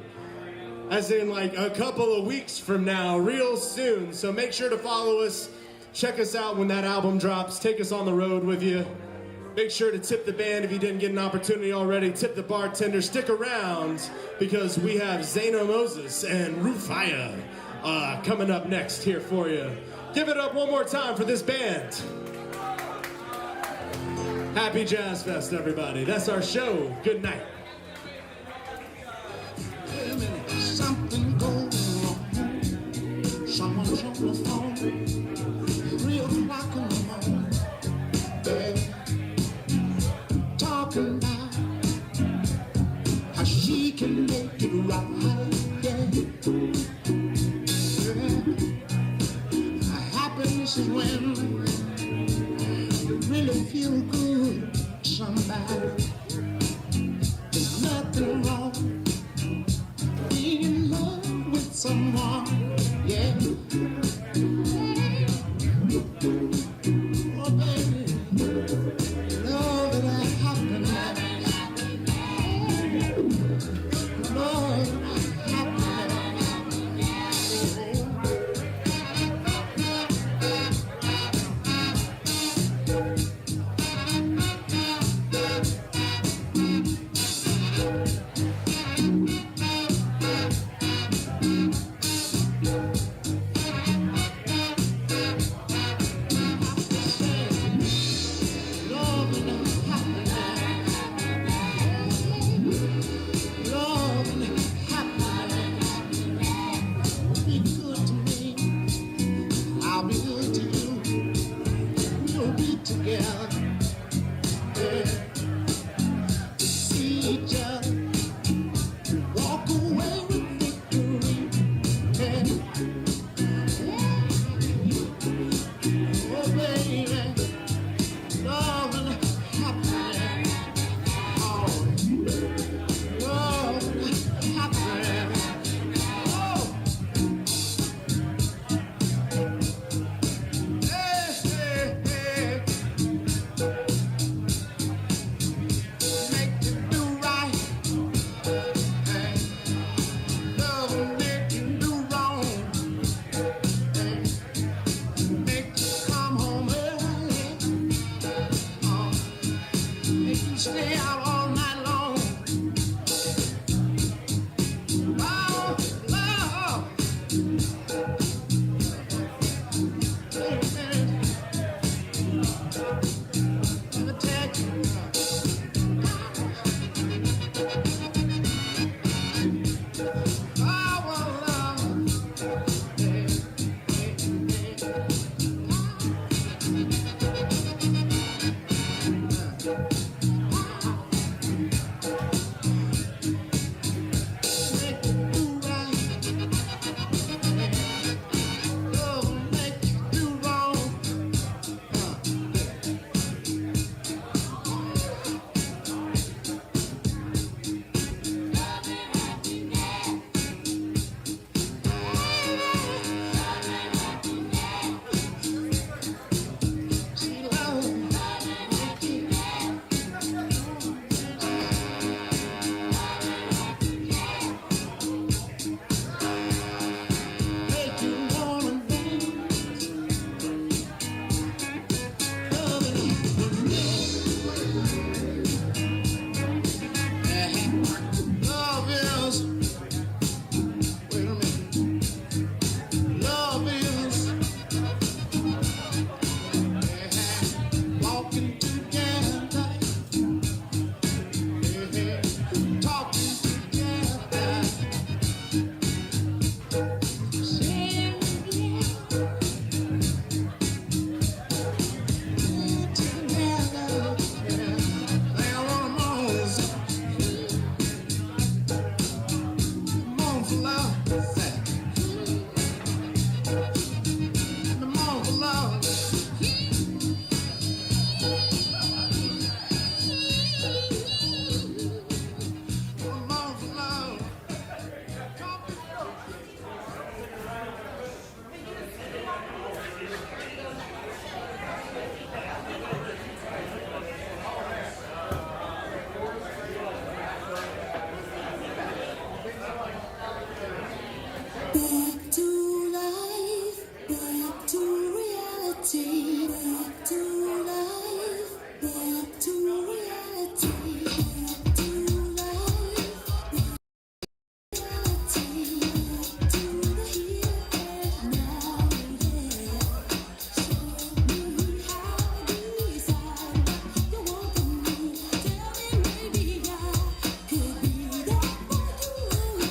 As in like a couple of weeks from now, real soon. So make sure to follow us. Check us out when that album drops. Take us on the road with you. Make sure to tip the band if you didn't get an opportunity already. Tip the bartender. Stick around because we have Zano Moses and Rufaya coming up next here for you. Give it up one more time for this band. Happy Jazz Fest, everybody. That's our show. Good night. Something goes wrong. Someone's on the phone. 3 o'clock in the morning. Talking about how she can make it right. Happiness is when you really feel good to somebody. There's nothing wrong being in love with someone, yeah. Oh, baby, love that happiness. Love for love. The more for love. Back to life, back to reality, back to life, back to reality, back to life, reality, back to the here and now, yeah. Show me how to decide what you want from me. Tell me maybe I could be there for you.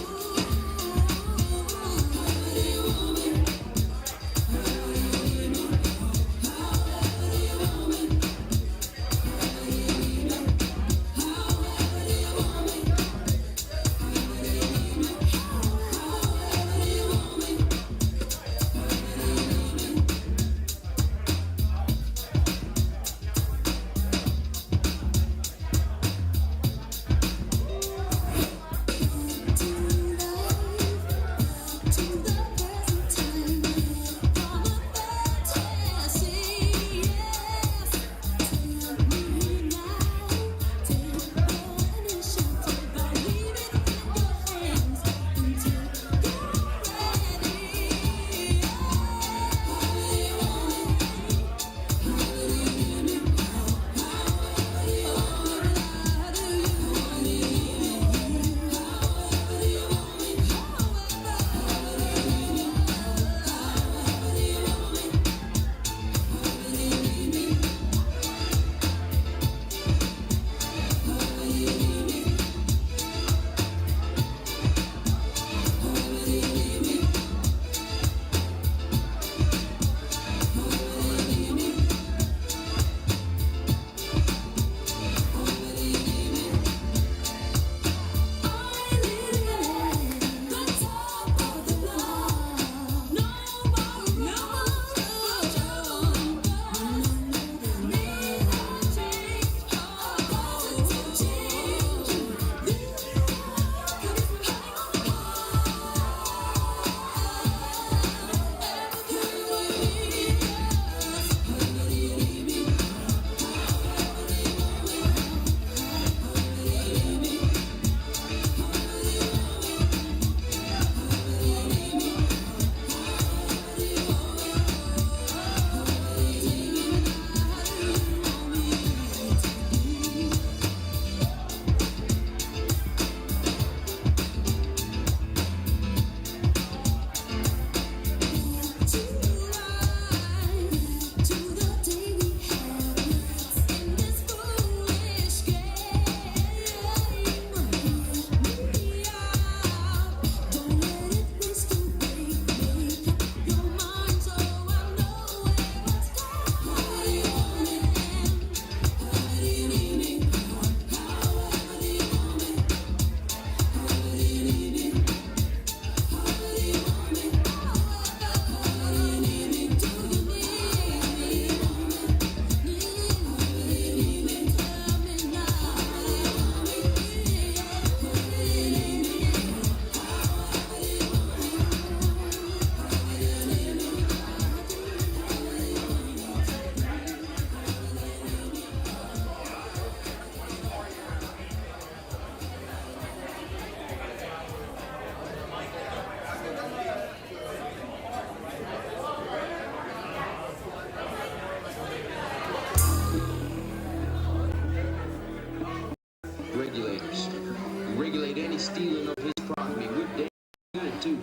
Regulators. You regulate any stealing of his property. We're damn good too.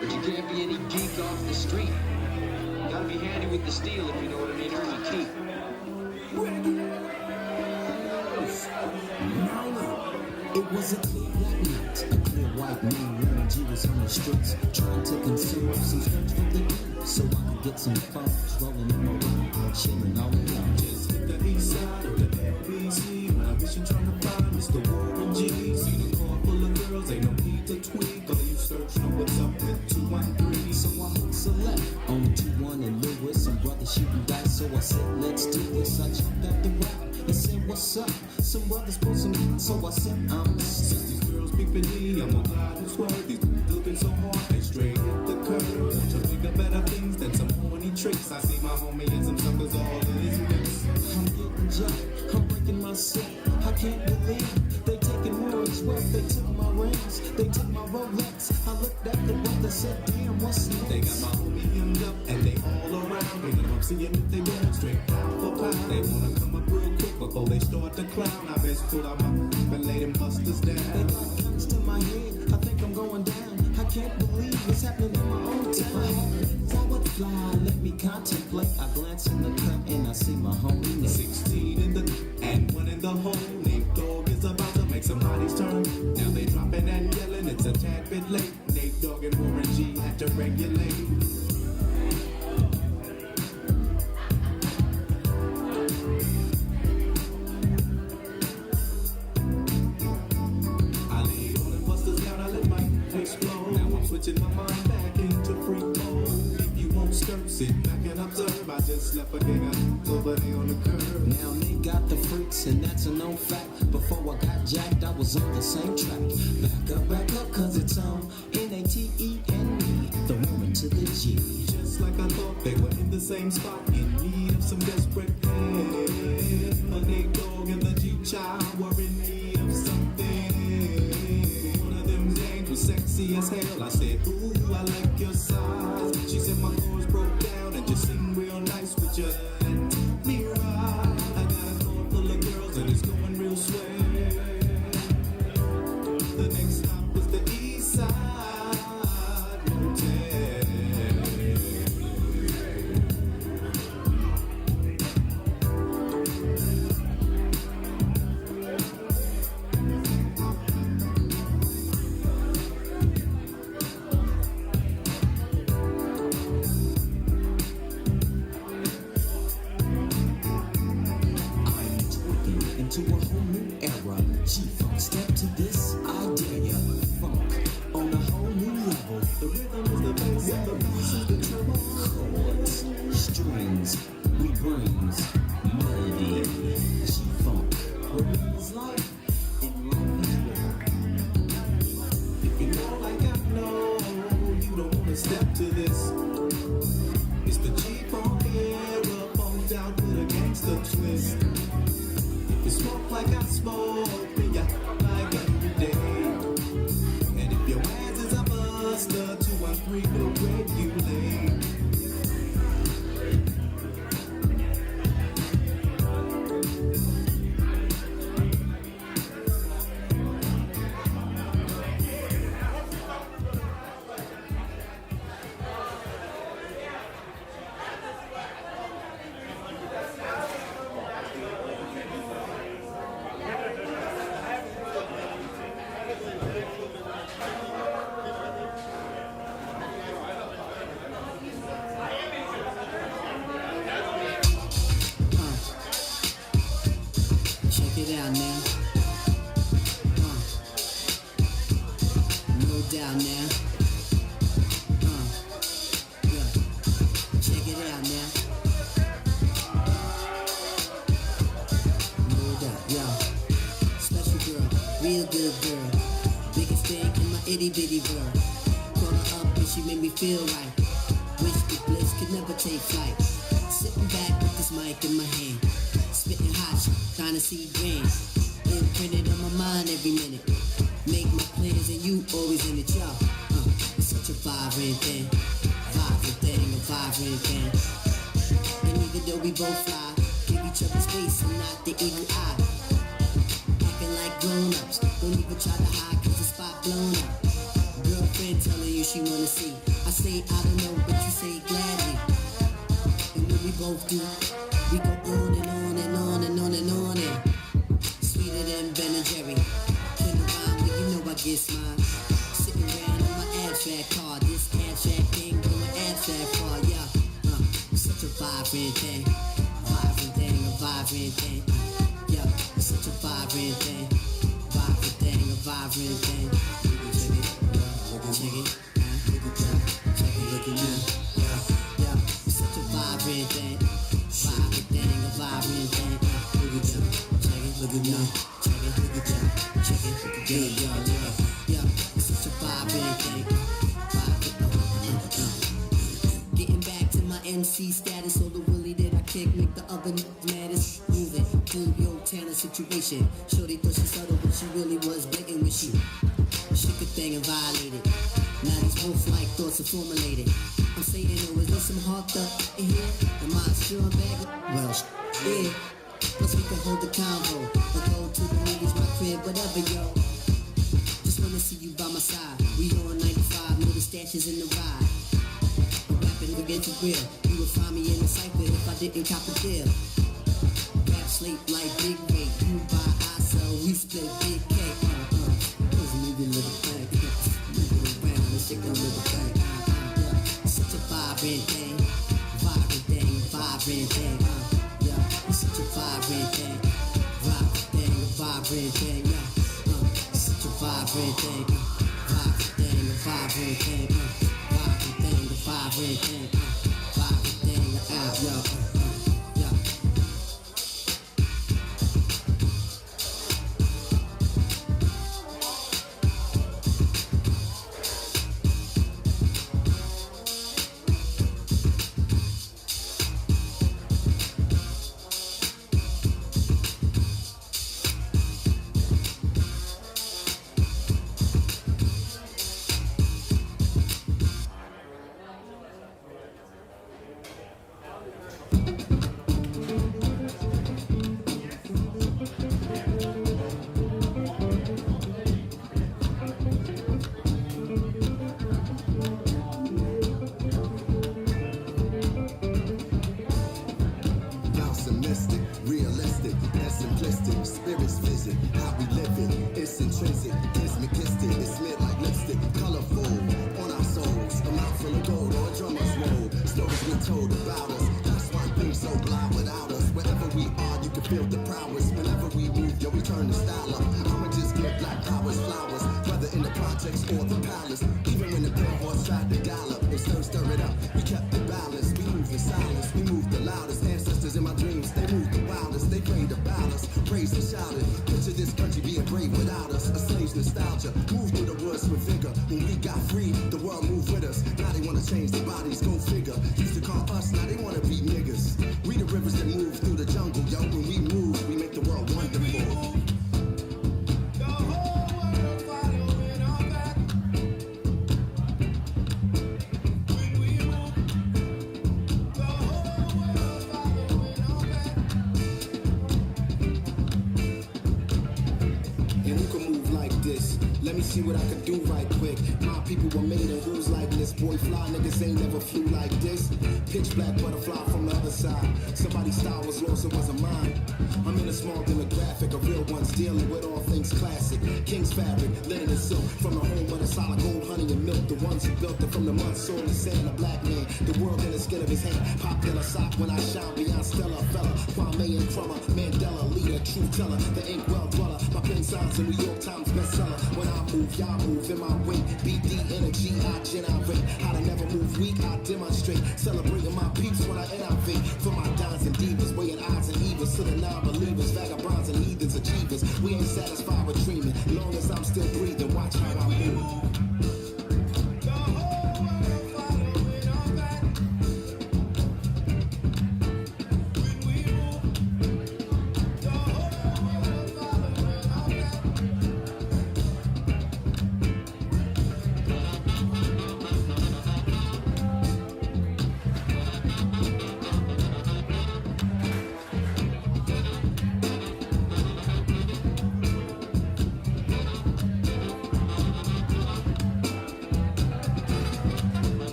But you can't be any geek off the street. You gotta be handy with the steel, if you know what I mean. Earn your keep. It was a clear black night, a clear white man learned he was on the streets, trying to consume some strength from the deep, so I could get some funds rolling in my room, chilling all alone. Just hit the east side of the LBC, when I wish you're trying to find Mr. Warren G. See the car full of girls, ain't no need to tweak, all you search, know what's up with 213. So I hooked select on 21 and Lewis. Some brothers shooting dice, so I said, let's do this. I jumped at the rap and said, what's up? Some brothers put some heat, so I said, Since these girls peeping me, I'm a guy who's worthy. Looking so hard, they straight hit the curve. Want to think of better things than some horny tricks. I see my homie and some suckers all in his mix. I'm getting jumped, I'm breaking myself. I can't believe they taking more as well. They took my rings, they took my Rolex. I looked at the brother, said, damn, what's next? They got my homie hemmed up and they all around. Bringing them up, seeing if they going straight pound for pound. They wanna come up real quick before they start to clown. I best pull out my and lay them busters down. They got guns to my head, I think I'm going down. I can't believe it's happening in my own town. If I had wings, I would fly. Let me contemplate. I glance in the cut and I see my homie next. 16 in the and 1 in the hole. Nate Dogg is about to make some bodies turn. Now they dropping and yelling, it's a tad bit late. Nate Dogg and Warren G had to regulate. Switching my mind back into freak mode. If you won't skirt, sit back and observe. I just left a gang of over there on the curb. Now they got the freaks and that's a known fact. Before I got jacked, I was on the same track. Back up, cause it's on N-A-T-E-N-E, the woman to the G. Just like I thought, they were in the same spot, in need of some desperate help. A Nate Dogg and the G-Child were in need of something. Sexy as hell, I said, ooh, I like your size. She said my chords broke down and just sing real nice with you. Let me ride. I got a car full of girls and it's going real swell. The next stop is the East Side Motel. To a whole new era, G-Funk, step to this, I dare ya. Funk on a whole new level. The rhythm is the bass and the bass is the treble. Chords, strings, we brings melody. G-Funk, remains life in life is rhythm. If you know like I know, you don't wanna step to this. It's the G-Funk era, funked out with a gangster twist. You smoke like I smoke, and you like every day. And if your ass is a buster, 213 will regulate. Check it out now. No doubt now. Yeah. Check it out now. No doubt, yeah. Special girl, real good girl. Biggest thing in my itty bitty world. Call her up and she made me feel right. Wish the bliss could never take flight. Sitting back with this mic in my hand. Spitting hot, trying to see grand. Imprinted on my mind every minute. Make my plans and you always in it, y'all. It's such a vibrant thing. Vibrant thing, a vibrant thing. And even though we both fly, give each other space and not the eagle eye. Acting like grown-ups, don't even try to hide cause the spot blown up. Girlfriend telling you she wanna see. I say I don't know, but you say gladly. And when we both do, we go on and on and on and on and on and sweeter than Ben and Jerry. Can the rhyme, but you know I get mine. Sitting around on my abstract car, this abstract thing going abstract far, yeah. Such a vibrant thing, a vibrant thing, yeah. Such a vibrant thing, a vibrant thing. Check it, patient. Shorty thought she subtle, but she really was blatant when she shook a thing and violated. Now these wolf-like thoughts are formulated. I'm saying, oh, is there some heart up in here? Am I sure I'm bad? Well, yeah. Plus we can hold the convo or go to the movies, my crib, whatever, yo. Just wanna see you by my side. We on 95, know the stash is in the ride. I'm rapping again for real. You would find me in the cypher if I didn't cop a deal. Rap slate like big weight. You buy, I sell, we split big cake. Cause moving little thing. Moving around and shaking a little thing. Such a vibrant thing. Vibrant thing, vibrant thing. It's such a vibrant thing. Vibrant thing, yeah. Such a vibrant thing. Vibrant thing, a vibrant thing. Vibrant thing, a vibrant thing. Vibrant thing, yeah. Realistic and simplistic, spirits visit how we live it. It's intrinsic, it's McKistic, it's lit like lipstick, colorful on our souls. A mouth full of gold or a drummer's roll. Stories been told about us. That's why things so blind without us. Wherever we are, you can feel the prowess. Whenever we move, yo, we turn the style up. I'ma just give black powers flowers, whether in the projects or the palace. Even when the pale horse tried to gallop, it stir it up. We kept it balanced. We moved in silence. We moved the loudest. Ancestors in my dreams, they moved the wildest. They prayed about us, praised and shouted. Picture this country being brave without us. A slave's nostalgia. Moved through the woods with vigor. When we got free, the world moved with us. Now they wanna change their bodies, go figure. Used to call us, now they wanna be niggas. We the rivers that move through the jungle, yo. When we move, we make the world wonderful. Let me see what I can do right quick. My people were made in rules like this. Boy, fly niggas ain't never flew like this. Pitch black butterfly from the other side. Somebody's style was lost, it wasn't mine. I'm in a small demographic, a real one's dealing with all things classic. King's fabric, linen and silk. From the home of the solid gold, honey and milk. The ones who built it from the mud, soil and sand. A black man, the world in the skin of his hand. Popular sock when I shine beyond Stella. Fella, Kwame and Crummer. Mandela, leader, truth teller. The ink well dweller. My pen signs a New York Times bestseller. When I move, y'all move in my way. BD energy, I generate. How to never move weak, I demonstrate. Celebrating my peeps when I innovate. For my dons and divas, weighing odds and evens. To the non-believers, vagabonds and heathens, achievers. We ain't satisfied with dreaming. Long as I'm still breathing, watch how I move.